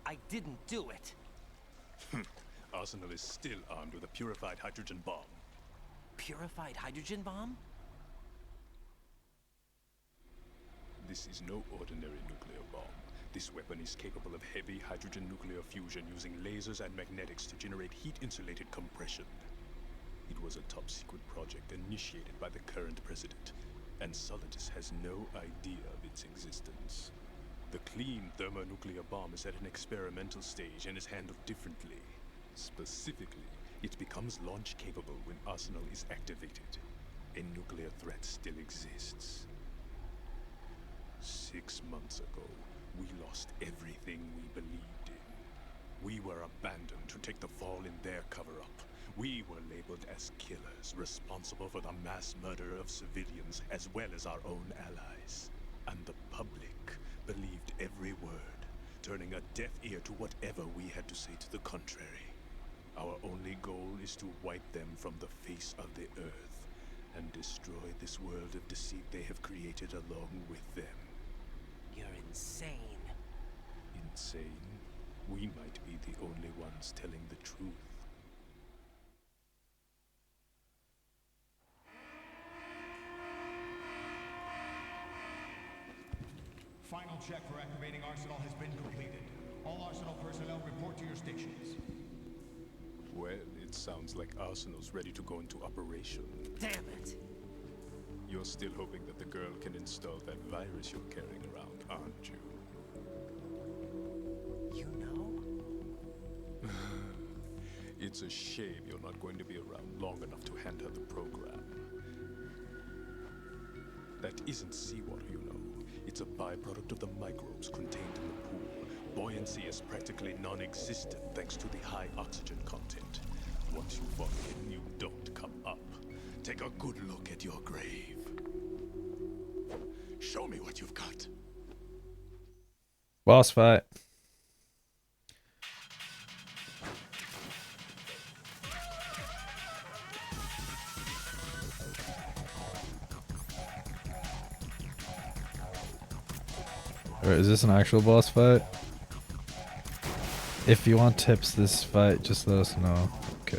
I didn't do it. Arsenal is still armed with a purified hydrogen bomb. Purified hydrogen bomb? This is no ordinary nuclear bomb. This weapon is capable of heavy hydrogen nuclear fusion using lasers and magnetics to generate heat-insulated compression. It was a top-secret project initiated by the current president, and Solidus has no idea of its existence. The clean thermonuclear bomb is at an experimental stage and is handled differently. Specifically, it becomes launch-capable when Arsenal is activated. A nuclear threat still exists. 6 months ago, we lost everything we believed in. We were abandoned to take the fall in their cover-up. We were labeled as killers, responsible for the mass murder of civilians as well as our own allies. And the public believed every word. turning a deaf ear to whatever we had to say to the contrary. Our only goal is to wipe them from the face of the earth and destroy this world of deceit they have created along with them. You're insane. Insane? We might be the only ones telling the truth. Final check for activating Arsenal has been completed. All Arsenal personnel report to your stations. Well, it sounds like Arsenal's ready to go into operation. Damn it! You're still hoping that the girl can install that virus you're carrying around, aren't you? You know? It's a shame you're not going to be around long enough to hand her the program. That isn't seawater, you know. It's a byproduct of the microbes contained in the pool. Buoyancy is practically non-existent thanks to the high oxygen content. Once you fall in, you don't come up. Take a good look at your grave. Show me what you've got. Boss fight. Alright, is this an actual boss fight? If you want tips this fight, just let us know. Okay.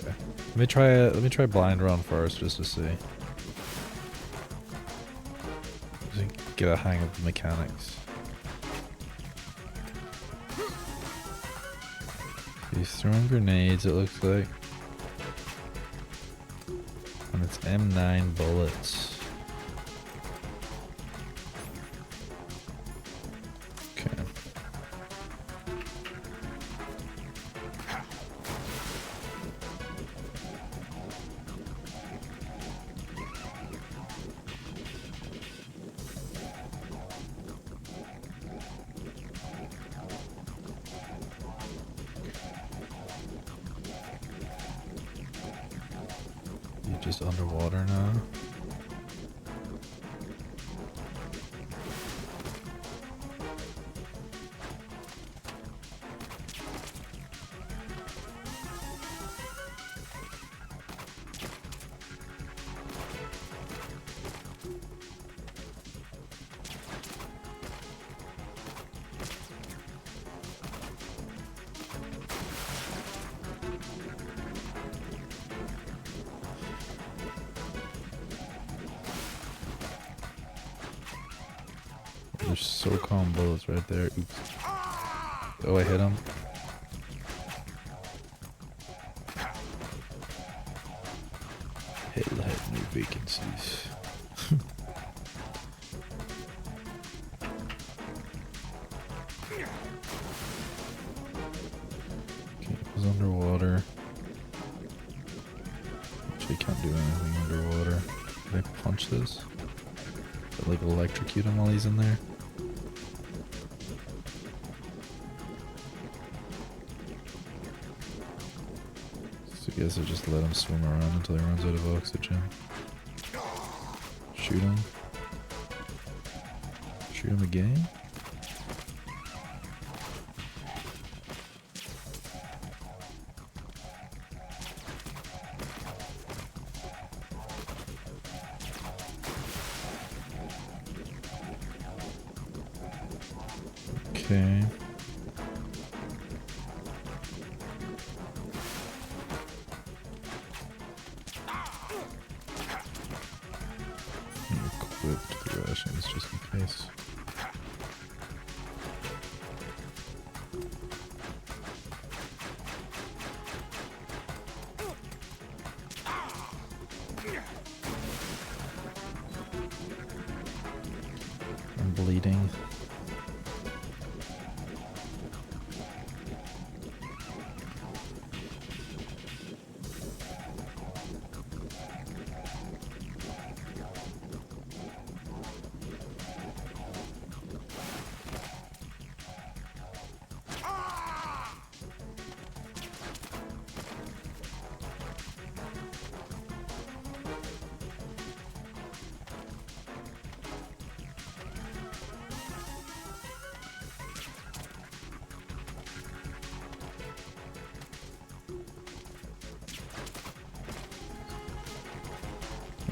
Let me try blind run first just to see. Just get a hang of the mechanics. He's throwing grenades, it looks like. And it's M9 bullets. Okay. You're just underwater now. There's SOCOM bullets right there. Oops. Oh, I hit him. Hell had new vacancies. Okay, it was underwater. Actually, can't do anything underwater. Can I punch this? Like electrocute him while he's in there? So I guess I just let him swim around until he runs out of oxygen. Shoot him. Shoot him again? Okay. Equipped the rations just in case. I'm bleeding.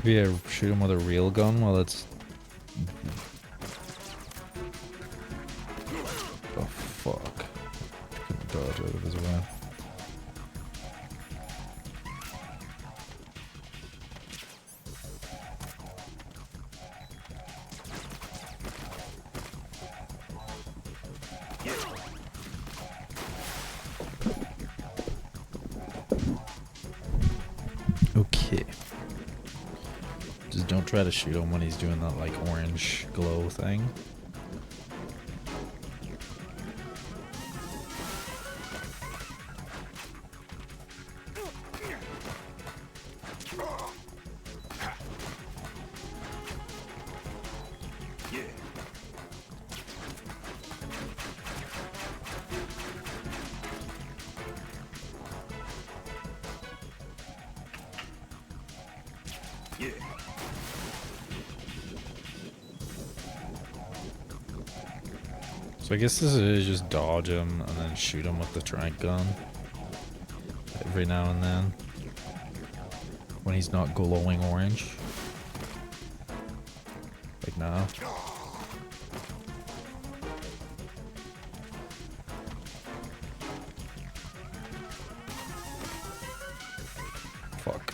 Maybe I shoot him with a real gun while it's... Oh, fuck. Couldn't dodge out of his way. Okay. Just don't try to shoot him when he's doing that, like, orange glow thing. So I guess this is just dodge him and then shoot him with the tranq gun every now and then when he's not glowing orange. Like now. Fuck.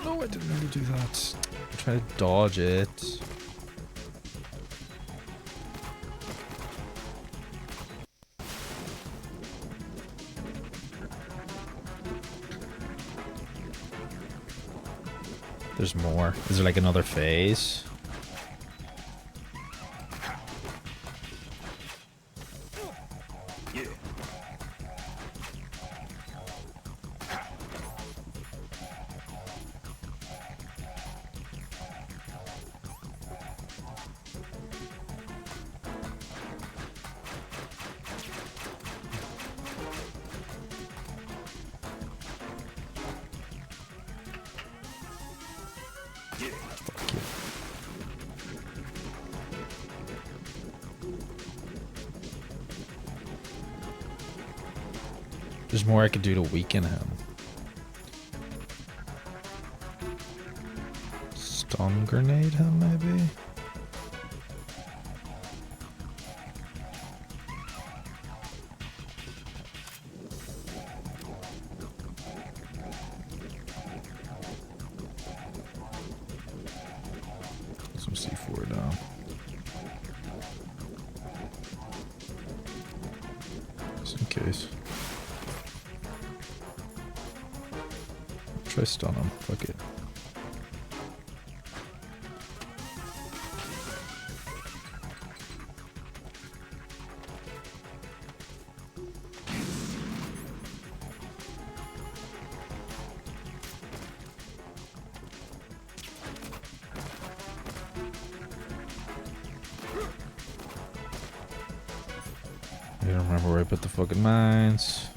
No, I didn't mean to do that. I'm trying to dodge it. There's more. Is there like another phase? There's more I could do to weaken him. Stun grenade him, maybe? Some C4 down. Just in case. Try stun him. Fuck it. I don't remember where I put the fucking mines.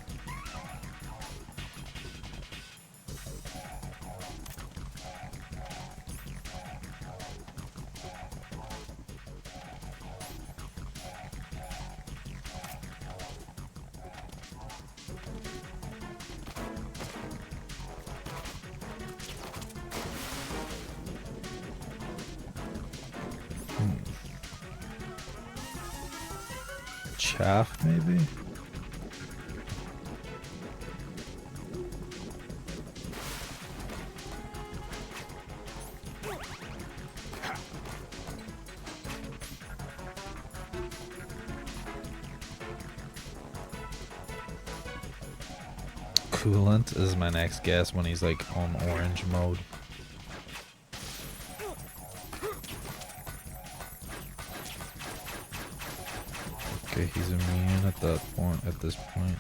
Chaff, maybe? Coolant is my next guess when he's like on orange mode. Okay, he's immune at that point, at this point.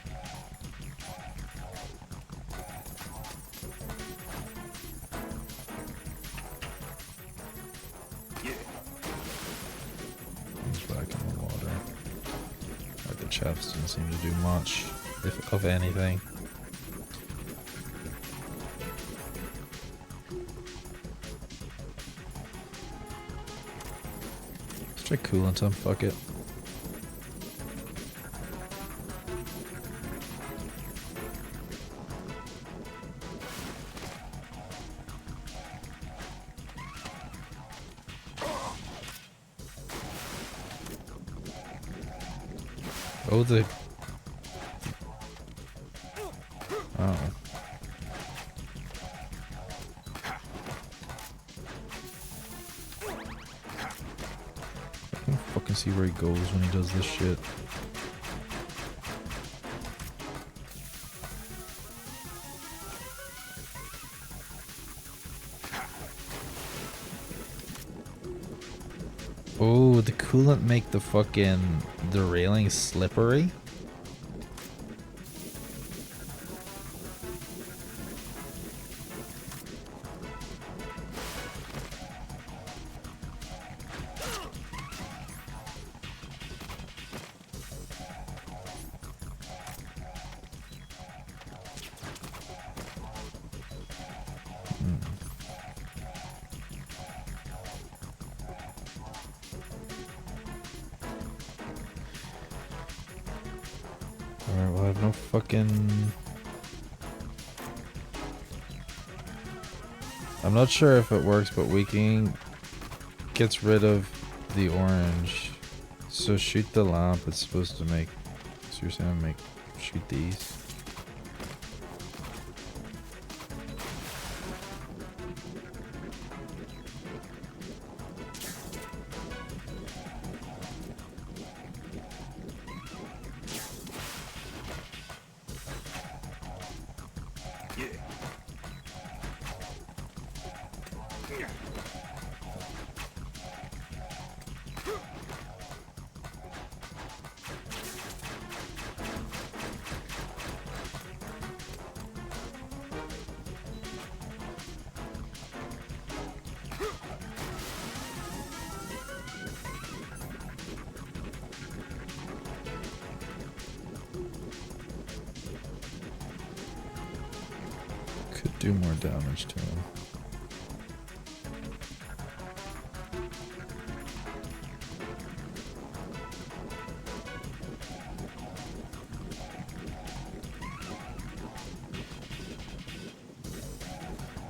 He's back in the water. Like the chaps didn't seem to do much, if of anything. Let's try coolant him, fuck it. Oh, the... Oh. I can fucking see where he goes when he does this shit. Oh, the coolant make the fucking... the railing slippery? Alright, well I have no fucking... I'm not sure if it works, but Waking gets rid of the orange. So shoot the lamp, it's supposed to make... So you're saying shoot these? Could do more damage to him.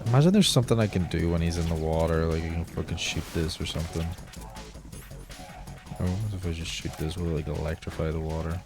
Imagine there's something I can do when he's in the water, like I can fucking shoot this or something. Oh, what if I just shoot this, will it like electrify the water?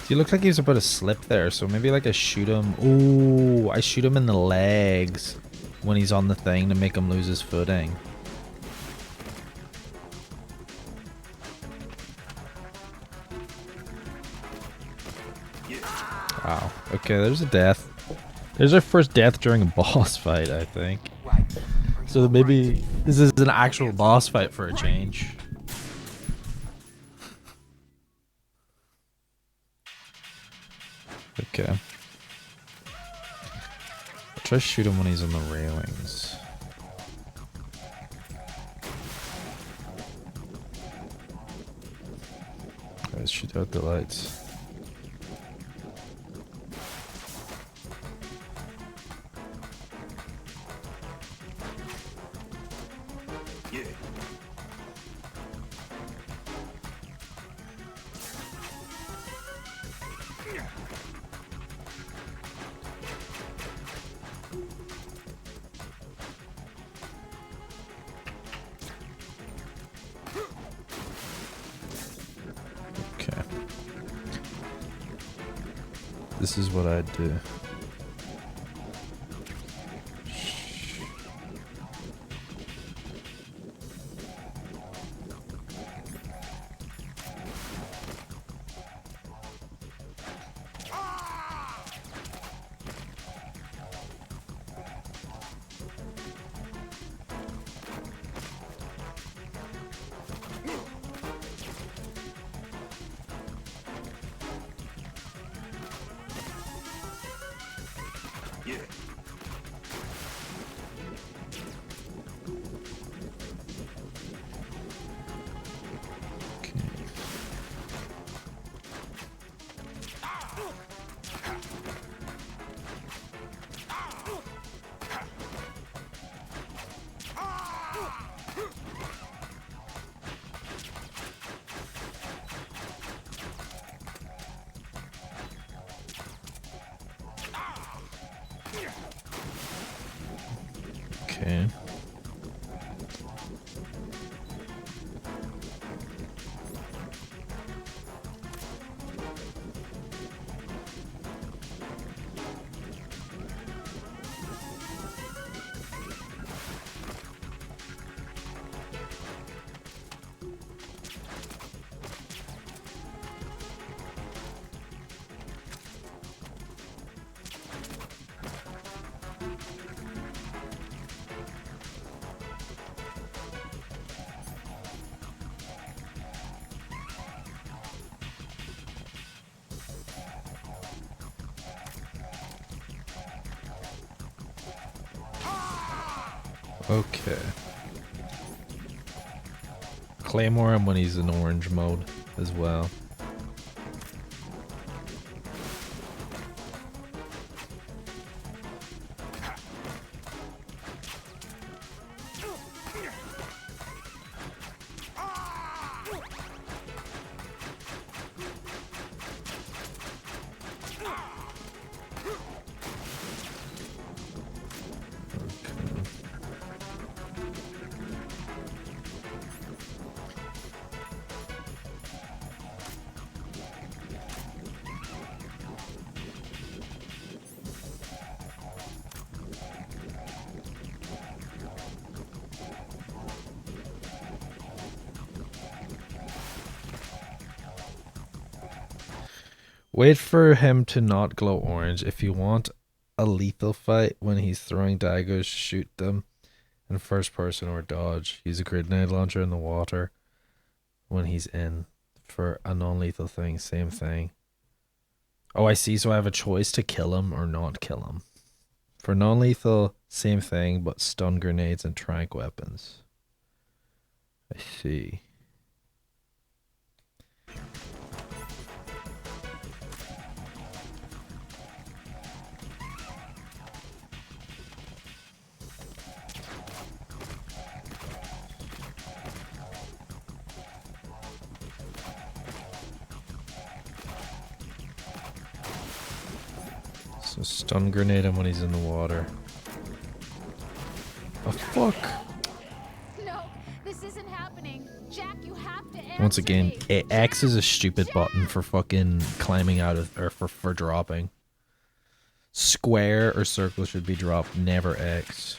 He looked like he was about to slip there, so maybe like I shoot him. Ooh, I shoot him in the legs when he's on the thing to make him lose his footing. Wow. Okay, there's a death. There's our first death during a boss fight, I think. So maybe this is an actual boss fight for a change. Okay. I'll try to shoot him when he's on the railings. Let's shoot out the lights. This is what I'd do. Okay. Okay. Claymore him when he's in orange mode as well. Wait for him to not glow orange. If you want a lethal fight when he's throwing daggers, shoot them in first person or dodge. Use a grenade launcher in the water when he's in. For a non-lethal thing, same thing. Oh, I see. So I have a choice to kill him or not kill him. For non-lethal, same thing, but stun grenades and tranq weapons. I see. So stun grenade him when he's in the water. Oh fuck! No, this isn't happening. Jack, you have to answer Once again, me. X is a stupid button for fucking climbing out of, or for dropping. Square or circle should be dropped, never X.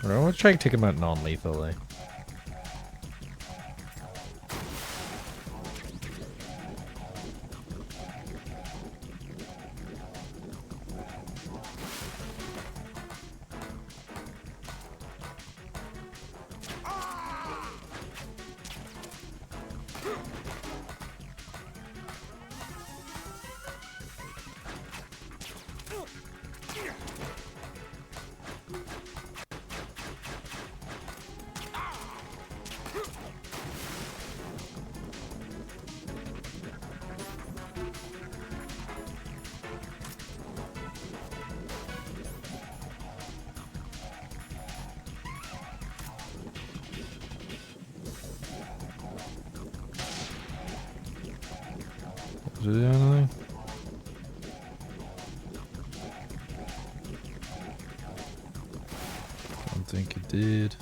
I want to try to take him out non-lethally. Did it do anything? Don't think it did.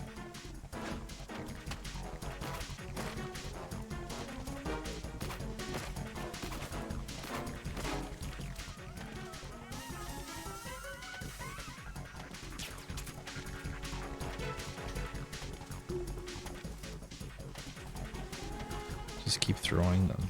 Just keep throwing them.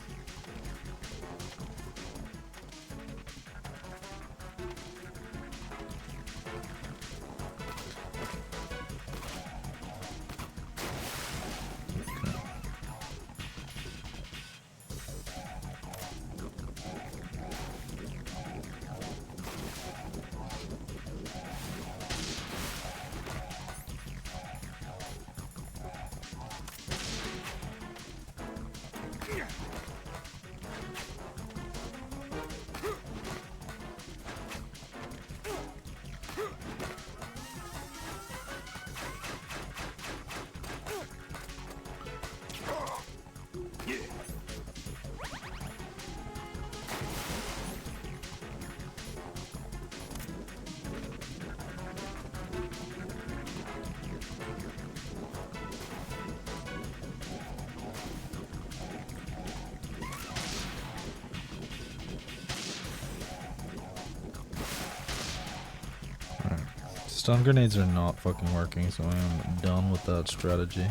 Stun grenades are not fucking working, so I am done with that strategy.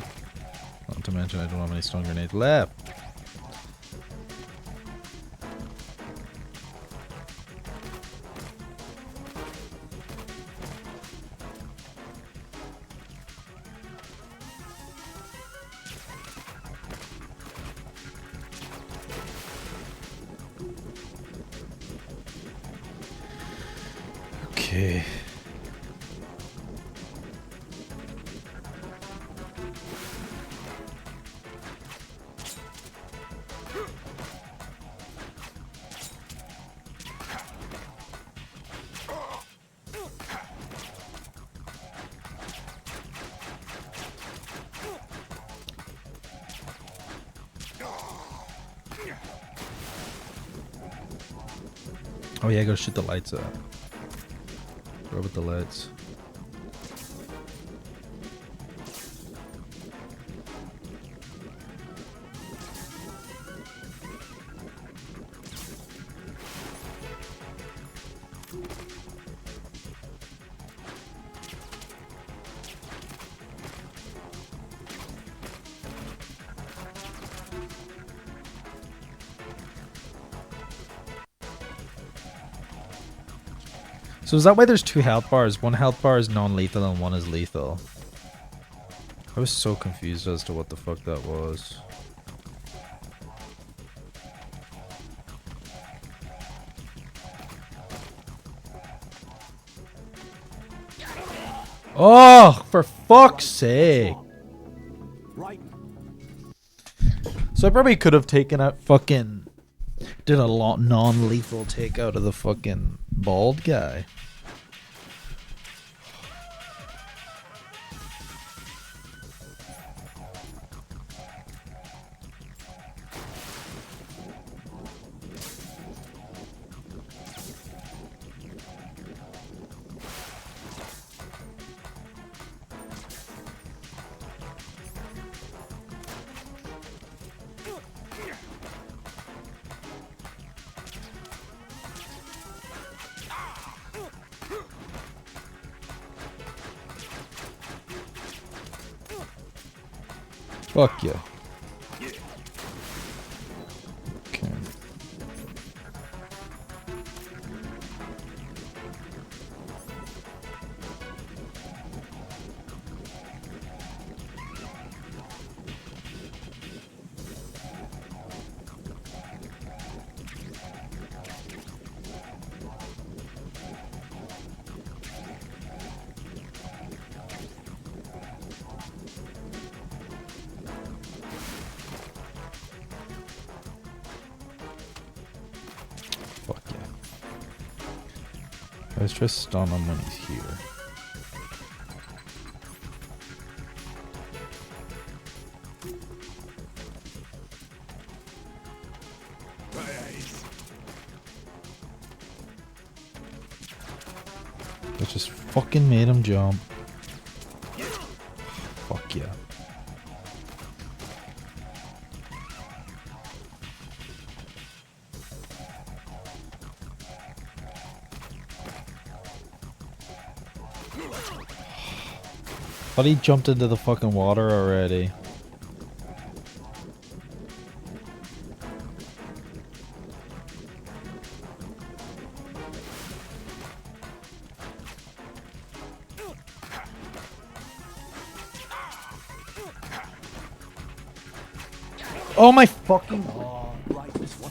Not to mention I don't have any stun grenades left. Okay. Oh yeah, go shoot the lights out. Throw with the lights. So is that why there's 2 health bars? One health bar is non-lethal and one is lethal. I was so confused as to what the fuck that was. Oh, for fuck's sake. So I probably could have taken out fucking... Did a non-lethal take out of the fucking bald guy. Fuck yeah. Okay. Fuck yeah. Let's try to stun him when he's here. That just fucking made him jump. Fuck yeah. But he jumped into the fucking water already. Oh my fucking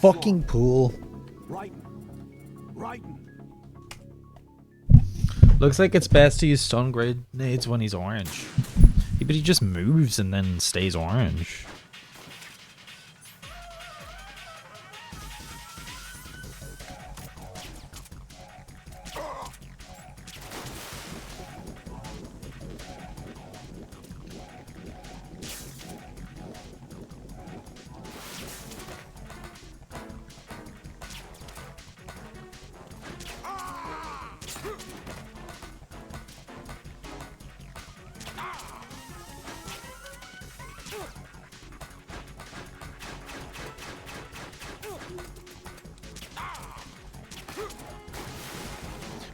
fucking pool. Looks like it's best to use stun grenades when he's orange. Yeah, but he just moves and then stays orange.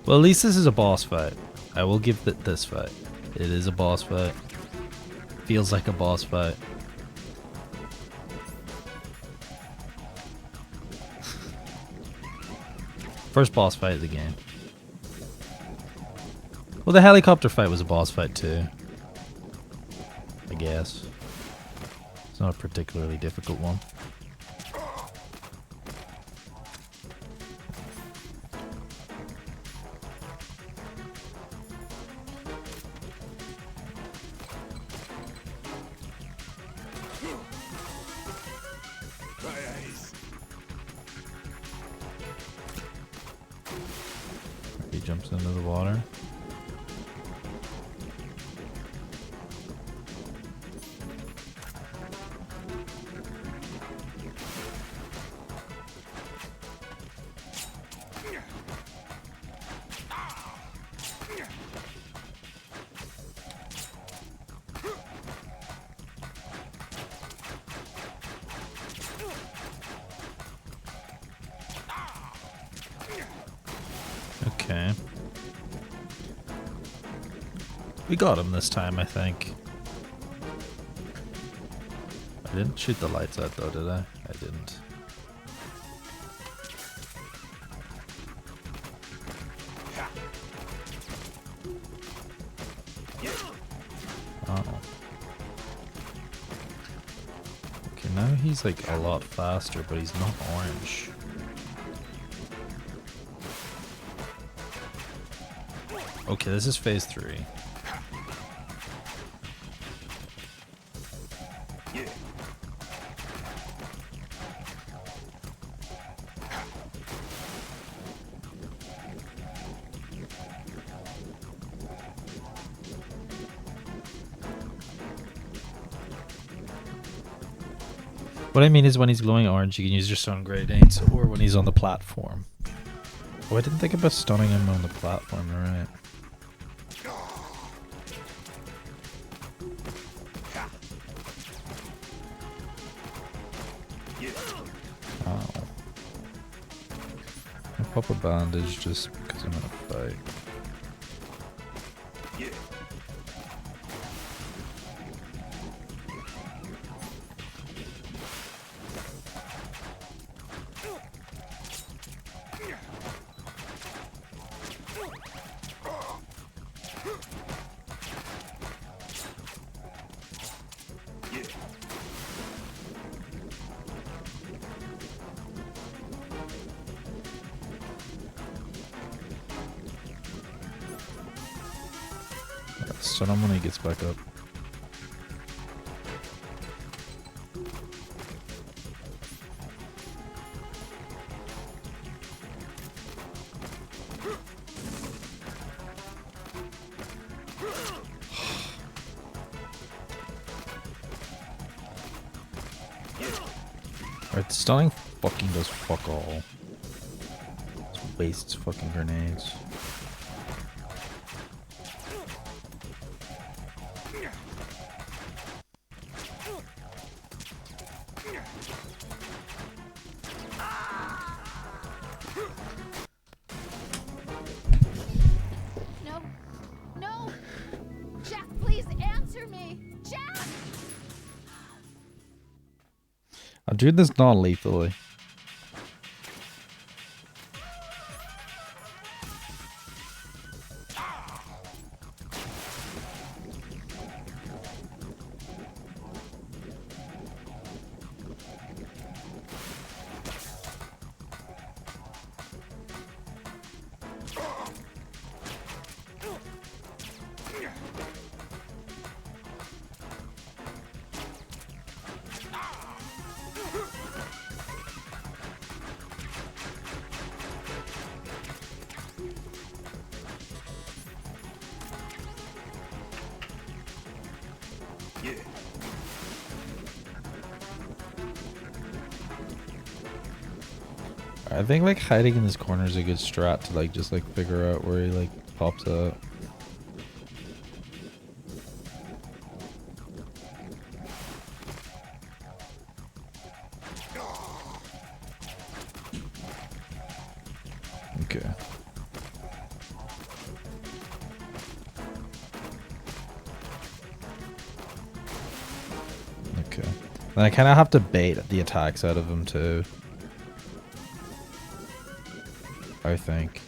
Well, at least this is a boss fight. I will give this fight. It is a boss fight. Feels like a boss fight. First boss fight of the game. Well, the helicopter fight was a boss fight too. I guess. It's not a particularly difficult one. He jumps into the water. Okay. We got him this time, I think. I didn't shoot the lights out though, did I? I didn't. Oh. Okay, now he's like a lot faster, but he's not orange. Okay, this is phase 3. What I mean is when he's glowing orange, you can use your stun grenades, or when he's on the platform. Oh, I didn't think about stunning him on the platform, alright. Oh. I'll pop a bandage just because I'm in a fight. Stun him when he gets back up. Alright, stunning fucking does fuck all. Just wastes fucking grenades. No. No! Jack, please answer me! Jack! I'm doing this non-lethally. I think like hiding in this corner is a good strat to like just like figure out where he like pops up. Okay. And I kind of have to bait the attacks out of him too. I think.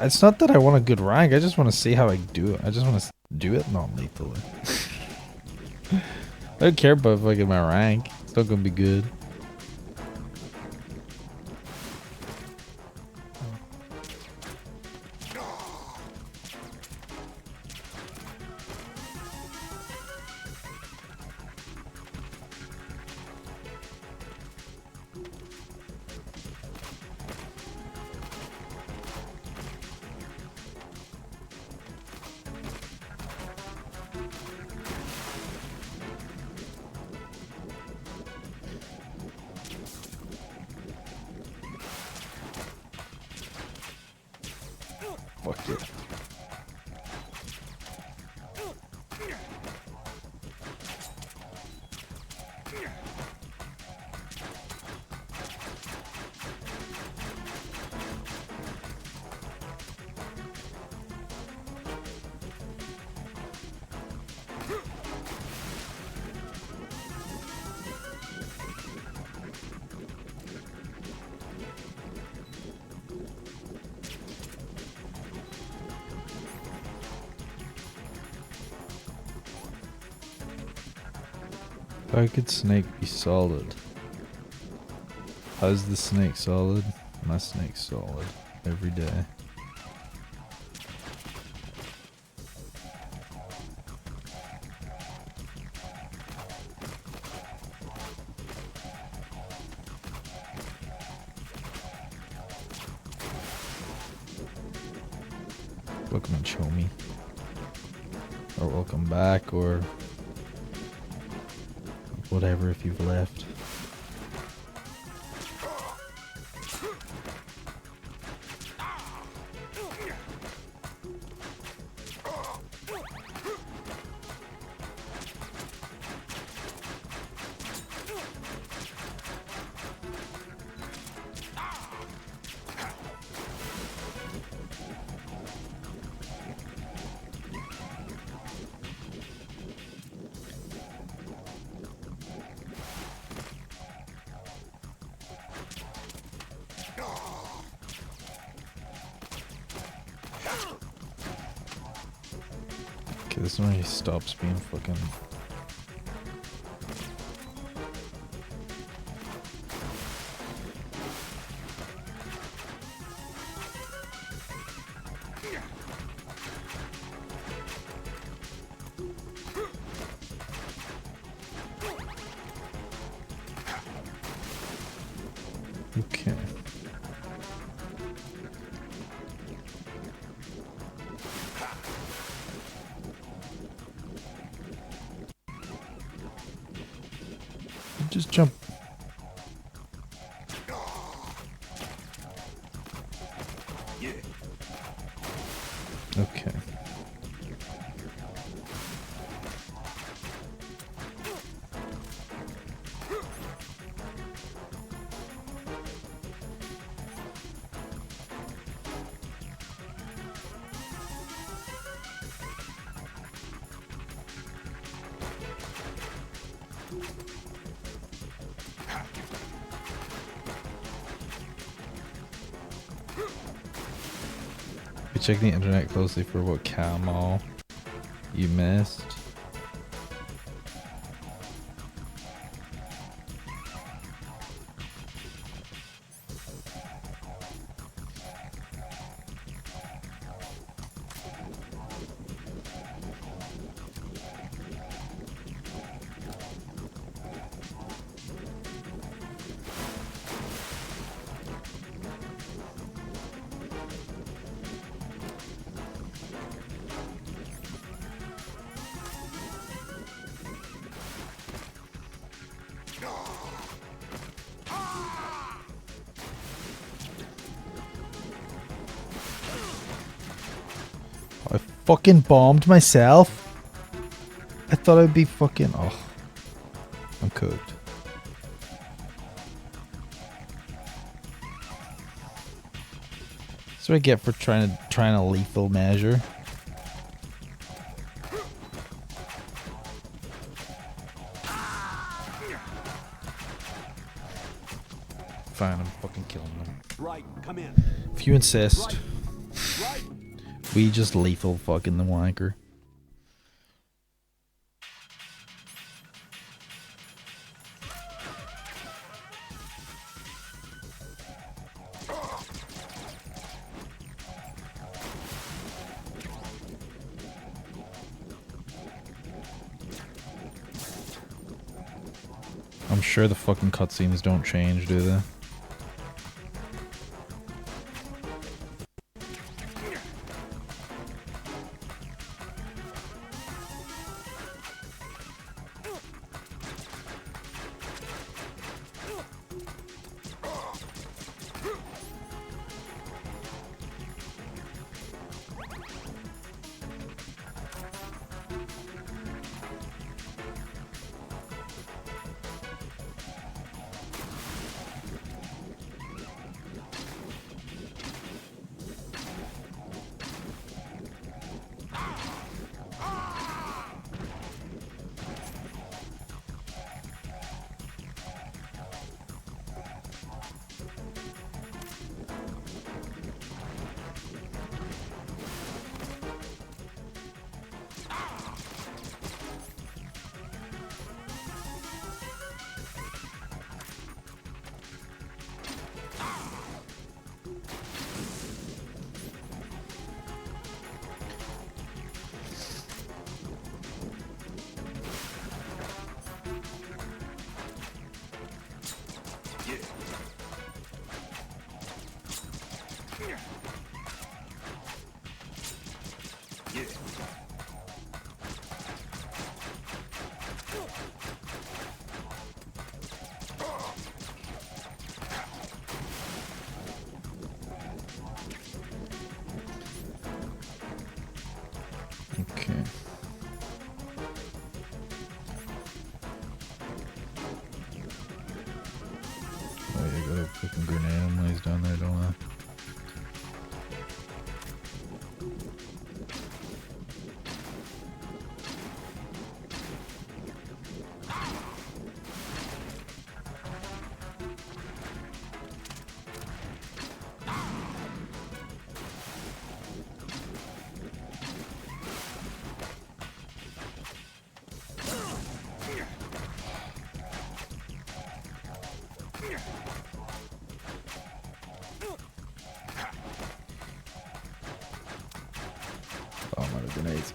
It's not that I want a good rank, I just want to see how I do it. I just want to do it non-lethally. I don't care about fucking my rank. It's not gonna be good. Fuck yeah. How could snake be solid? How's the snake solid? My snake's solid. Every day. Welcome and show me. Or welcome back, or whatever if you've left. Okay, this is when he stops being fucking... Okay. Just jump. Okay. Check the internet closely for what camo you missed. fucking bombed myself. I thought I'd be fucking... Oh. I'm cooked. That's what I get for trying to lethal measure. Fine, I'm fucking killing them. Right, come in. If you insist, Right. we just lethal fucking the wanker. I'm sure the fucking cutscenes don't change, do they? Okay. Oh, yeah, I got a fucking grenade when he's down there, don't I? Oh, I'm out of grenades.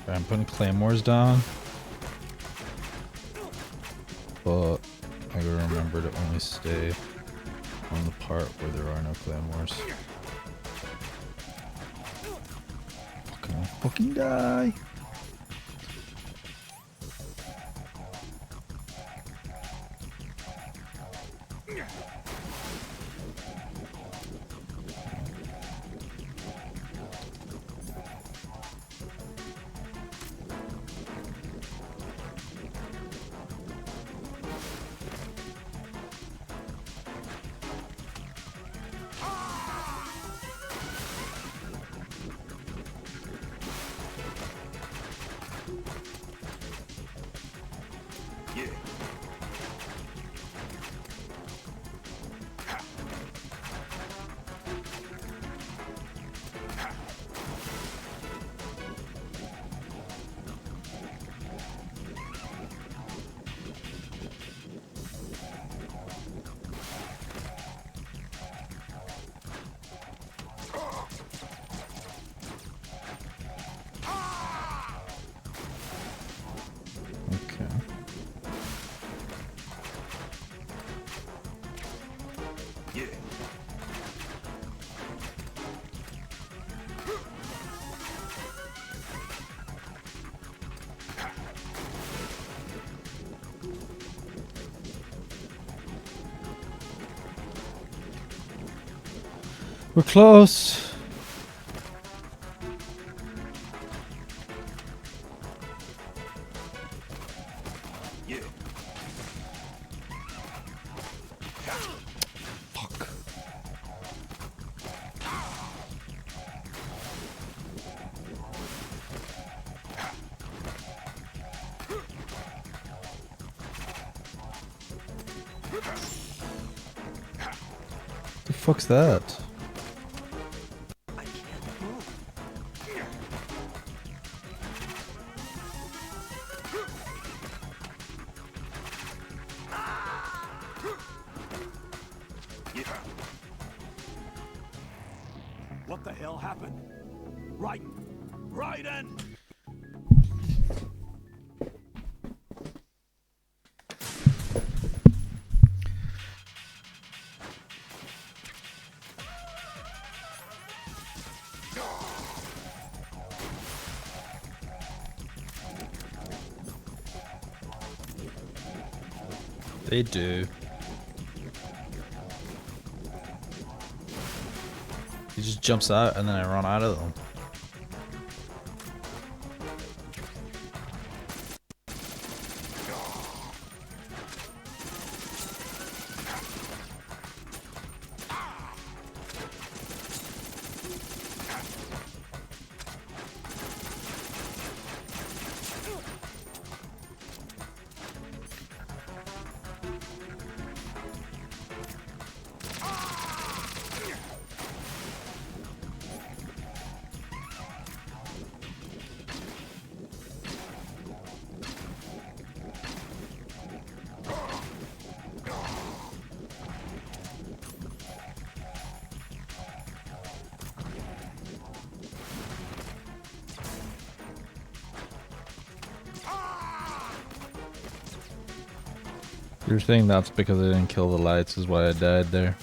Alright, I'm putting claymores down. But I gotta remember to only stay on the part where there are no claymores. Fucking die! We're close. Fuck. The fuck's that? What the hell happened? Raiden! Raiden! They do. He just jumps out and then I run out of them. You're saying that's because I didn't kill the lights is why I died there.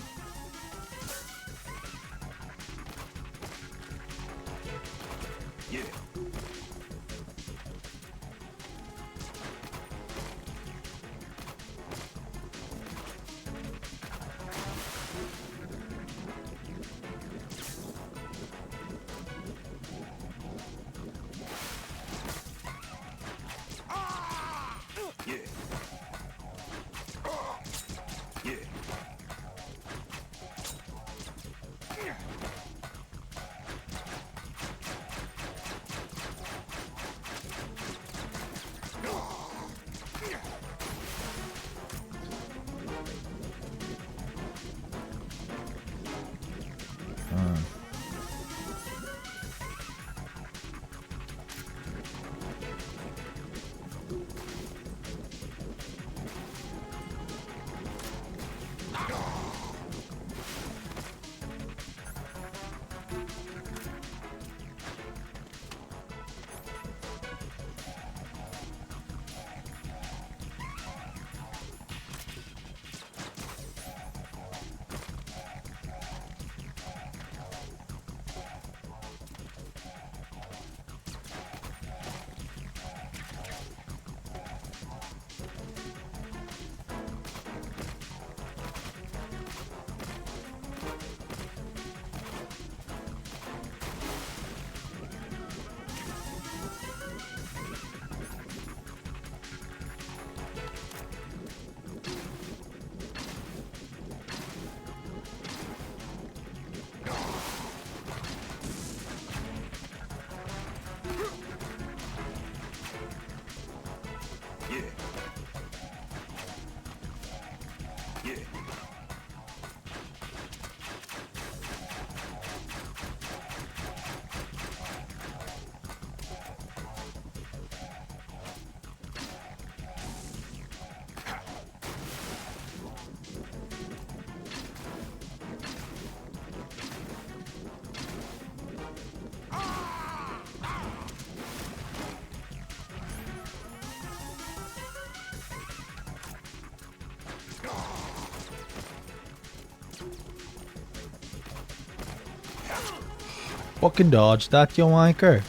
Fucking dodge that, you wanker.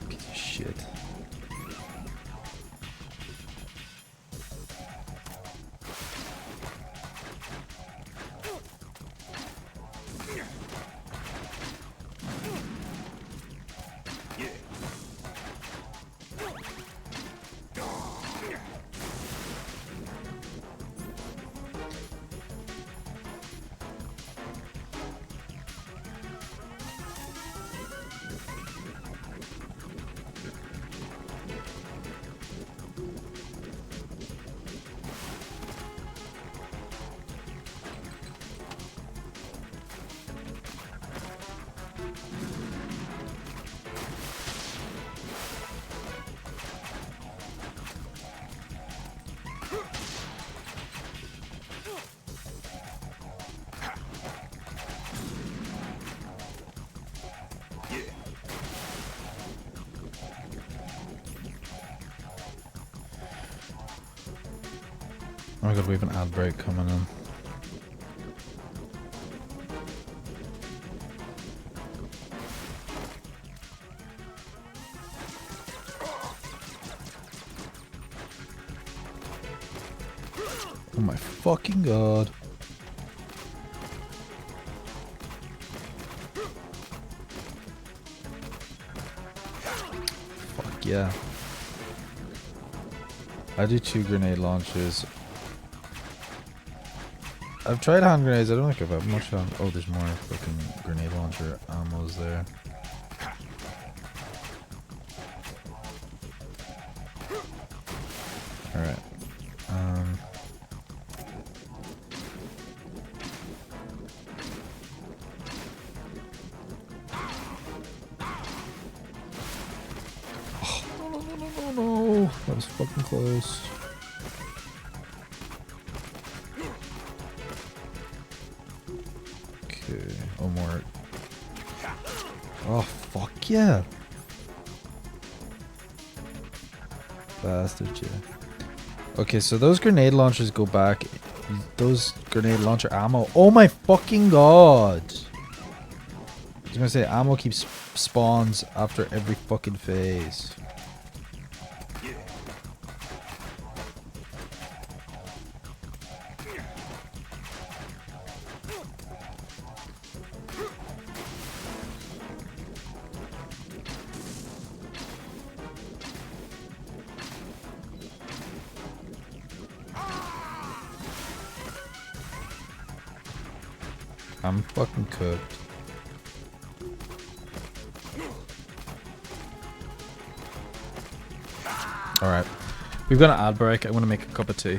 Piece of shit. Oh my god, we have an ad break coming in. Oh my fucking god. Fuck yeah. I do 2 grenade launchers. I've tried hand grenades. I don't think I've had much on. Oh, there's more fucking grenade launcher ammos there. Alright. Oh, no. That was fucking close. Oh, more. Oh, fuck yeah. Bastard, yeah. Okay, so those grenade launchers go back. Those grenade launcher ammo. Oh my fucking god. I was gonna say, ammo keeps spawns after every fucking phase. I'm fucking cooked. Alright. We've got an ad break. I'm gonna make a cup of tea.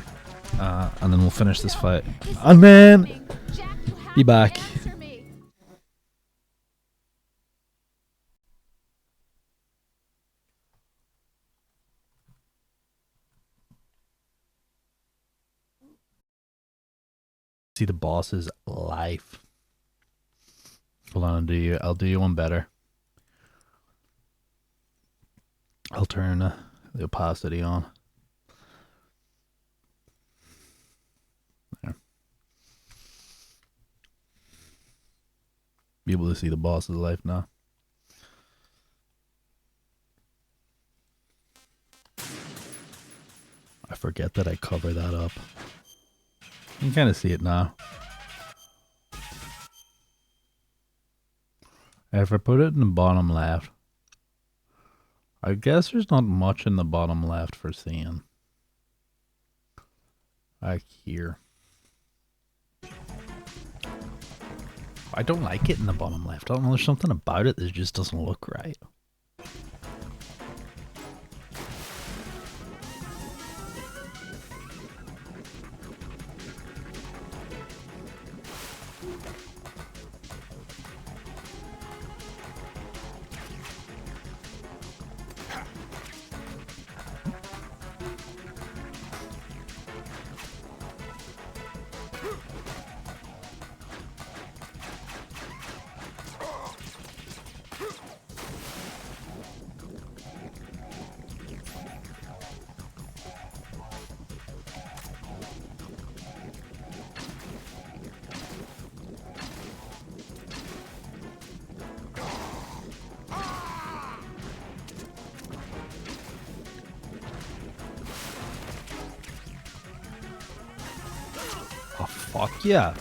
And then we'll finish this fight. And then be back. See the boss's life. Hold on, I'll do you one better. I'll turn the opacity on. There. Be able to see the boss's life now. I forget that I cover that up. You can kind of see it now. If I put it in the bottom left, I guess there's not much in the bottom left for seeing. Back here. I don't like it in the bottom left. I don't know, there's something about it that just doesn't look right. Oh, fuck yeah.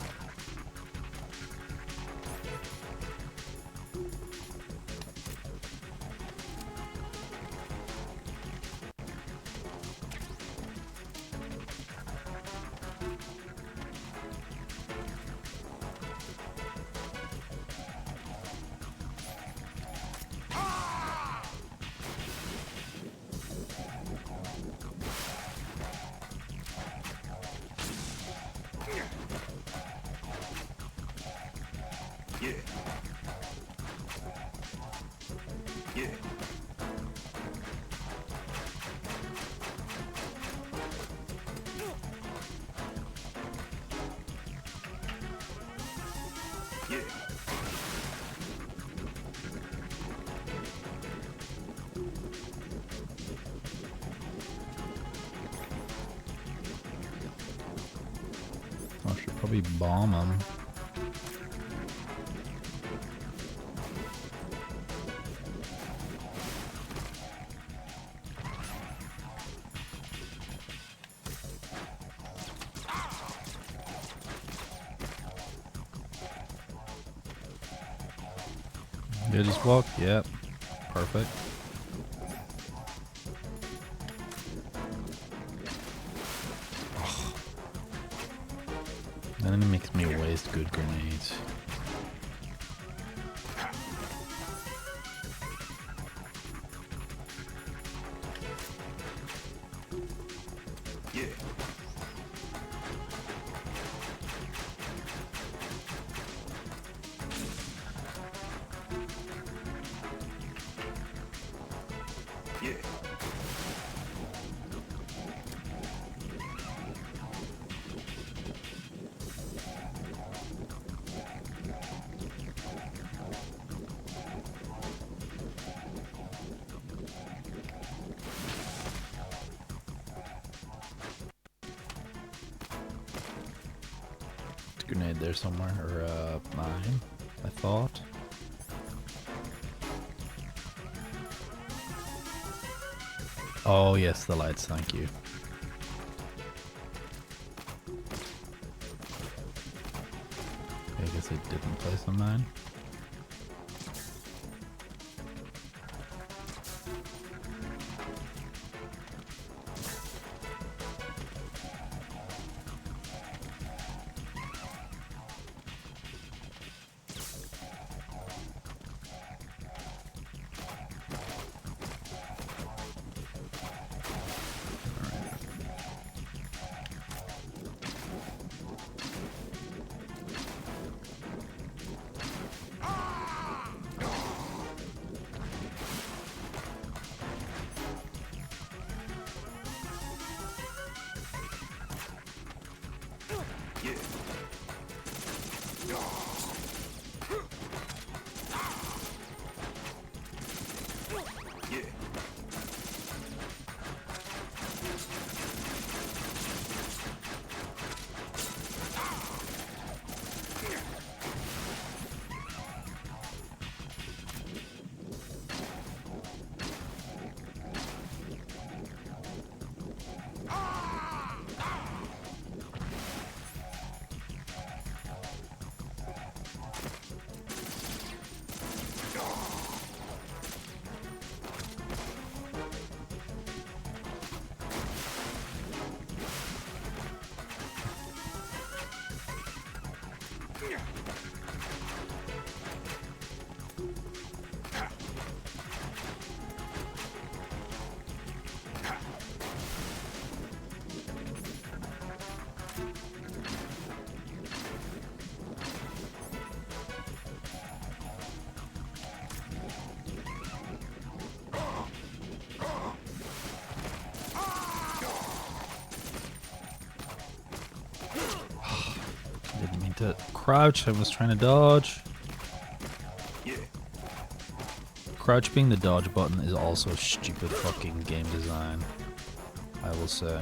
I should probably bomb him. Did he walk? Yep. Perfect. Then it makes me waste good grenades. Grenade there somewhere, or mine, I thought. Oh yes, the lights, thank you. I guess I didn't place on mine. Shit. Crouch. I was trying to dodge. Crouch being the dodge button is also stupid fucking game design, I will say.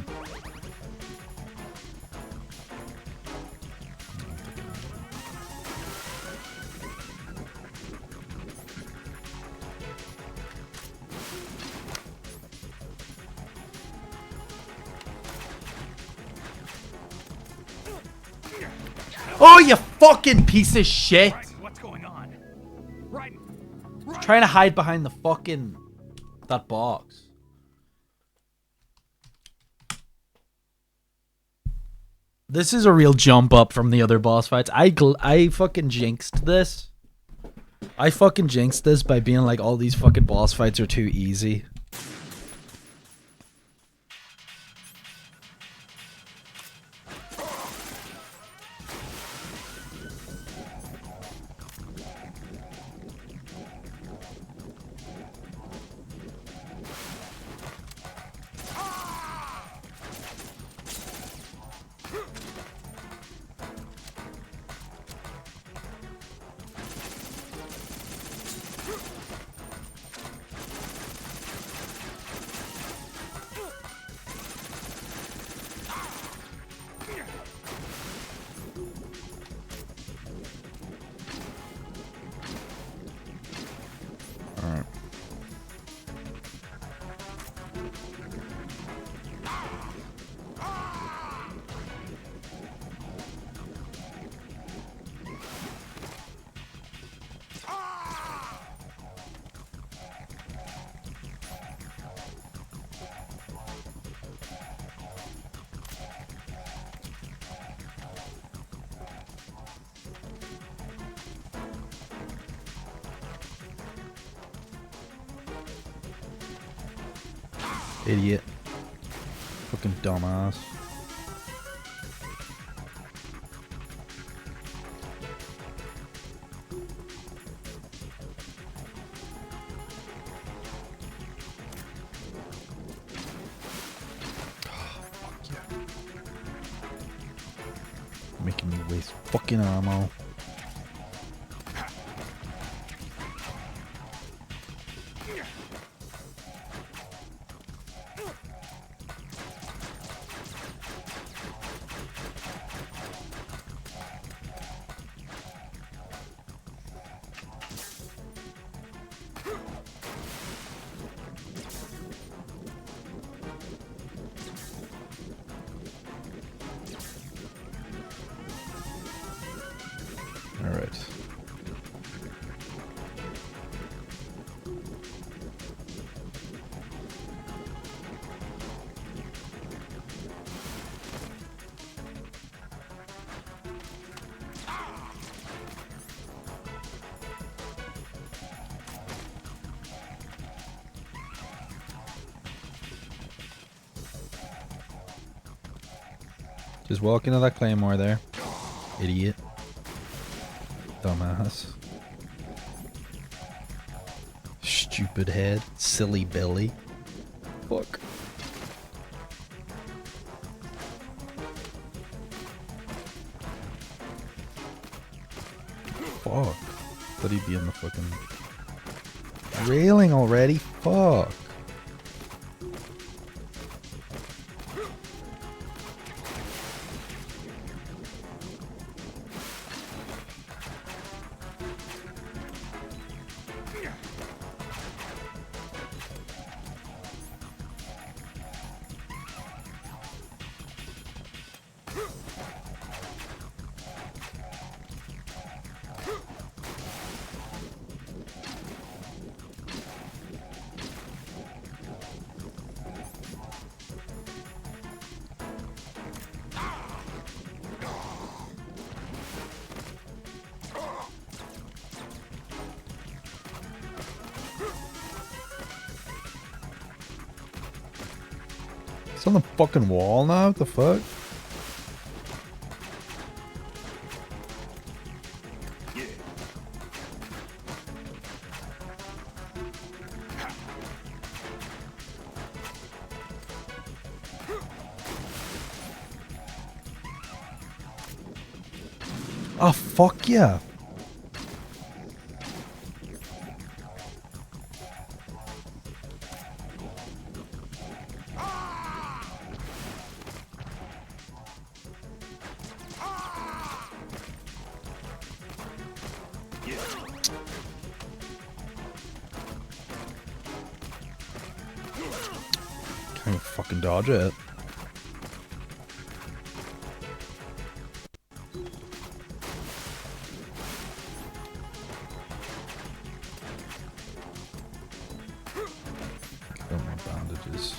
Oh, you fucking piece of shit! What's going on? Right. Trying to hide behind the fucking... that box. This is a real jump up from the other boss fights. I fucking jinxed this. I fucking jinxed this by being like, all these fucking boss fights are too easy. Idiot. Fucking dumbass. Fuck yeah. Making me waste fucking ammo. Alright. Just walk into that claymore there. Idiot. Dumbass. Stupid head. Silly Billy. Fuck. Fuck. Thought he'd be on the fucking railing already. Fuck. It's on the fucking wall now? What the fuck? Oh, fuck yeah. Can't even fucking dodge it. Got my bandages.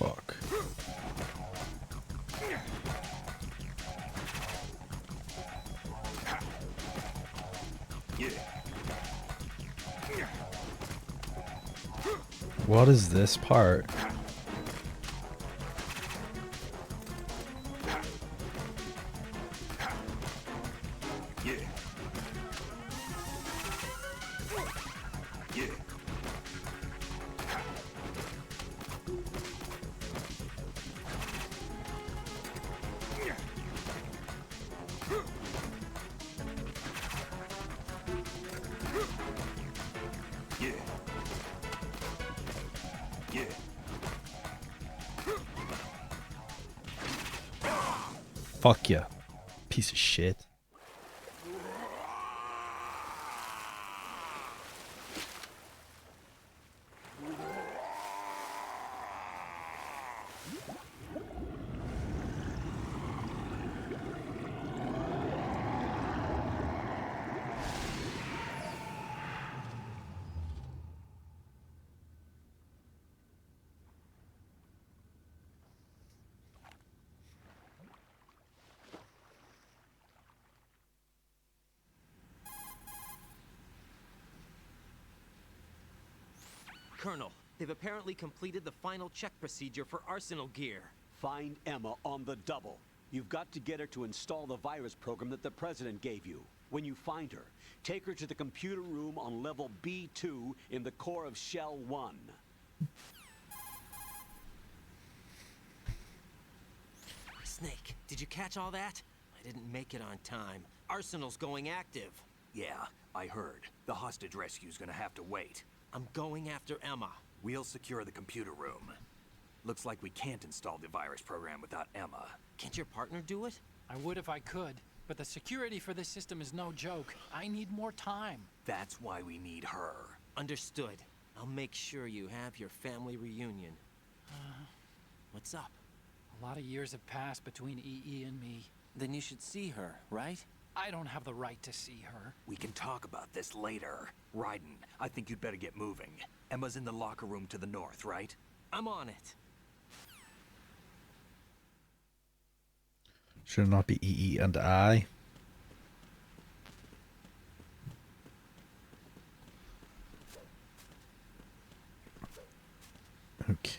Fuck. What is this part? Fuck yeah. Piece of shit. Colonel, they've apparently completed the final check procedure for arsenal gear. Find Emma on the double. You've got to get her to install the virus program that the President gave you. When you find her, take her to the computer room on level B2 in the core of Shell 1. Snake, did you catch all that? I didn't make it on time. Arsenal's going active. Yeah, I heard. The hostage rescue's gonna have to wait. I'm going after Emma. We'll secure the computer room. Looks like we can't install the virus program without Emma. Can't your partner do it? I would if I could, but the security for this system is no joke. I need more time. That's why we need her. Understood. I'll make sure you have your family reunion. What's up? A lot of years have passed between EE and me. Then you should see her, right? I don't have the right to see her. We can talk about this later. Raiden, I think you'd better get moving. Emma's in the locker room to the north, right? I'm on it. Should it not be EE and I?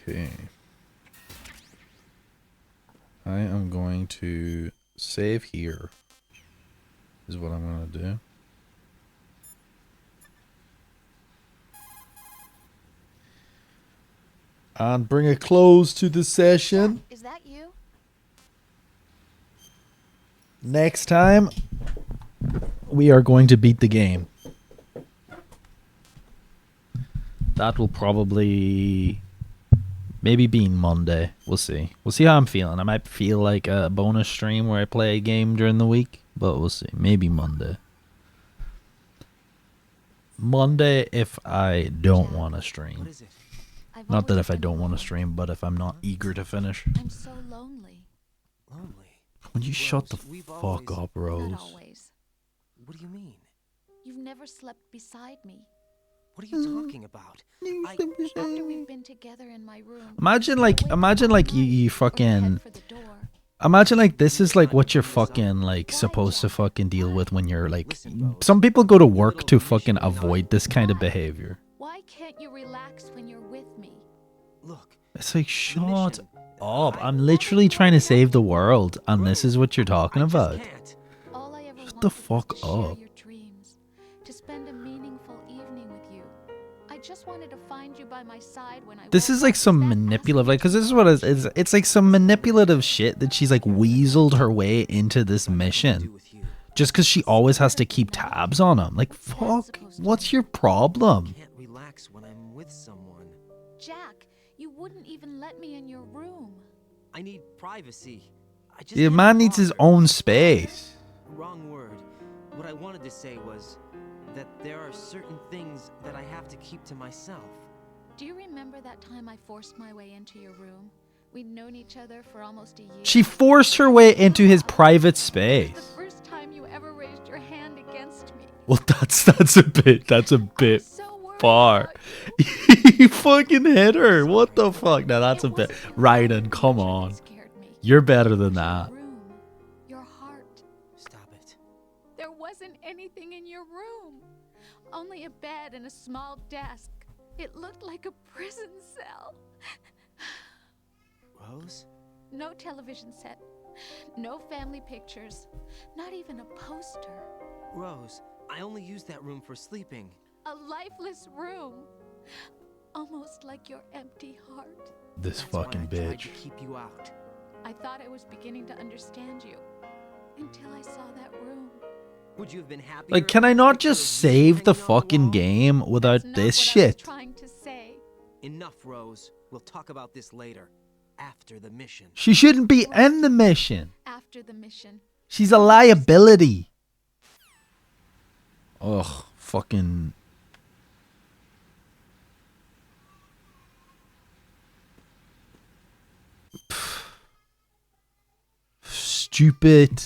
Okay. I am going to save here. Is what I'm going to do. And bring a close to the session. Is that you? Next time, we are going to beat the game. That will probably maybe be Monday. We'll see. We'll see how I'm feeling. I might feel like a bonus stream where I play a game during the week, but we'll see. Maybe Monday. Monday if I don't want to stream. Not that if I don't want to stream, but if I'm not eager to finish. I'm so lonely. Lonely? Would you Rose, shut the we've fuck always- up, Not Rose? always. What do you mean? You've never slept beside me. What are you talking about? After we've been together in my room. Imagine like you fucking imagine like this is like what you're fucking like supposed to fucking deal with when you're like some people go to work to fucking avoid this kind of behavior. Why can't you relax when you're with me? Look. It's like shut up. I'm literally trying to save the world and this is what you're talking about. All I ever Shut the fuck to share up. your dreams, to spend a meaningful evening with you. I just wanted to find you by my side when I This is like some manipulative, like, because this is what it is. It's like some manipulative shit that she's like weaseled her way into this mission. Just because she always has to keep tabs on him. Like, fuck, what's your problem? Can't relax when I'm with someone. Jack, you wouldn't even let me in your room. I need privacy. The man needs his own space. Wrong word. What I wanted to say was that there are certain things that I have to keep to myself. Do you remember that time I forced my way into your room? We'd known each other for almost a year. She forced her way into his private space. The first time you ever raised your hand against me. Well, that's a bit far. He fucking hit her. What the fuck? Now that's a bit. Raiden, come on. You're better than that. Your heart. Stop it. There wasn't anything in your room. Only a bed and a small desk. It looked like a prison cell. Rose? No television set. No family pictures. Not even a poster. Rose, I only use that room for sleeping. A lifeless room. Almost like your empty heart. This fucking That's why I tried bitch. to keep you out. I thought I was beginning to understand you. Until I saw that room. Would you have been happy? Like, can I not just save the fucking game without this shit? Trying to say. Enough, Rose. We'll talk about this later. After the mission. She shouldn't be in the mission. After the mission. She's a liability. Ugh, fucking. Stupid.